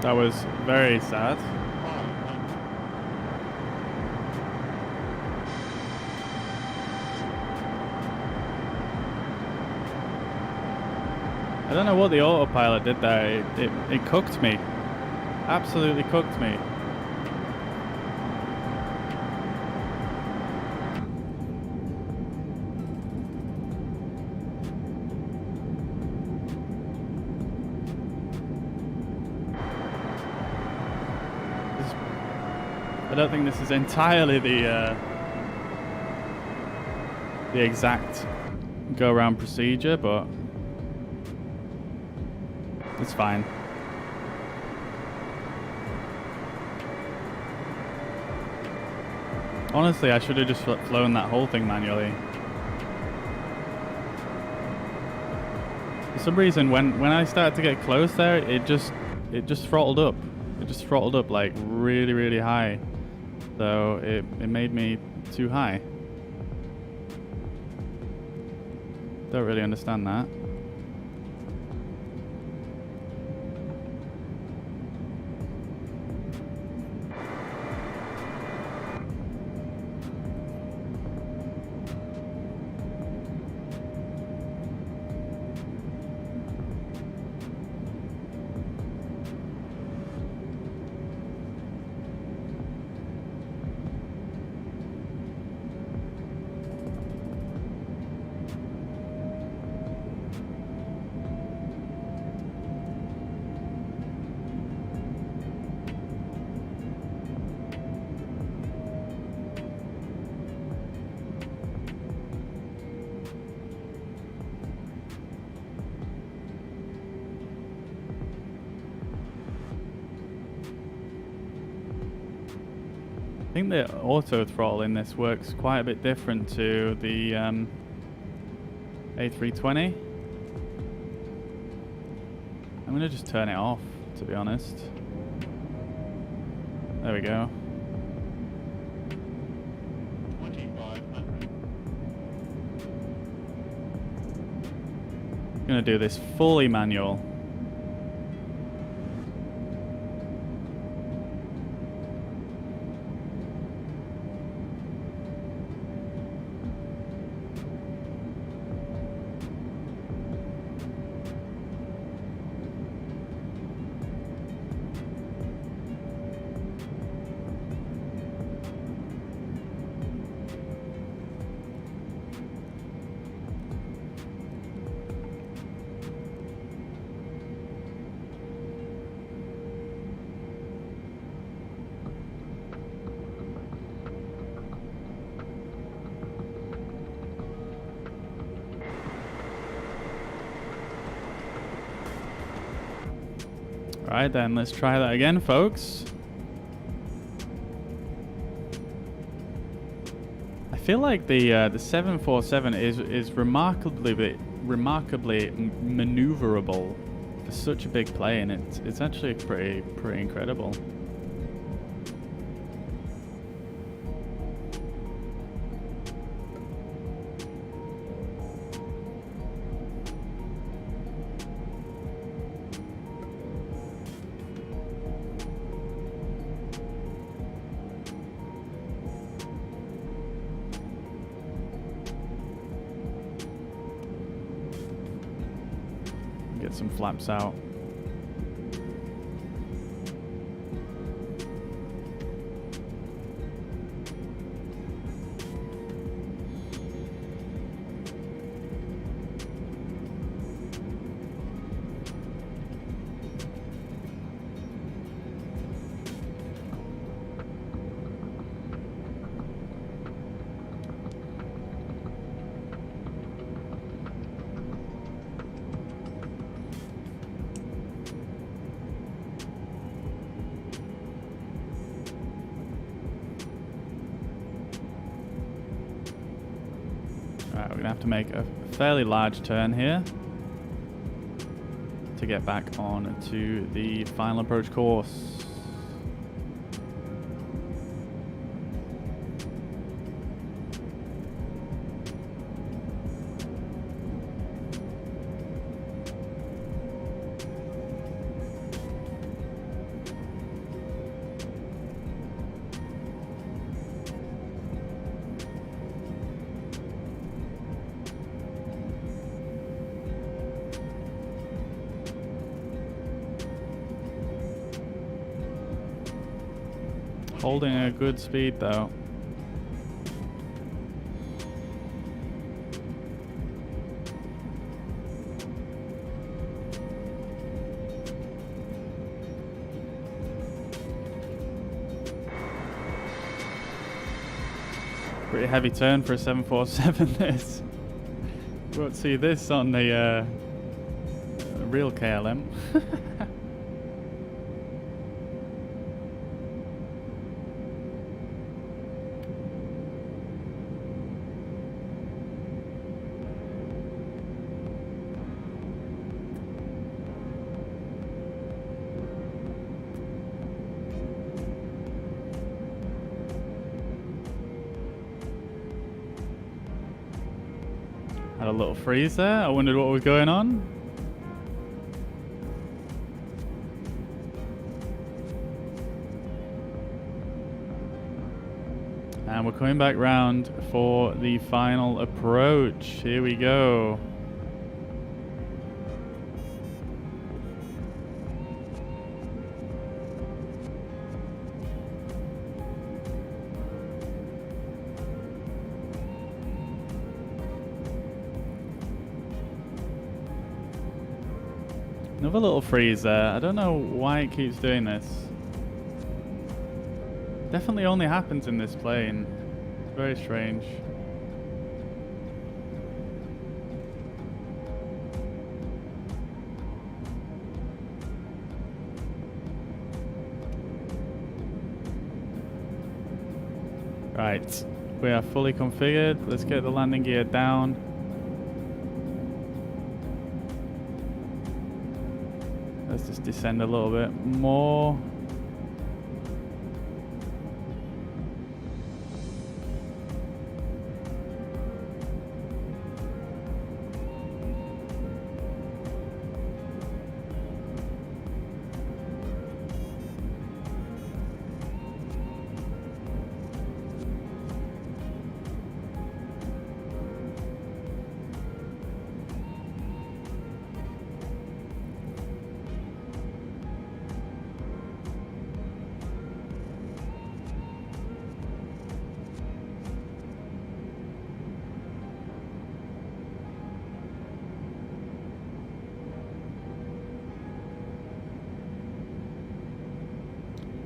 That was very sad. 500. I don't know what the autopilot did there. It cooked me. Absolutely cooked me. I don't think this is entirely the exact go-around procedure, but it's fine. Honestly, I should have just flown that whole thing manually. For some reason, when I started to get close there, it just throttled up. It just throttled up like really, really high. So it made me too high. Don't really understand that. think the auto throttle in this works quite a bit different to the A320. I'm gonna just turn it off, to be honest. There we go. 2,500. Gonna do this fully manual. Alright then, let's try that again, folks. I feel like the 747 is remarkably maneuverable for such a big plane. It's actually pretty incredible. Get some flaps out. Alright, we're gonna have to make a fairly large turn here to get back on to the final approach course. Holding a good speed though. Pretty heavy turn for a 747 this. We won't see this on the real KLM. Had a little freeze there. I wondered what was going on. And we're coming back round for the final approach. Here we go. Another little freeze there. I don't know why it keeps doing this. Definitely only happens in this plane. It's very strange. Right, we are fully configured. Let's get the landing gear down. Let's just descend a little bit more.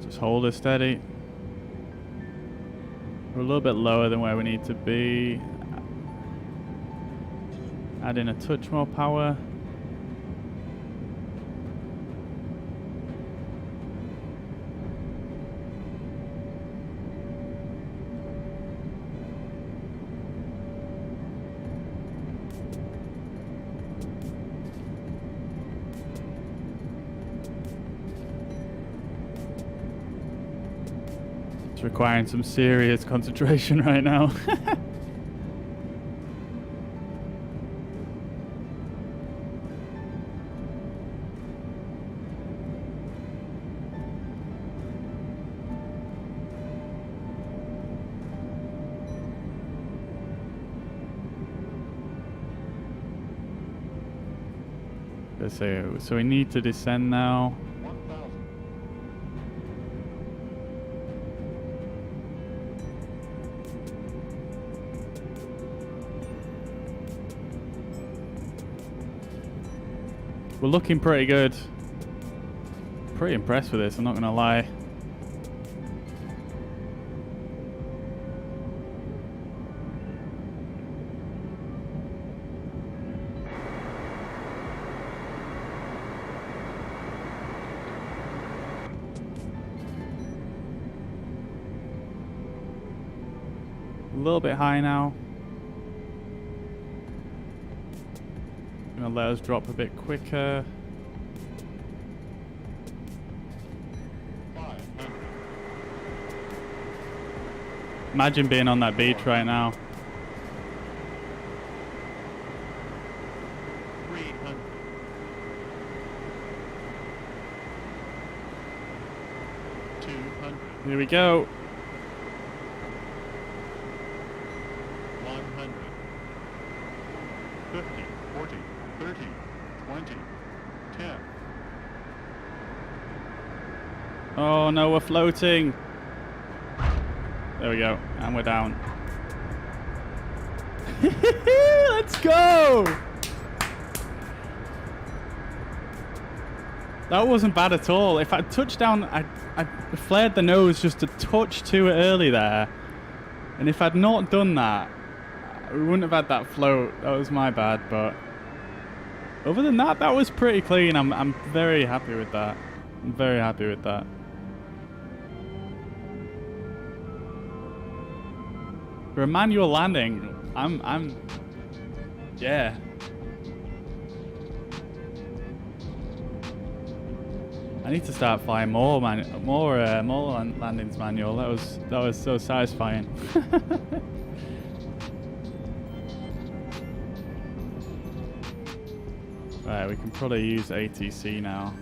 Just hold it steady. We're a little bit lower than where we need to be. Add in a touch more power. It's requiring some serious concentration right now. So we need to descend now. 1,000. We're looking pretty good. Pretty impressed with this, I'm not gonna lie. A little bit high now. Gonna let us drop a bit quicker. 500. Imagine being on that beach right now. 300. 200. Here we go. 100. 50. 40. 30. 20. 10. Oh no, we're floating. There we go, and we're down. Let's go! That wasn't bad at all. If I'd touched down, I flared the nose just a touch too early there. And if I'd not done that, we wouldn't have had that float. That was my bad, but other than that, that was pretty clean. I'm very happy with that. I'm very happy with that. For a manual landing, yeah. I need to start flying more landings manual. That was so satisfying. Right, we can probably use ATC now.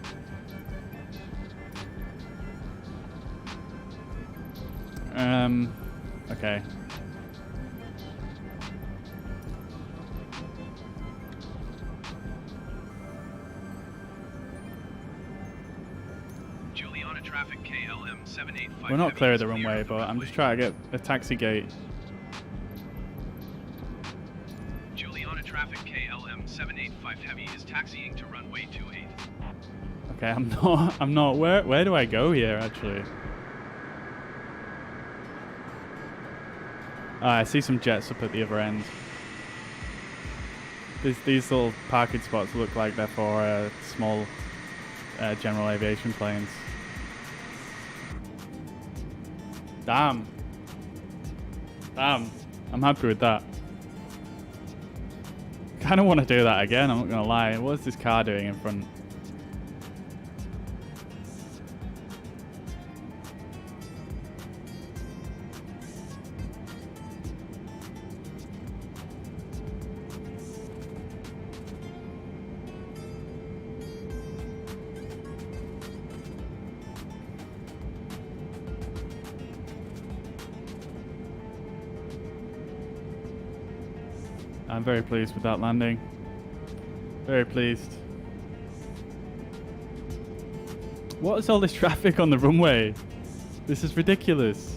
Okay. Juliana traffic KLM 785. We're not clear of the runway, but I'm just trying to get a taxi gate. Juliana traffic KLM 785 heavy is taxiing to runway 28. Okay, I'm not. Where do I go here actually? I see some jets up at the other end. These little parking spots look like they're for small general aviation planes. Damn. Damn, I'm happy with that. Kind of want to do that again, I'm not going to lie. What's this car doing in front? I'm very pleased with that landing. Very pleased. What is all this traffic on the runway? This is ridiculous.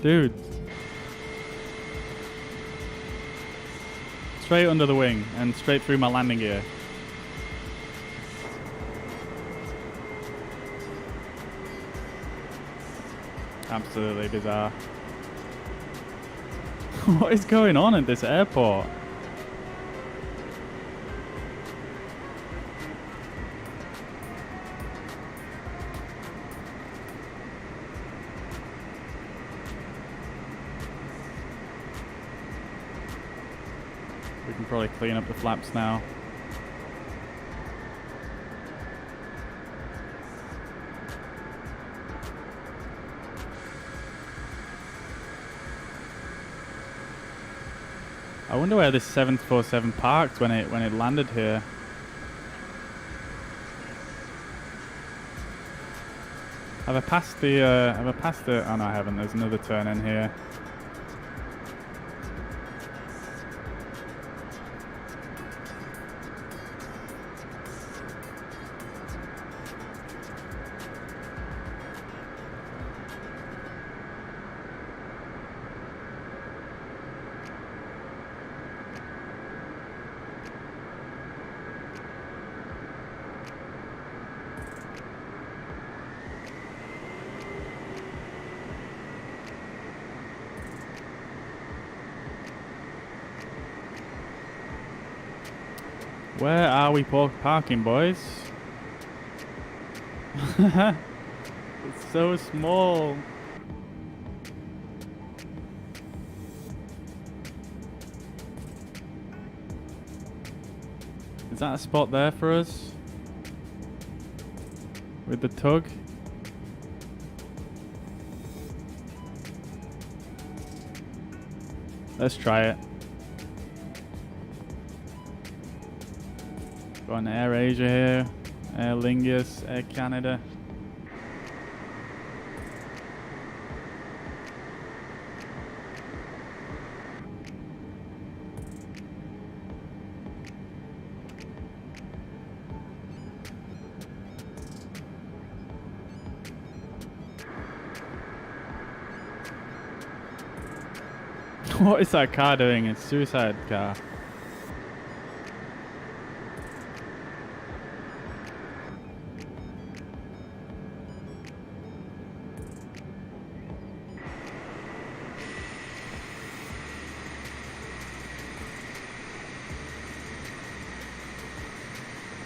Dude. Straight under the wing and straight through my landing gear. Absolutely bizarre. What is going on at this airport? We can probably clean up the flaps now. I wonder where this 747 parked when it landed here. Have I passed the oh no I haven't, there's another turn in here. Where are we parking, boys? It's so small. Is that a spot there for us? With the tug? Let's try it. Got an Air Asia here, Air Lingus, Air Canada. What is that car doing? It's a suicide car.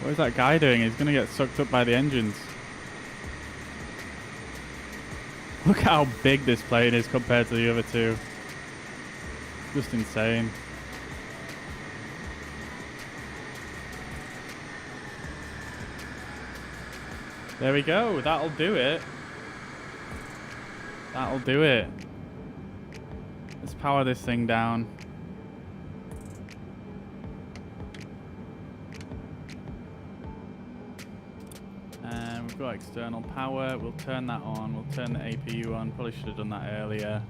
What is that guy doing? He's gonna get sucked up by the engines. Look how big this plane is compared to the other two. Just insane. There we go. That'll do it. That'll do it. Let's power this thing down. We've got external power. We'll turn that on. We'll turn the APU on. Probably should have done that earlier.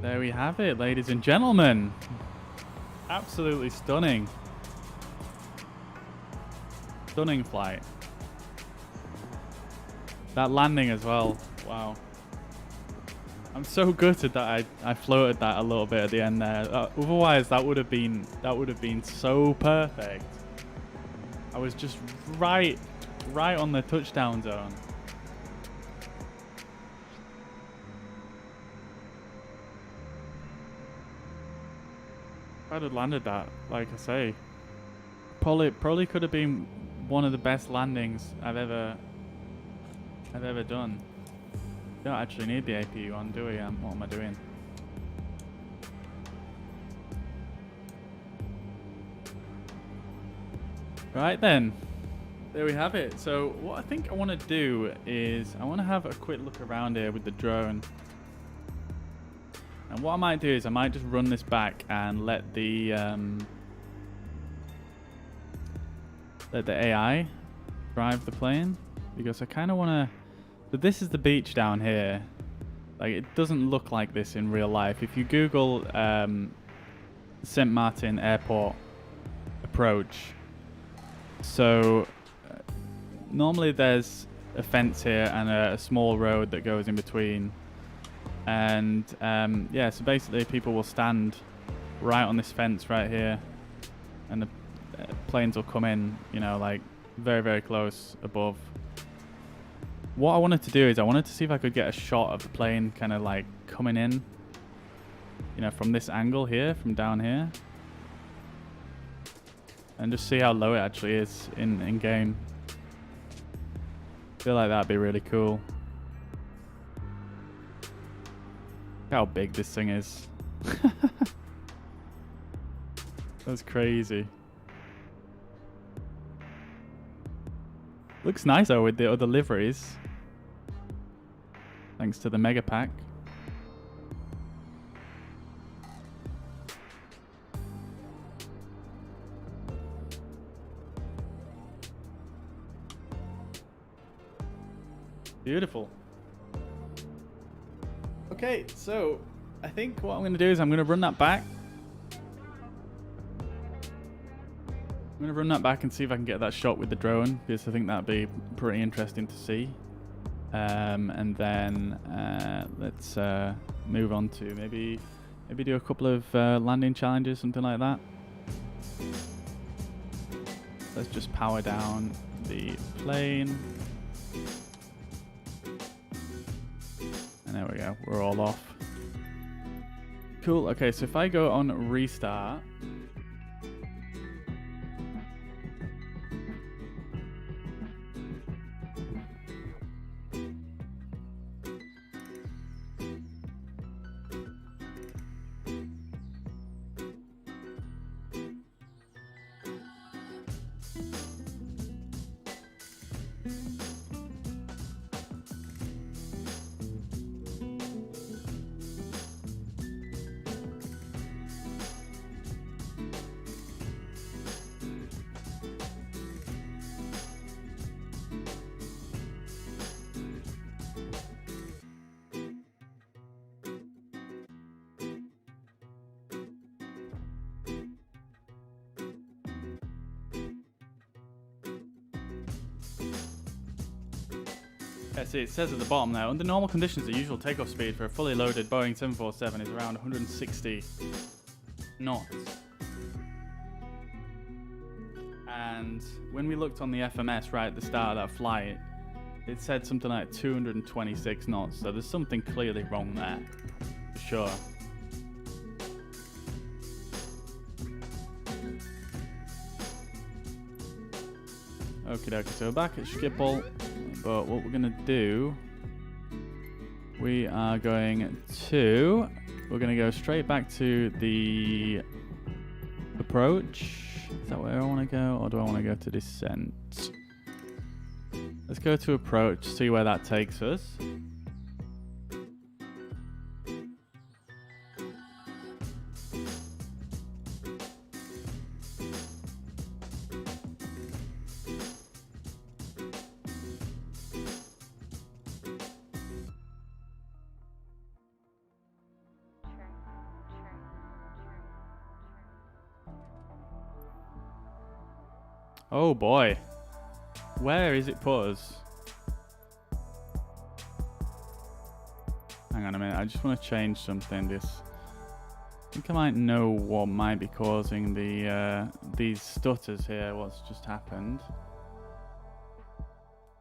There we have it, ladies and gentlemen. Absolutely stunning. Stunning flight. That landing as well. Wow. I'm so gutted that I floated that a little bit at the end there. Otherwise, that would have been so perfect. I was just right on the touchdown zone. If I'd have landed that, like I say, probably could have been one of the best landings I've ever done. don't actually need the APU on, do we? What am I doing? Right then, there we have it. So what I think I want to do is I want to have a quick look around here with the drone. And what I might do is I might just run this back and let the AI drive the plane, because I kind of want to. But this is the beach down here. Like, it doesn't look like this in real life. If you Google St. Martin Airport approach, so normally there's a fence here and a small road that goes in between. And yeah, so basically people will stand right on this fence right here, and the planes will come in, you know, like very, very close above. What I wanted to do is I wanted to see if I could get a shot of the plane kind of like coming in, you know, from this angle here, from down here, and just see how low it actually is in game. I feel like that'd be really cool. Look how big this thing is. That's crazy. Looks nice though with the other liveries. Thanks to the mega pack. Beautiful. Okay, so I think what I'm going to do is I'm going to run that back. I'm going to run that back and see if I can get that shot with the drone, because I think that'd be pretty interesting to see. And then let's move on to maybe do a couple of landing challenges, something like that. Let's just power down the plane. And there we go, we're all off. Cool, okay, so if I go on restart, yeah, see, it says at the bottom there, under normal conditions, the usual takeoff speed for a fully loaded Boeing 747 is around 160 knots. And when we looked on the FMS right at the start of that flight, it said something like 226 knots. So there's something clearly wrong there, for sure. Okie dokie, so we're back at Schiphol. But what we're going to do, we're going to go straight back to the approach. Is that where I want to go, or do I want to go to descent? Let's go to approach, see where that takes us. Oh boy, where is it put us? Hang on a minute, I just want to change something. I think I might know what might be causing the these stutters here, what's just happened.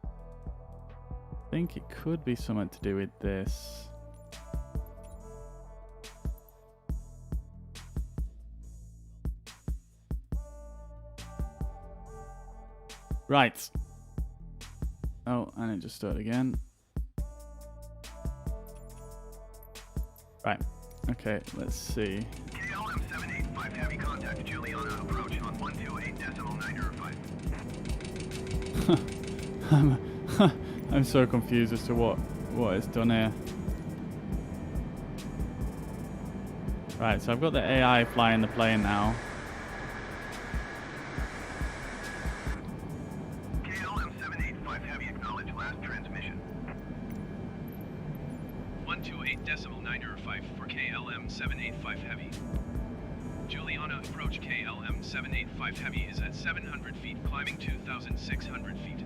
I think it could be something to do with this. Right. Oh, and it just started again. Right. Okay, let's see. KLM 785 heavy contact Juliana approach on 128.905. I'm so confused as to what it's done here. Right, so I've got the AI flying the plane now. KLM 785 heavy acknowledge last transmission. 128.905 for KLM 785 heavy. Juliana approach KLM 785 heavy is at 700 feet, climbing 2,600 feet.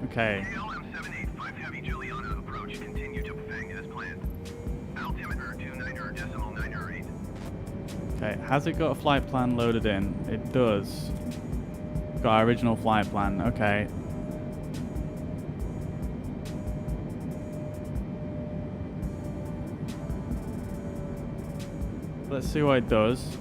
Okay. KLM 785 heavy Juliana approach continue to Peng as planned. Altimeter 29.908. Okay, has it got a flight plan loaded in? It does. Got our original flight plan. Okay. Let's see what it does.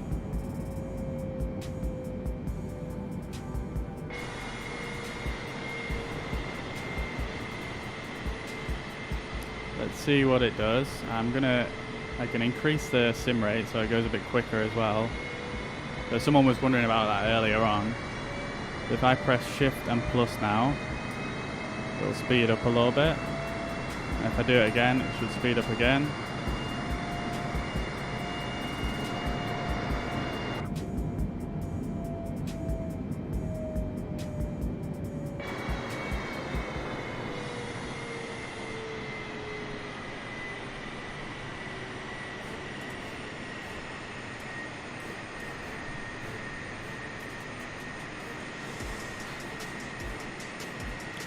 Let's see what it does. I can increase the sim rate so it goes a bit quicker as well. So someone was wondering about that earlier on. If I press shift and plus now, it'll speed up a little bit. And if I do it again, it should speed up again.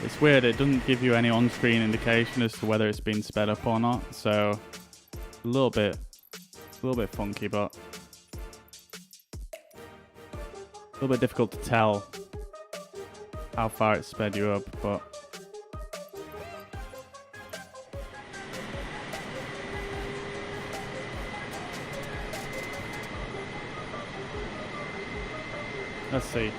It's weird, it doesn't give you any on-screen indication as to whether it's been sped up or not, so a little bit funky, but a little bit difficult to tell how far it's sped you up, but let's see.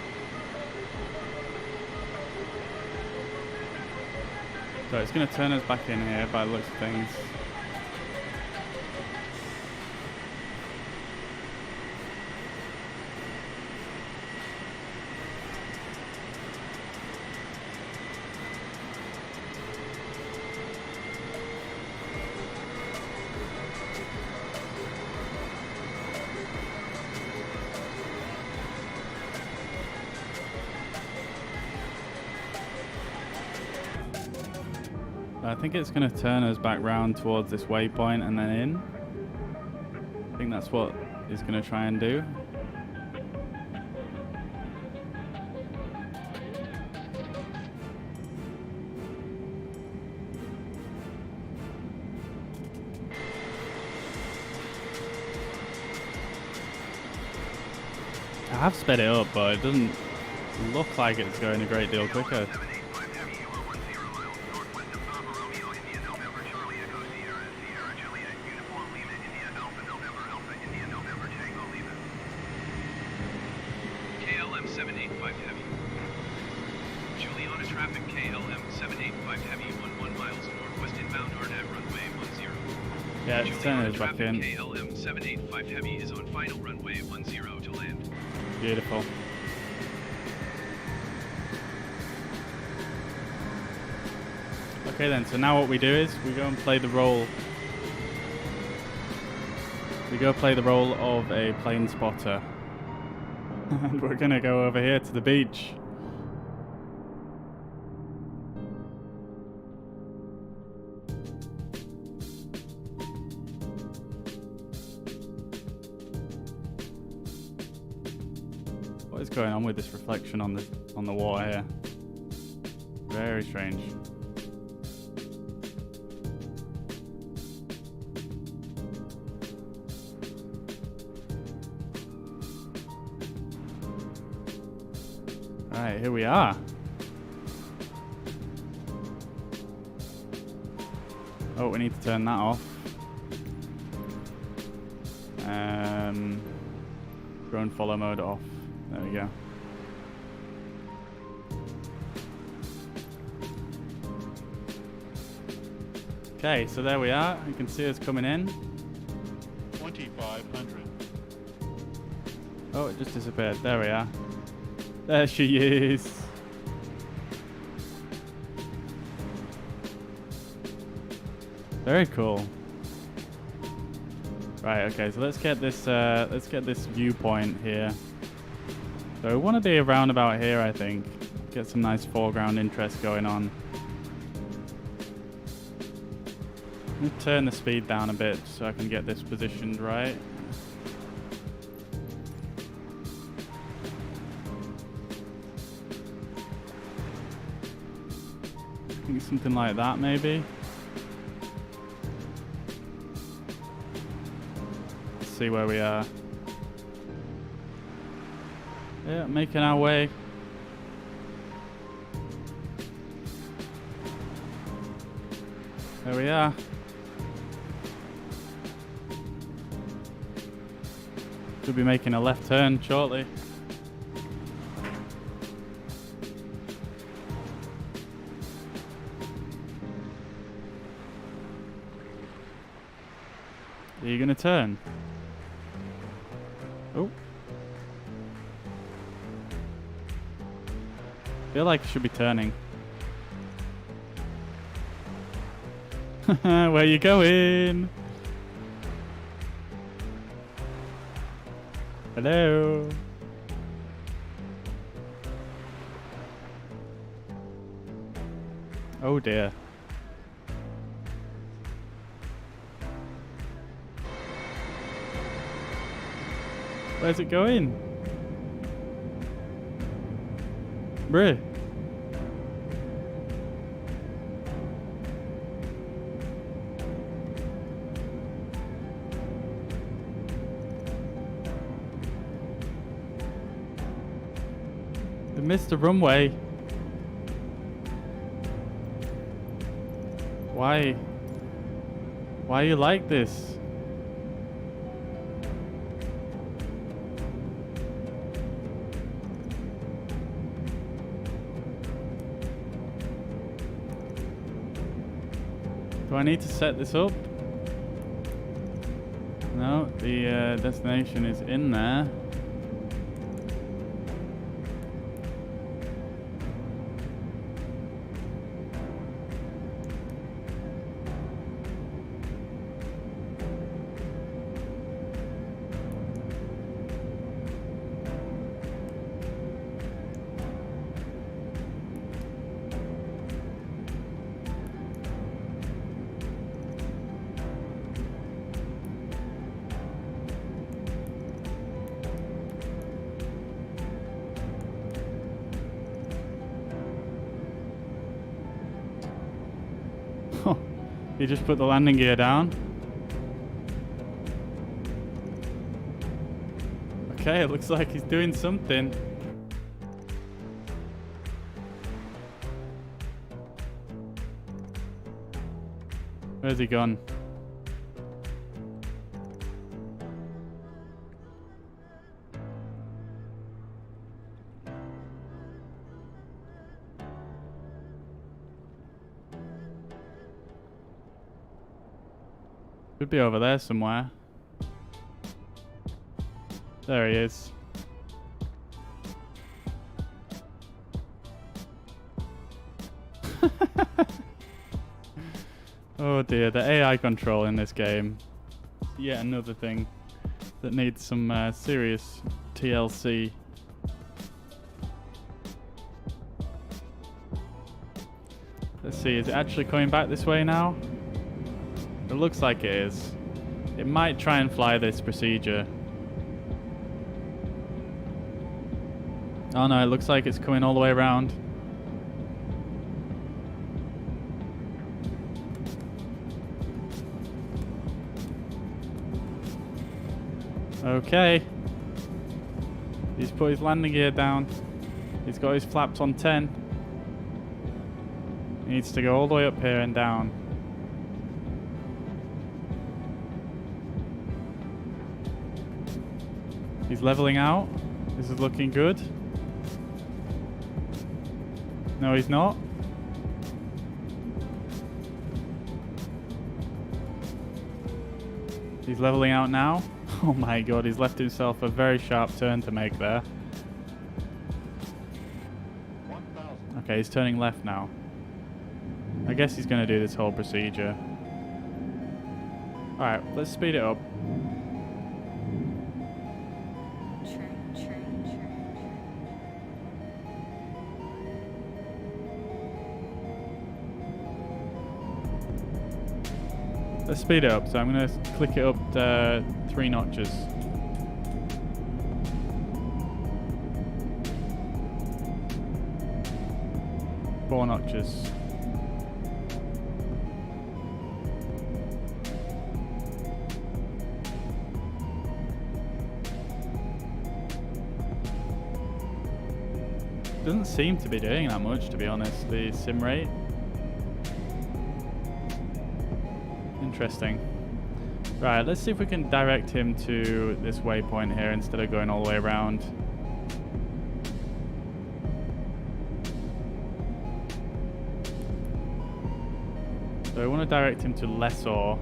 So it's going to turn us back in here by the looks of things. I think it's going to turn us back round towards this waypoint and then in. I think that's what it's going to try and do. I have sped it up, but it doesn't look like it's going a great deal quicker. KLM 785 heavy. Juliana traffic KLM 785 heavy 11 miles northwest inbound RNAV runway 10. Yeah, it's turning us back in. KLM 785 heavy is on final runway 10 to land. Beautiful. Okay then, so now what we do is we go and play the role. We go play the role of a plane spotter. And we're gonna go over here to the beach. What is going on with this reflection on the water here? Very strange. Alright, here we are. Oh, we need to turn that off. Drone follow mode off. There we go. Okay, so there we are. You can see us coming in. Oh, it just disappeared. There we are. There she is. Very cool. Right, okay, so let's get this viewpoint here. So we want to be around about here, I think. Get some nice foreground interest going on. Let me turn the speed down a bit so I can get this positioned right. I think something like that, maybe. Let's see where we are. Yeah, making our way. There we are. Should be making a left turn shortly. Are you gonna turn? Oh. Feel like I should be turning. Where you going? Hello. Oh dear. Where's it going? Bruh. They missed the runway. Why? Why are you like this? Do I need to set this up? No, the destination is in there. He just put the landing gear down. Okay, it looks like he's doing something. Where's he gone? Could be over there somewhere. There he is. Oh dear, the AI control in this game. Yet another thing that needs some serious TLC. Let's see, is it actually coming back this way now? It looks like it is. It might try and fly this procedure. Oh no, it looks like it's coming all the way around. Okay. He's put his landing gear down. He's got his flaps on 10. He needs to go all the way up here and down. He's leveling out. This is looking good. No, he's not. He's leveling out now. Oh my god, he's left himself a very sharp turn to make there. 1,000. Okay, he's turning left now. I guess he's going to do this whole procedure. Alright, let's speed it up. Let's speed it up, so I'm going to click it up to 3 notches. Four notches. Doesn't seem to be doing that much, to be honest, the sim rate. Interesting. Right, let's see if we can direct him to this waypoint here instead of going all the way around. So I want to direct him to Lessor.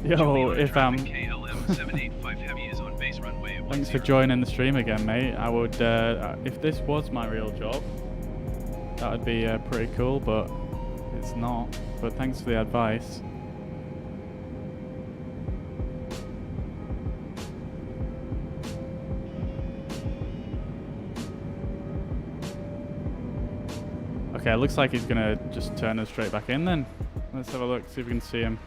Yo, if KLM 785 Heavy is on base runway at thanks for 10. joining the stream again, mate. I would, if this was my real job, that would be pretty cool, but it's not. But thanks for the advice. Okay, it looks like he's gonna just turn us straight back in then. Let's have a look, see if we can see him.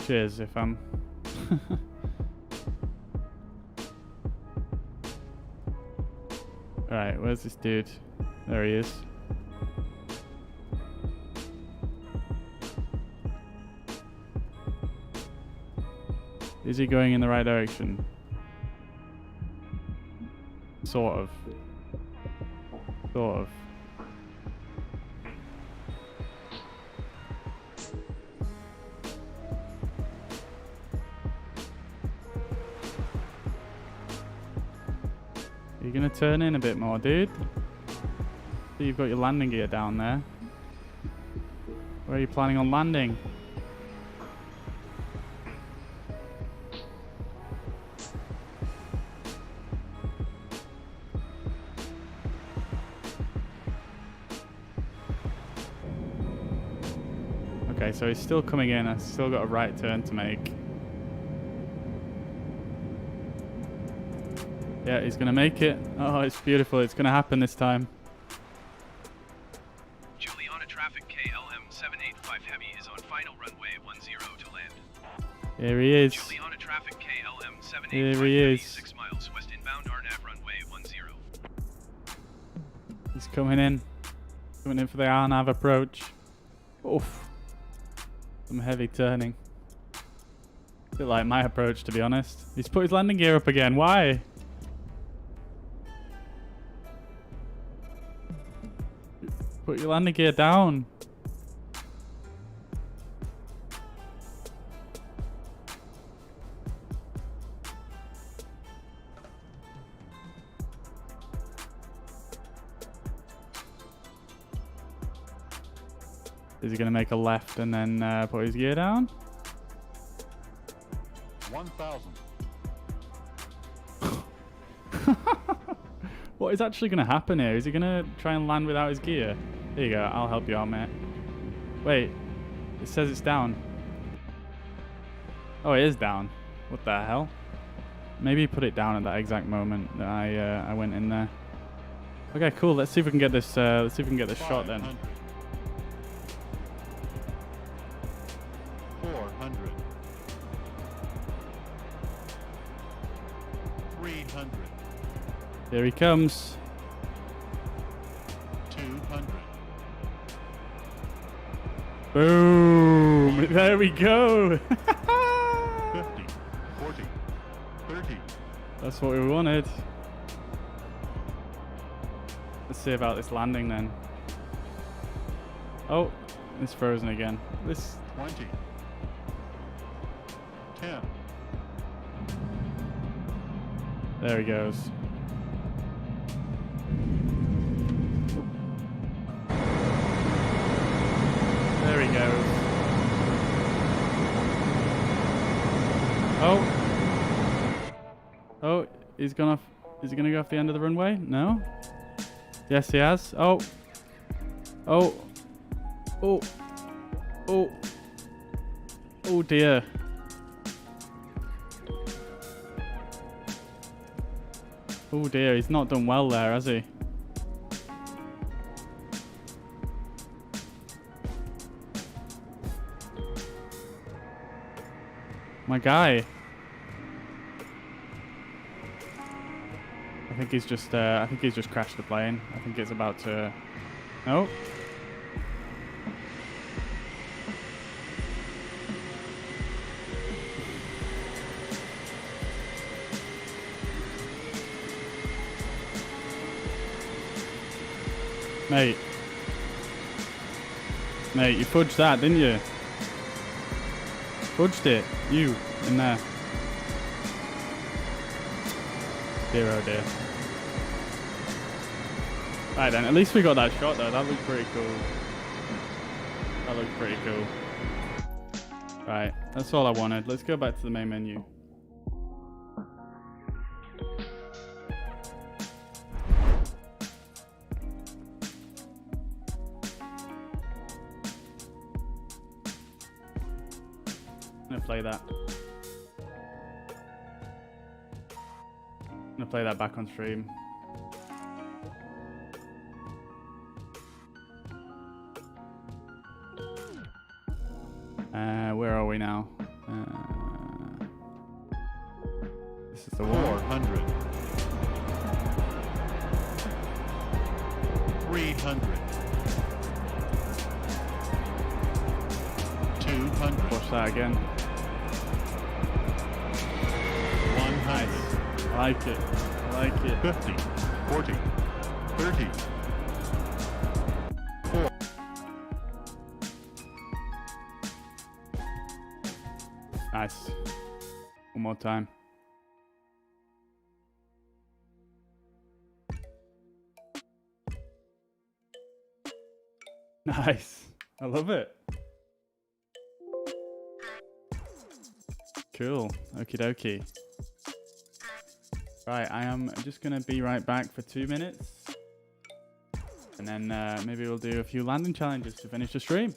Cheers if I'm... Alright, where's this dude? There he is. Is he going in the right direction? Sort of. Sort of. You're gonna turn in a bit more, dude. So you've got your landing gear down there. Where are you planning on landing? Okay, so he's still coming in. I've still got a right turn to make. Yeah, he's gonna make it. Oh, it's beautiful. It's gonna happen this time. Juliana traffic KLM 785 Heavy is on final runway 10 to land. Here he is. Juliana traffic KLM 785 Here he Heavy is. 6 miles west inbound RNAV runway 10. He's coming in. Coming in for the RNAV approach. Oof. Some heavy turning. A bit like my approach, to be honest. He's put his landing gear up again. Why? Put your landing gear down. Is he going to make a left and then put his gear down? 1,000. What is actually going to happen here? Is he going to try and land without his gear? Here you go. I'll help you out, mate. Wait. It says it's down. Oh, it is down. What the hell? Maybe he put it down at that exact moment that I went in there. Okay, cool. Let's see if we can get this. Let's see if we can get this shot then. 400. 300. Here he comes. 200. Boom! There we go. 50. 40. 30. That's what we wanted. Let's see about this landing then. Oh, It's frozen again. This 20. 10. there he goes. There he goes. Oh. Oh, he's gone off. Is he gonna go off the end of the runway? No. Yes, he has. Oh. Oh. Oh. Oh. Oh dear. Oh dear, he's not done well there, has he? My guy. I think he's just crashed the plane. I think it's about to. Oh. Mate. Mate, you fudged that, didn't you? Fudged it. You, in there. Dear oh dear. Right then, at least we got that shot though. That looked pretty cool. That looked pretty cool. Right, that's all I wanted. Let's go back to the main menu. I'm gonna play that. I'm gonna play that back on stream. Where are we now? This is the one. 400. 300. 200. Watch that again. 100. I like it. I like it. 50. 40. 30. Nice. One more time. Nice. I love it. Cool. Okie dokie. Right, I am just going to be right back for 2 minutes. And then maybe we'll do a few landing challenges to finish the stream.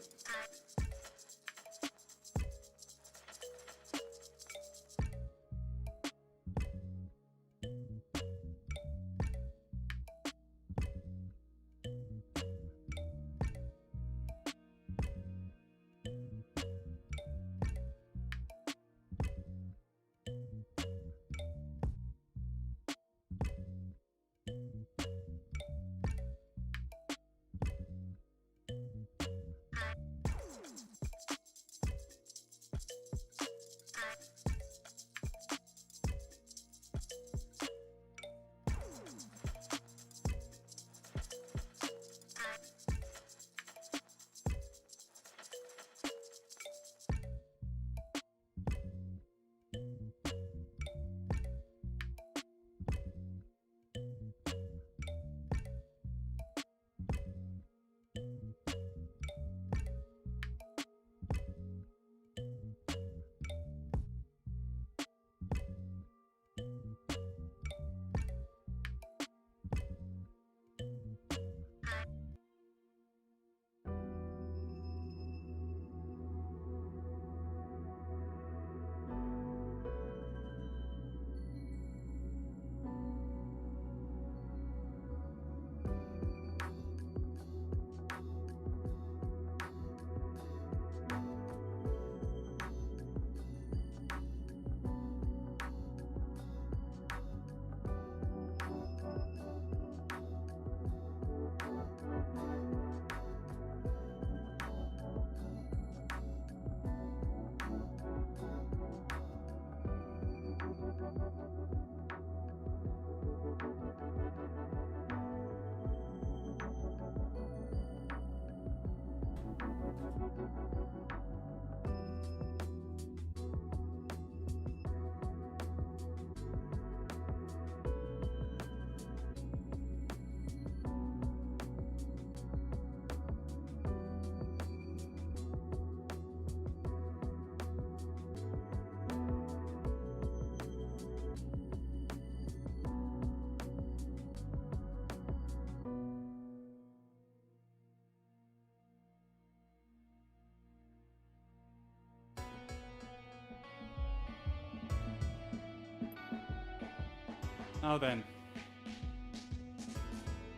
Now then.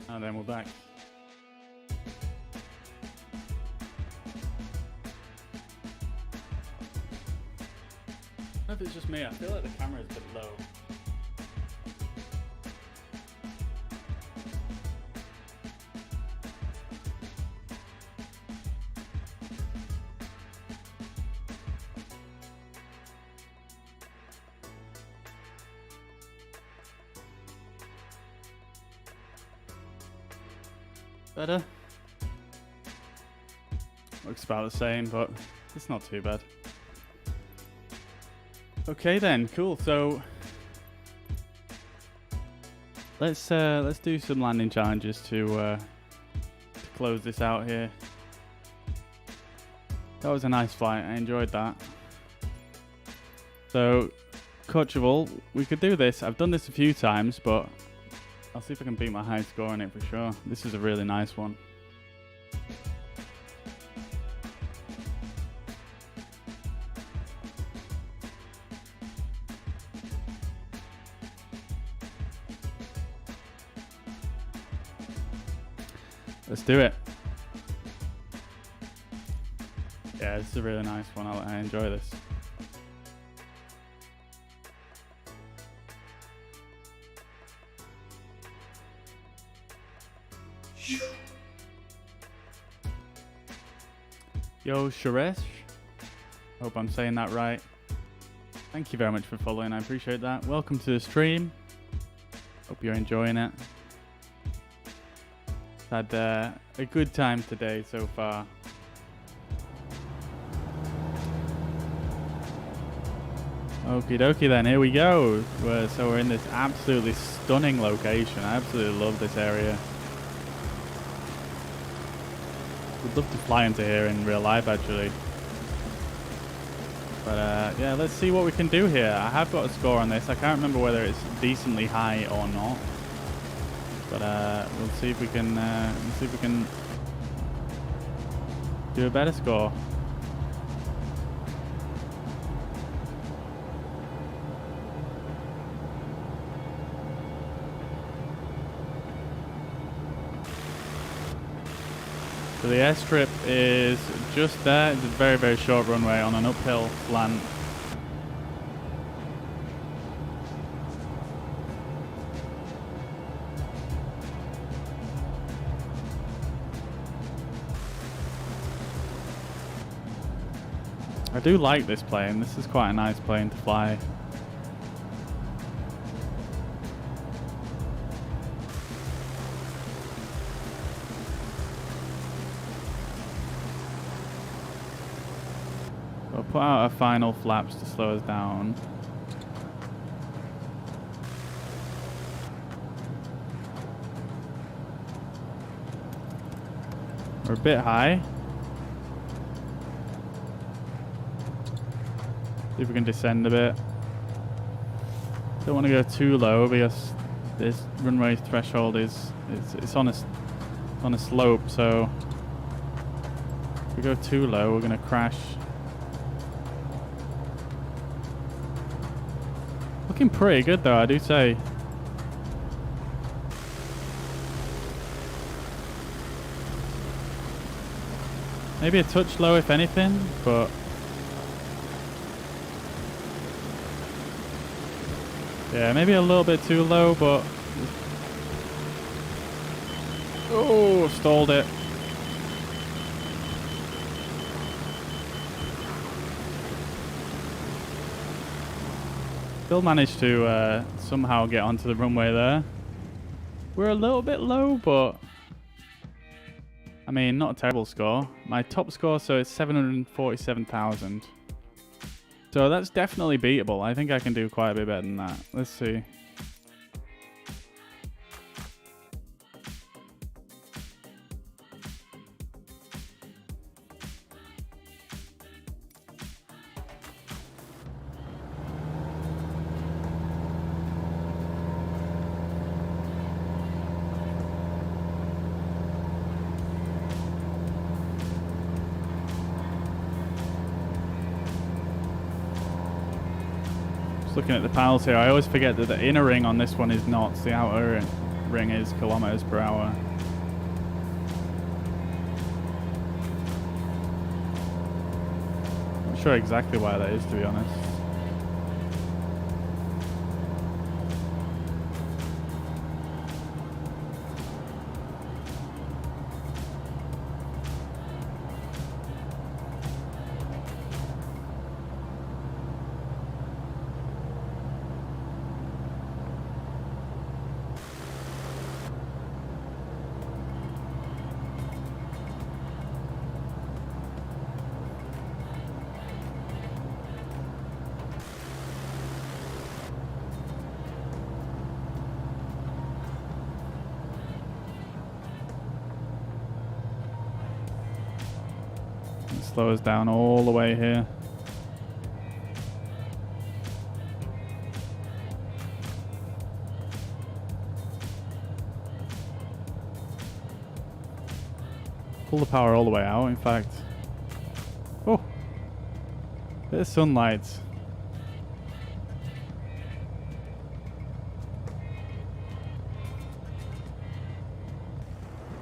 Now then, we're back. I don't know if it's just me, I feel like the camera is a bit low. Better? Looks about the same, but it's not too bad. Okay then, cool. So let's do some landing challenges to close this out here. That was a nice flight. I enjoyed that. So, coachable, we could do this. I've done this a few times, but I'll see if I can beat my high score on it for sure. This is a really nice one. Let's do it. Yeah, this is a really nice one. I enjoy this. Yo, Sharesh. Hope I'm saying that right. Thank you very much for following. I appreciate that. Welcome to the stream. Hope you're enjoying it. Had a good time today so far. Okie dokie then, here we go. So we're in this absolutely stunning location. I absolutely love this area. Would love to fly into here in real life actually. But yeah, let's see what we can do here. I have got a score on this. I can't remember whether it's decently high or not. But we'll see if we can do a better score. So the airstrip is just there. It's a very, very short runway on an uphill slant. I do like this plane. This is quite a nice plane to fly. I'll put out our final flaps to slow us down. We're a bit high. See if we can descend a bit. Don't want to go too low because this runway threshold is it's on a slope, so if we go too low we're gonna crash. Looking pretty good though, I do say. Maybe a touch low if anything, but yeah, maybe a little bit too low, but oh, stalled it. Still managed to somehow get onto the runway there. We're a little bit low, but I mean, not a terrible score. My top score, so it's 747,000. So that's definitely beatable. I think I can do quite a bit better than that. Let's see. Just looking at the panels here, I always forget that the inner ring on this one is knots, the outer ring is kilometers per hour. Not sure exactly why that is, to be honest. Slow us down all the way here. Pull the power all the way out, in fact. Oh! Bit of sunlight.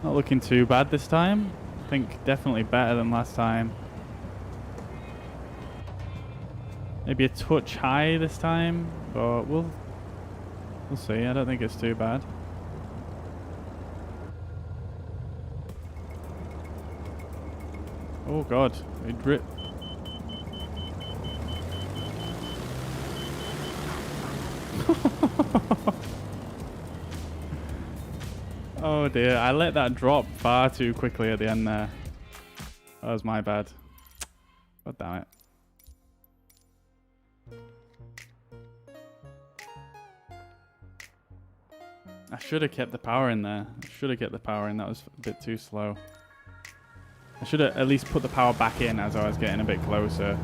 Not looking too bad this time. I think definitely better than last time. Maybe a touch high this time, but we'll see. I don't think it's too bad. Oh god, it dripped. Oh dear, I let that drop far too quickly at the end there. That was my bad. God damn it. I should have kept the power in there. I should have kept the power in. That was a bit too slow. I should have at least put the power back in as I was getting a bit closer.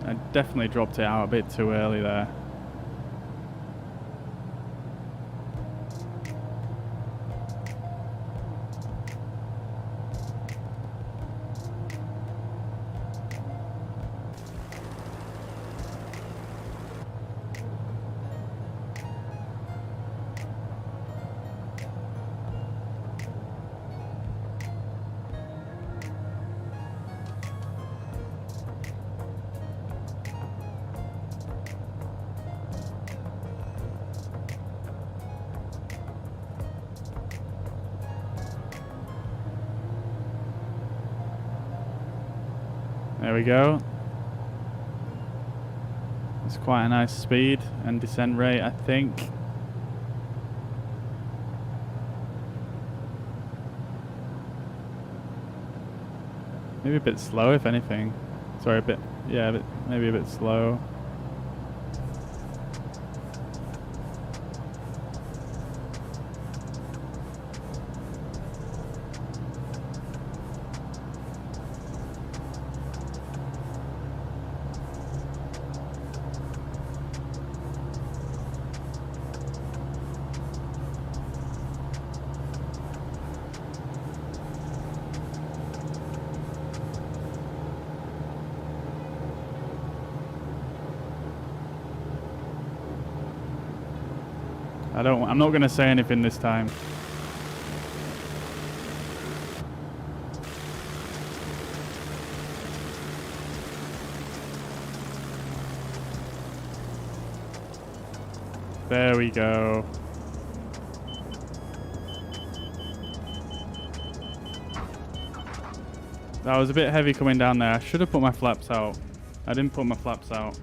I definitely dropped it out a bit too early there. There we go. It's quite a nice speed and descent rate, I think. Maybe a bit slow, if anything. Sorry, a bit, yeah, maybe a bit slow. I'm not going to say anything this time. There we go. That was a bit heavy coming down there. I should have put my flaps out. I didn't put my flaps out.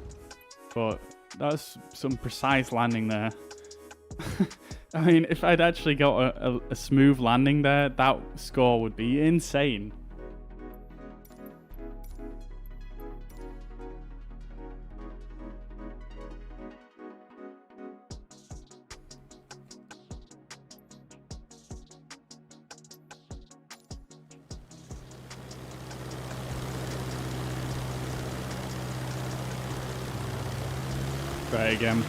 But that's some precise landing there. I mean, if I'd actually got a smooth landing there, that score would be insane. Try again.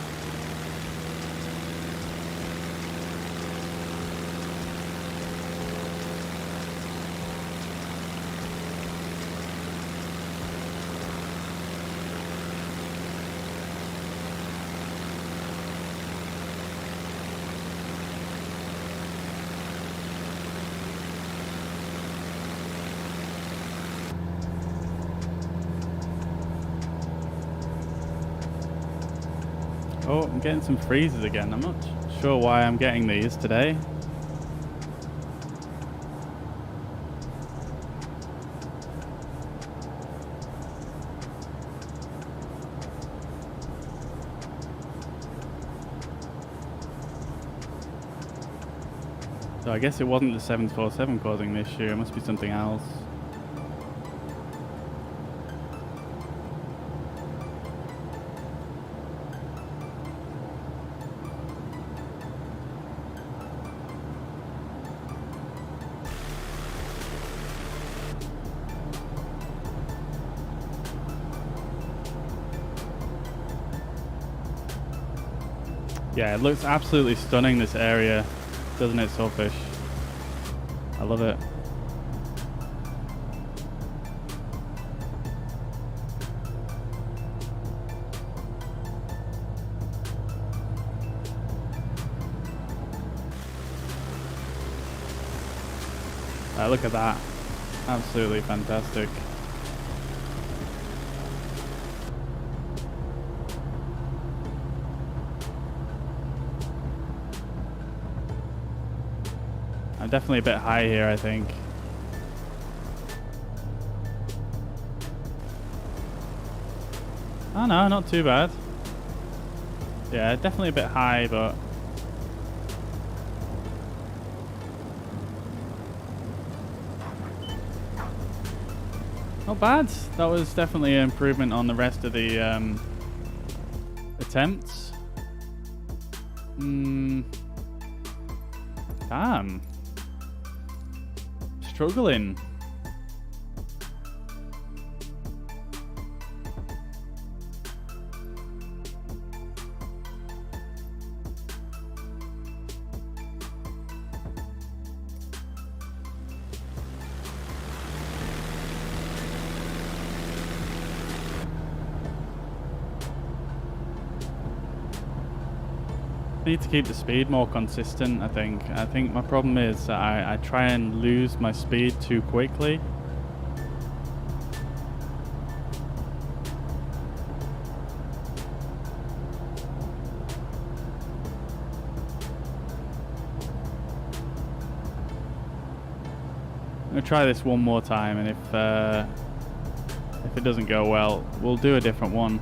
Oh, I'm getting some freezes again. I'm not sure why I'm getting these today. So I guess it wasn't the 747 causing the issue. It must be something else. Yeah, it looks absolutely stunning, this area, doesn't it, Swordfish? I love it. Look at that. Absolutely fantastic. I'm definitely a bit high here, I think. Oh no, not too bad. Yeah, definitely a bit high, but not bad. That was definitely an improvement on the rest of the attempts. Damn. Struggling. Need to keep the speed more consistent, I think. I think my problem is that I try and lose my speed too quickly. I'm gonna try this one more time, and if it doesn't go well, we'll do a different one.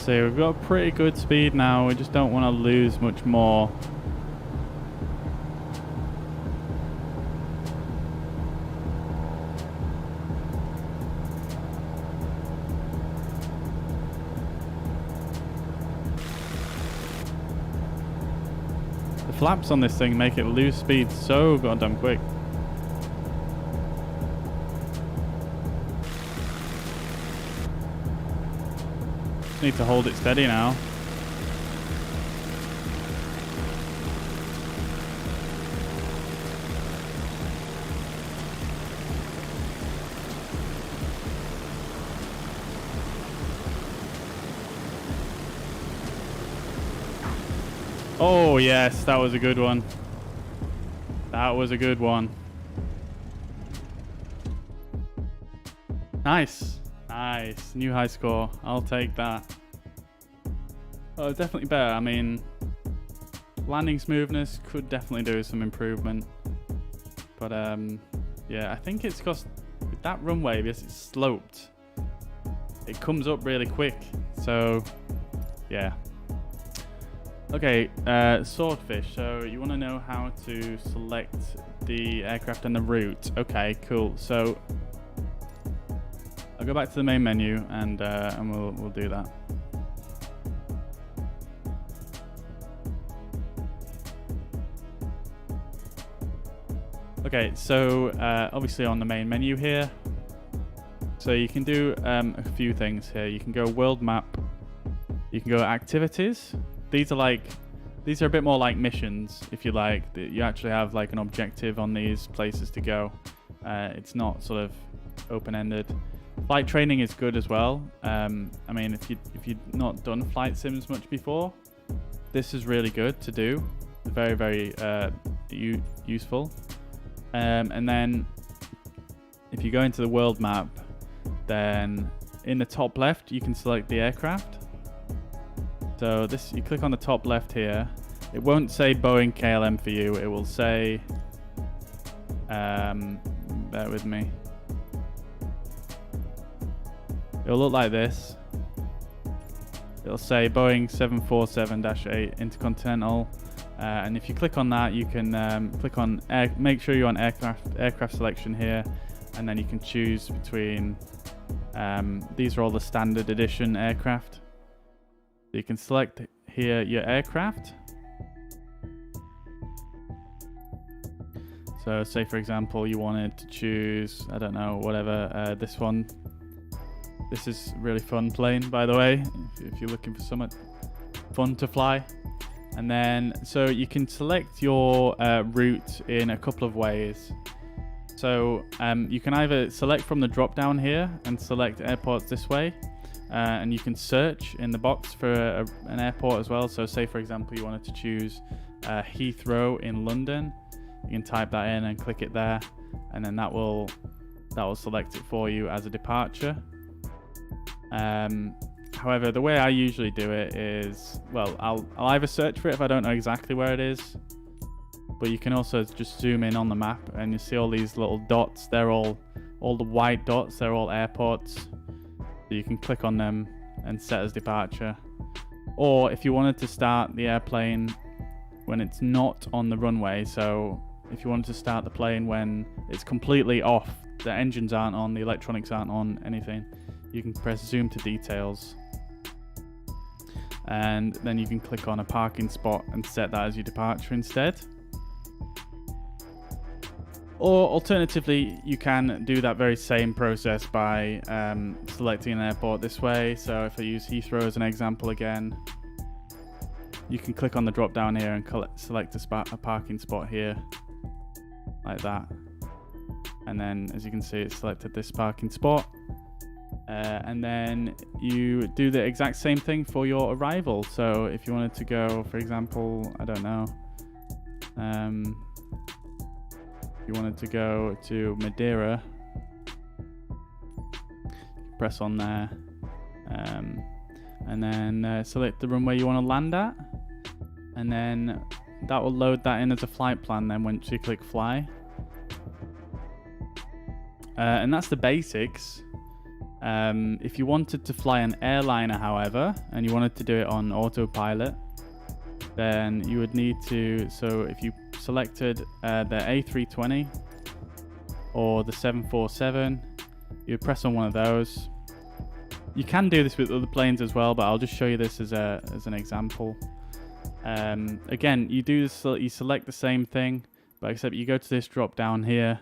So we've got pretty good speed now, we just don't want to lose much more. The flaps on this thing make it lose speed so goddamn quick. Need to hold it steady now. Oh yes, that was a good one. That was a good one. Nice. Nice. New high score. I'll take that. Oh, definitely better. I mean, landing smoothness could definitely do some improvement. But yeah, I think it's because with that runway, because it's sloped, it comes up really quick. So yeah. Okay, Swordfish. So you want to know how to select the aircraft and the route. Okay, cool. So I'll go back to the main menu and we'll do that. Okay, so obviously on the main menu here, so you can do a few things here. You can go world map, you can go activities. These are a bit more like missions, if you like. You actually have like an objective on these places to go. It's not sort of open-ended. Flight training is good as well. I mean, if you've not done flight sims much before, this is really good to do. Very, very useful. And then if you go into the world map, then in the top left you can select the aircraft. So this, you click on the top left here. It won't say Boeing KLM for you. It will say, bear with me. It'll look like this. It'll say Boeing 747-8 Intercontinental. And if you click on that, you can click on make sure you're on aircraft selection here, and then you can choose between these are all the standard edition aircraft. So you can select here your aircraft. So say for example you wanted to choose, I don't know, whatever, this one. This is a really fun plane, by the way, if you're looking for something fun to fly. And then, so you can select your route in a couple of ways. So you can either select from the drop down here and select airports this way. And you can search in the box for an airport as well. So say for example you wanted to choose Heathrow in London. You can type that in and click it there, and then that will select it for you as a departure. However, the way I usually do it is, well, I'll either search for it if I don't know exactly where it is, but you can also just zoom in on the map and you see all these little dots. They're all the white dots, they're all airports. So you can click on them and set as departure. Or if you wanted to start the airplane when it's not on the runway, so if you wanted to start the plane when it's completely off, the engines aren't on, the electronics aren't on, anything, you can press zoom to details. And then you can click on a parking spot and set that as your departure instead. Or alternatively, you can do that very same process by selecting an airport this way. So if I use Heathrow as an example again, you can click on the drop down here and select a parking spot here, like that. And then as you can see, it's selected this parking spot. And then you do the exact same thing for your arrival. So if you wanted to go, for example, I don't know, if you wanted to go to Madeira, press on there, and then select the runway you want to land at, and then that will load that in as a flight plan then once you click fly. And that's the basics. If you wanted to fly an airliner, however, and you wanted to do it on autopilot, then you would need to, so if you selected the A320 or the 747, you would press on one of those. You can do this with other planes as well, but I'll just show you this as an example. Again, you select the same thing, but except you go to this drop down here,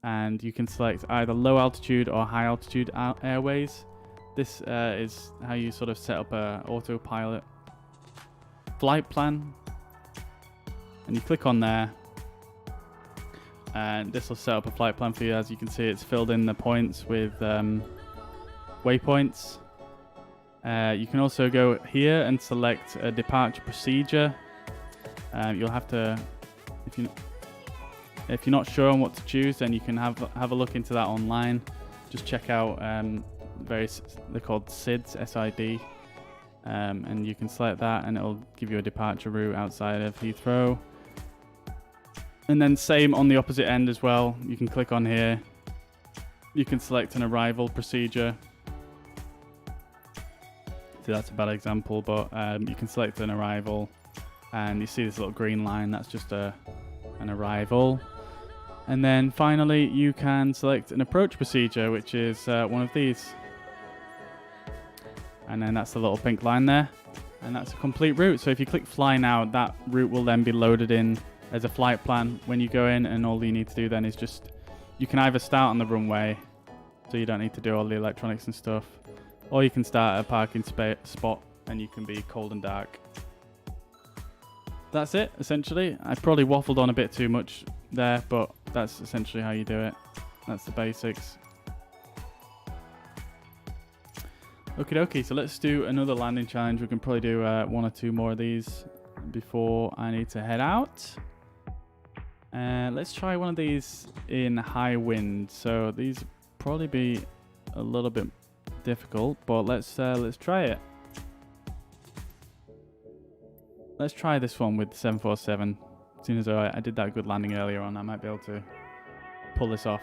and you can select either low altitude or high altitude airways. This is how you sort of set up a autopilot flight plan, and you click on there, and this will set up a flight plan for you. As you can see, it's filled in the points with waypoints. You can also go here and select a departure procedure. You'll have to, if you're not sure on what to choose, then you can have a look into that online. Just check out they're called SIDS, SID, and you can select that, and it'll give you a departure route outside of Heathrow. And then same on the opposite end as well. You can click on here. You can select an arrival procedure. So that's a bad example, but you can select an arrival, and you see this little green line. That's just an arrival. And then finally, you can select an approach procedure, which is one of these. And then that's the little pink line there. And that's a complete route. So if you click fly now, that route will then be loaded in There's a flight plan when you go in, and all you need to do then is just, you can either start on the runway, so you don't need to do all the electronics and stuff, or you can start at a parking spot and you can be cold and dark. That's it, essentially. I probably waffled on a bit too much there, but that's essentially how you do it. That's the basics. Okie dokie, so let's do another landing challenge. We can probably do 1 or 2 more of these before I need to head out. Let's try one of these in high wind. So these probably be a little bit difficult, but let's try it. Let's try this one with 747. As soon as I did that good landing earlier on, I might be able to pull this off.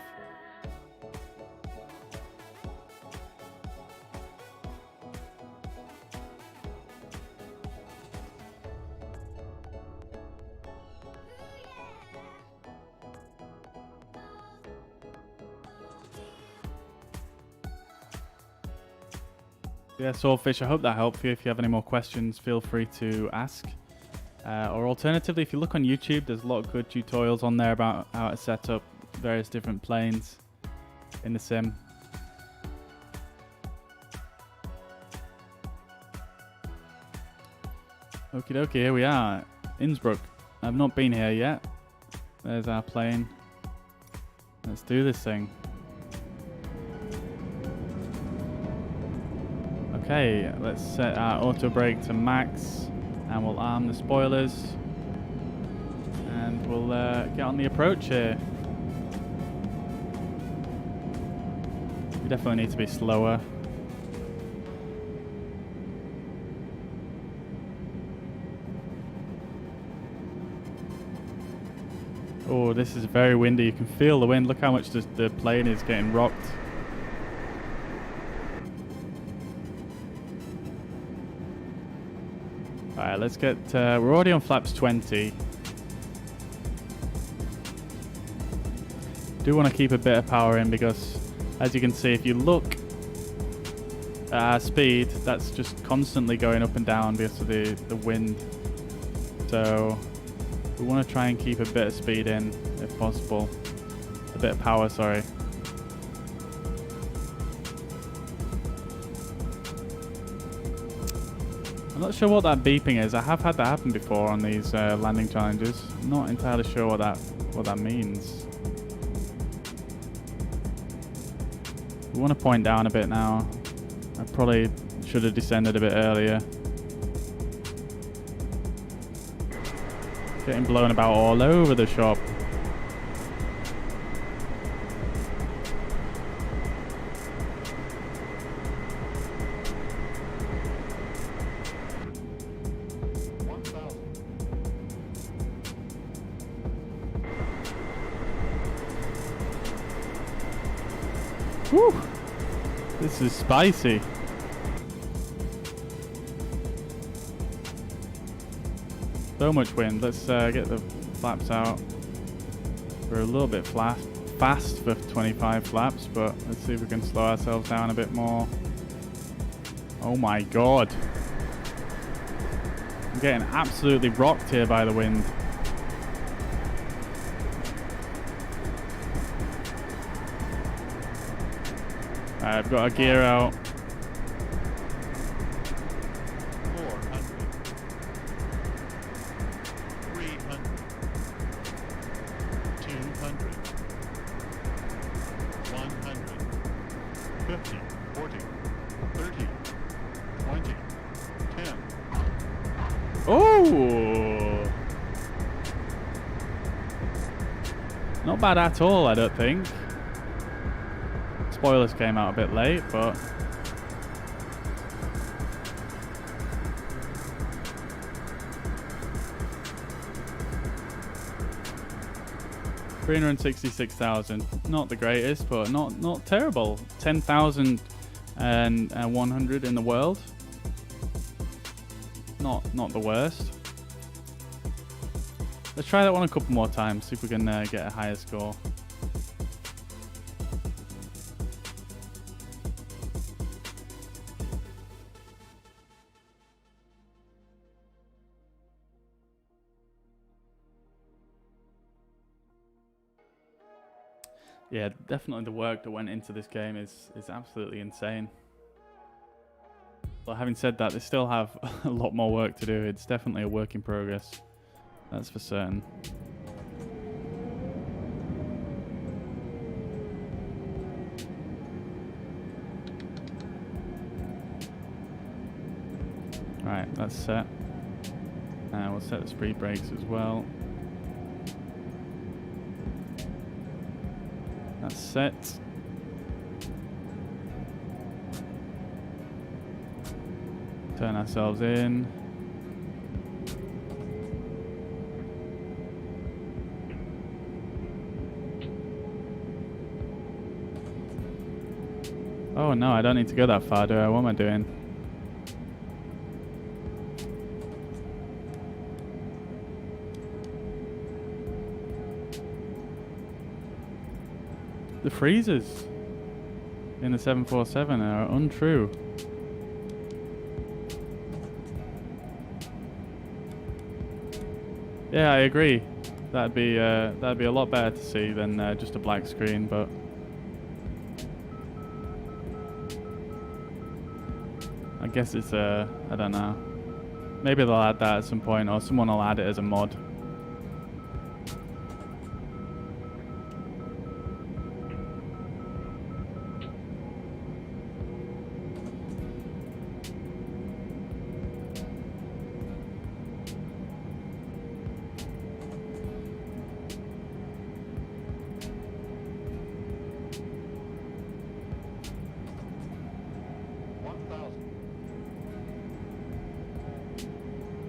Yeah, Swordfish, I hope that helped you. If you have any more questions, feel free to ask. Or alternatively, if you look on YouTube, there's a lot of good tutorials on there about how to set up various different planes in the sim. Okie dokie, here we are, Innsbruck. I've not been here yet. There's our plane. Let's do this thing. Okay, let's set our auto brake to max, and we'll arm the spoilers, and we'll get on the approach here. We definitely need to be slower. Oh, this is very windy. You can feel the wind. Look how much the plane is getting rocked. Alright, let's get, we're already on flaps 20. Do want to keep a bit of power in because, as you can see, if you look at our speed, that's just constantly going up and down because of the wind. So we want to try and keep a bit of speed in, if possible. A bit of power, sorry. I'm not sure what that beeping is. I have had that happen before on these landing challenges. I'm not entirely sure what that means. We want to point down a bit now. I probably should have descended a bit earlier. Getting blown about all over the shop. Whew. This is spicy. So much wind. Let's get the flaps out. We're a little bit fast for 25 flaps, but let's see if we can slow ourselves down a bit more. Oh my god. I'm getting absolutely rocked here by the wind. I've got a gear out. 400, 300, 200, 100, 50, 40, 30, 20, 10. Oh! Not bad at all, I don't think. Spoilers came out a bit late, but $366,000. Not the greatest, but not terrible. 10,100 in the world. Not the worst. Let's try that one a couple more times, see if we can get a higher score. Yeah, definitely the work that went into this game is absolutely insane. But having said that, they still have a lot more work to do. It's definitely a work in progress. That's for certain. Right, that's set. We'll set the speed brakes as well. That's set. Turn ourselves in. Oh no, I don't need to go that far, do I? What am I doing? The freezers in the 747 are untrue. Yeah, I agree. That'd be a lot better to see than just a black screen, but I guess it's I don't know. Maybe they'll add that at some point, or someone will add it as a mod.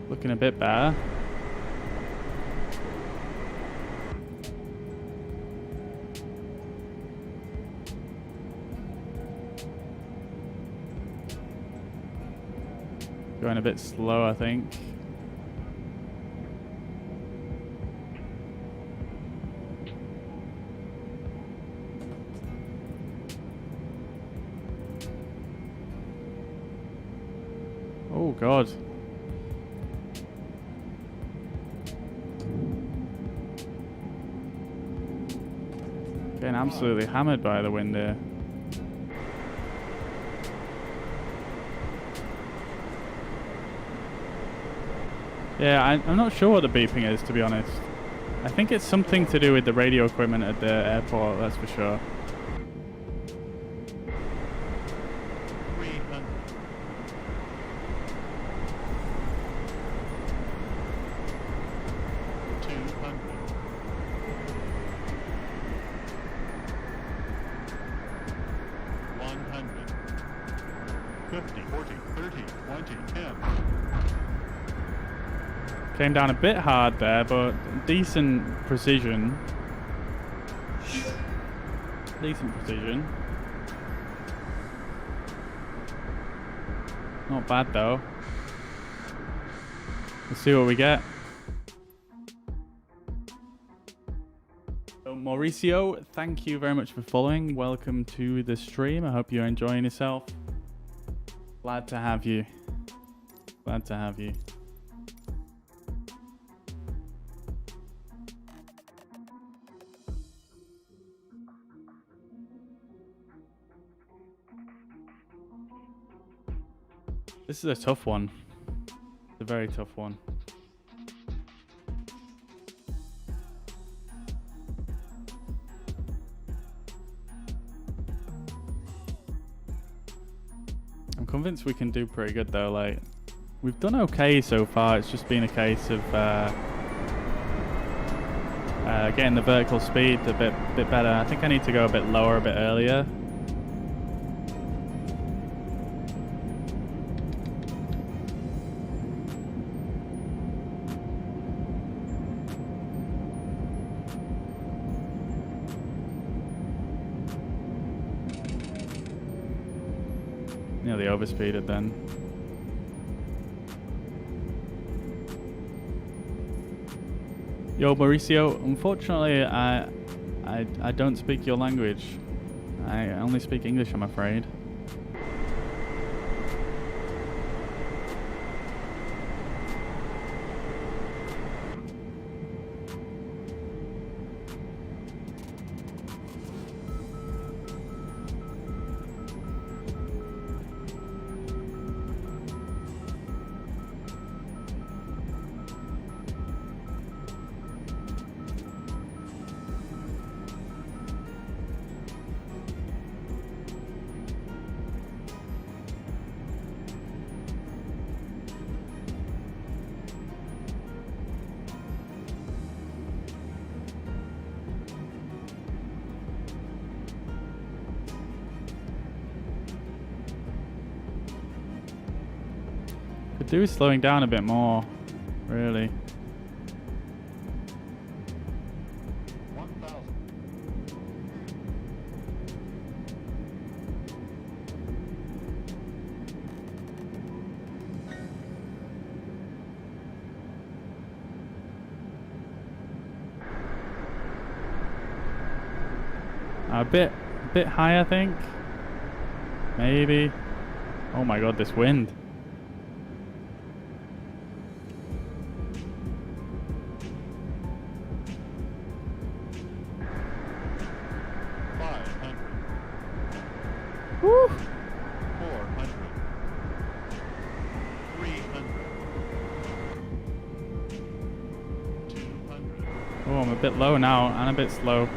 Looking a bit better. Going a bit slow, I think. Oh God. Getting absolutely hammered by the wind there. Yeah, I'm not sure what the beeping is, to be honest. I think it's something to do with the radio equipment at the airport, that's for sure. 300. 200. 100. 50, 40, 30, 20, 10. Came down a bit hard there, but decent precision. Decent precision. Not bad though. Let's see what we get. So Mauricio, thank you very much for following. Welcome to the stream. I hope you're enjoying yourself. Glad to have you. Glad to have you. This is a tough one. It's a very tough one. I'm convinced we can do pretty good though. Like, we've done okay so far. It's just been a case of getting the vertical speed a bit better. I think I need to go a bit lower a bit earlier. Nearly overspeeded then. Yo, Mauricio, unfortunately, I don't speak your language. I only speak English, I'm afraid. Could do with slowing down a bit more, really. 1,000. A bit high, I think. Maybe. Oh my god, this wind. Woo! 400. 300. 200. Oh, I'm a bit low now and a bit slow.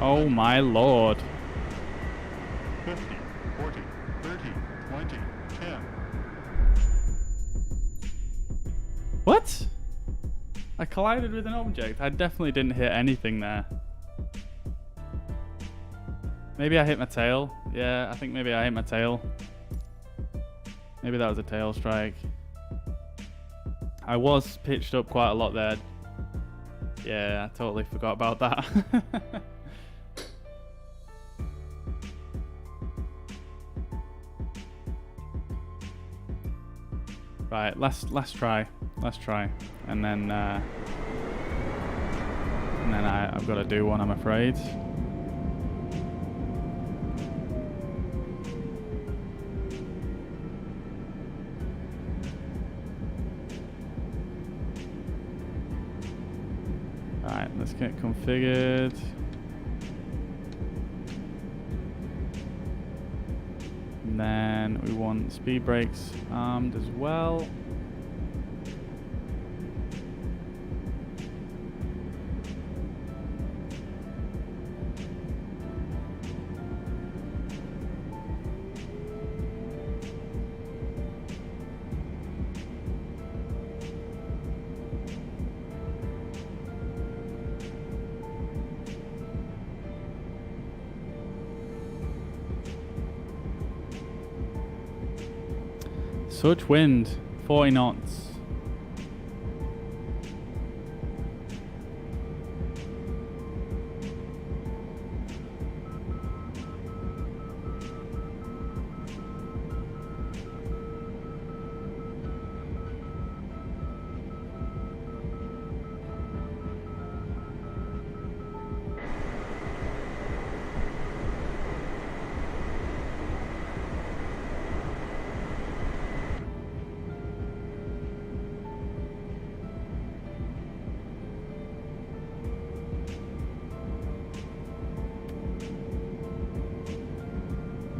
Oh my lord. 50, 40, 30, 20, 10. What? I collided with an object. I definitely didn't hit anything there. Maybe I hit my tail. Yeah, I think maybe I hit my tail. Maybe that was a tail strike. I was pitched up quite a lot there. Yeah, I totally forgot about that. Right, last try, and then I've got to do one, I'm afraid. Right, let's get configured. And then we want speed brakes armed as well. Such wind, 40 knots.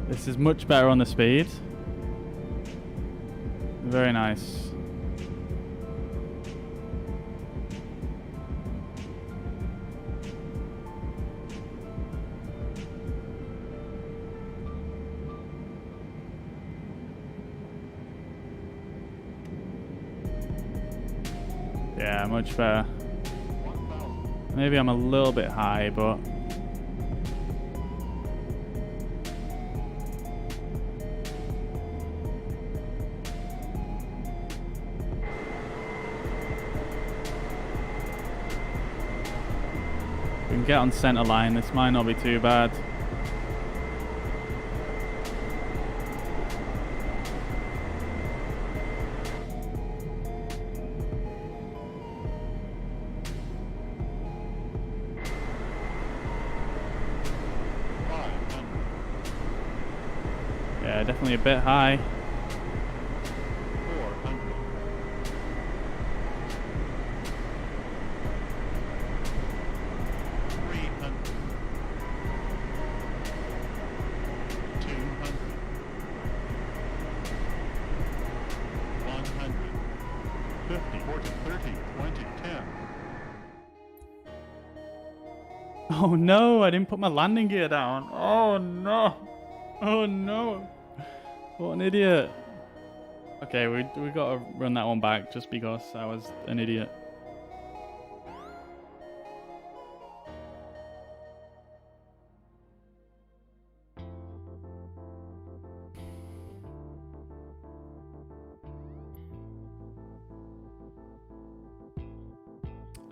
This is much better on the speed. Very nice. Yeah, much better. Maybe I'm a little bit high, but we can get on center line. This might not be too bad. Yeah, definitely a bit high. 400. 300. 200. 100. 50, 40, 30, 20, 10. Oh no, I didn't put my landing gear down. Oh no. Oh no. What an idiot. Okay, we got to run that one back just because I was an idiot.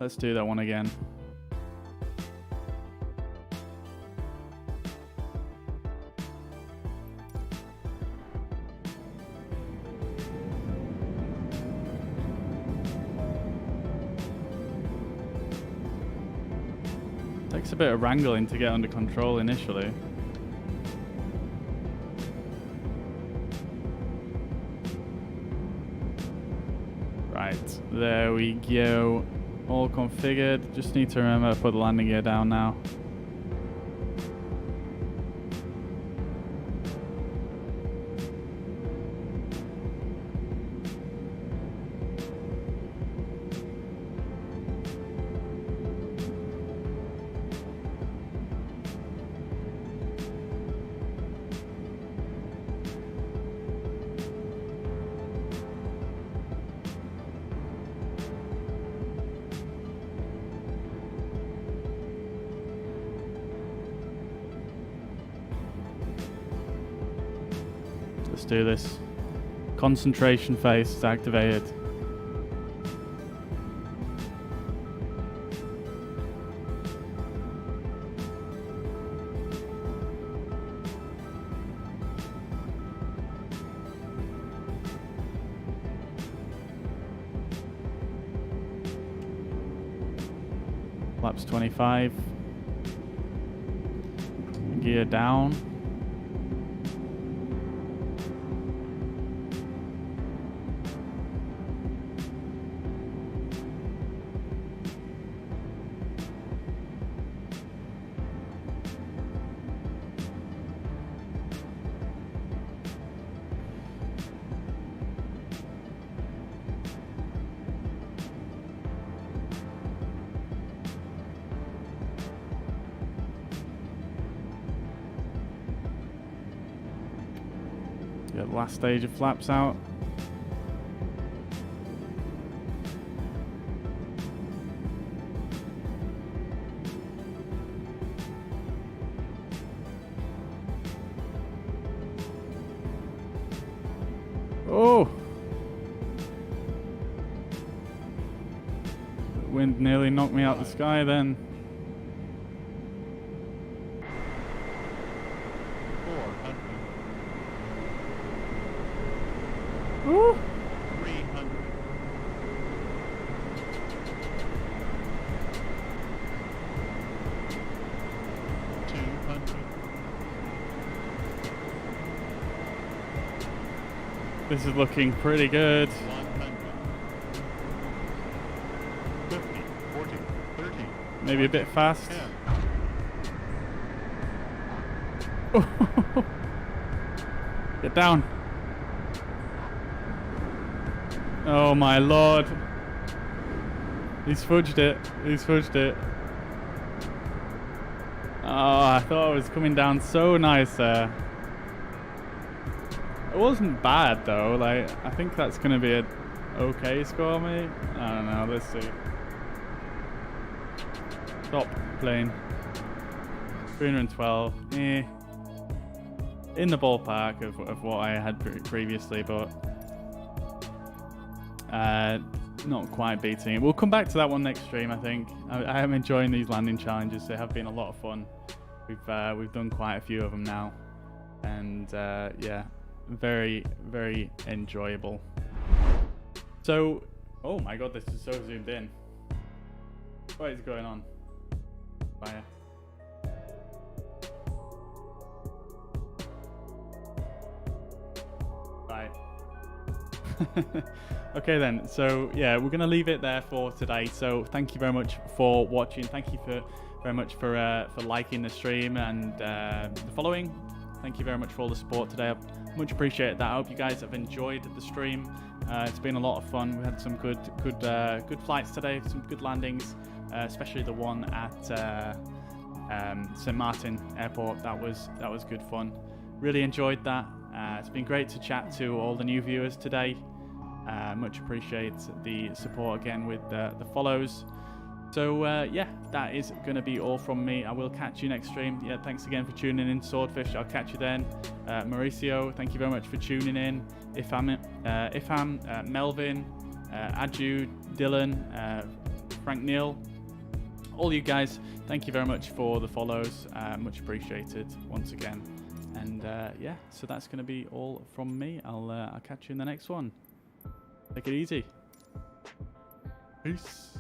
Let's do that one again. Takes a bit of wrangling to get under control initially. Right, there we go. All configured. Just need to remember to put the landing gear down now. Let's do this. Concentration phase is activated. Flaps 25. Gear down. Get the last stage of flaps out. Oh! The wind nearly knocked me out the sky then. 400. Ooh! 300. 200. This is looking pretty good. 100. 50, 40, 30. Maybe a bit fast. 10. Get down. Oh my lord. He's fudged it. He's fudged it. Oh, I thought it was coming down so nice there. It wasn't bad though. Like, I think that's going to be an okay score, mate. I don't know. Let's see. Stop plane. 312. Eh. In the ballpark of what I had previously, but not quite beating it. We'll come back to that one next stream, I think. I am enjoying these landing challenges. They have been a lot of fun. We've done quite a few of them now, and yeah, very, very enjoyable. So, oh my god, this is so zoomed in. What is going on? Fire. Right. Okay then, so yeah, we're gonna leave it there for today. So thank you very much for watching. Thank you very much for liking the stream and the following. Thank you very much for all the support today. I much appreciate that. I hope you guys have enjoyed the stream. It's been a lot of fun. We had some good flights today, some good landings, especially the one at St. Martin Airport. That was good fun. Really enjoyed that. It's been great to chat to all the new viewers today. Much appreciate the support again with the follows. So yeah, that is going to be all from me. I will catch you next stream. Yeah, thanks again for tuning in, Swordfish. I'll catch you then. Mauricio, thank you very much for tuning in. Ifham, Melvin, Aju, Dylan, Frank Neal. All you guys, thank you very much for the follows. Much appreciated once again. And yeah, so that's going to be all from me. I'll catch you in the next one. Take it easy. Peace.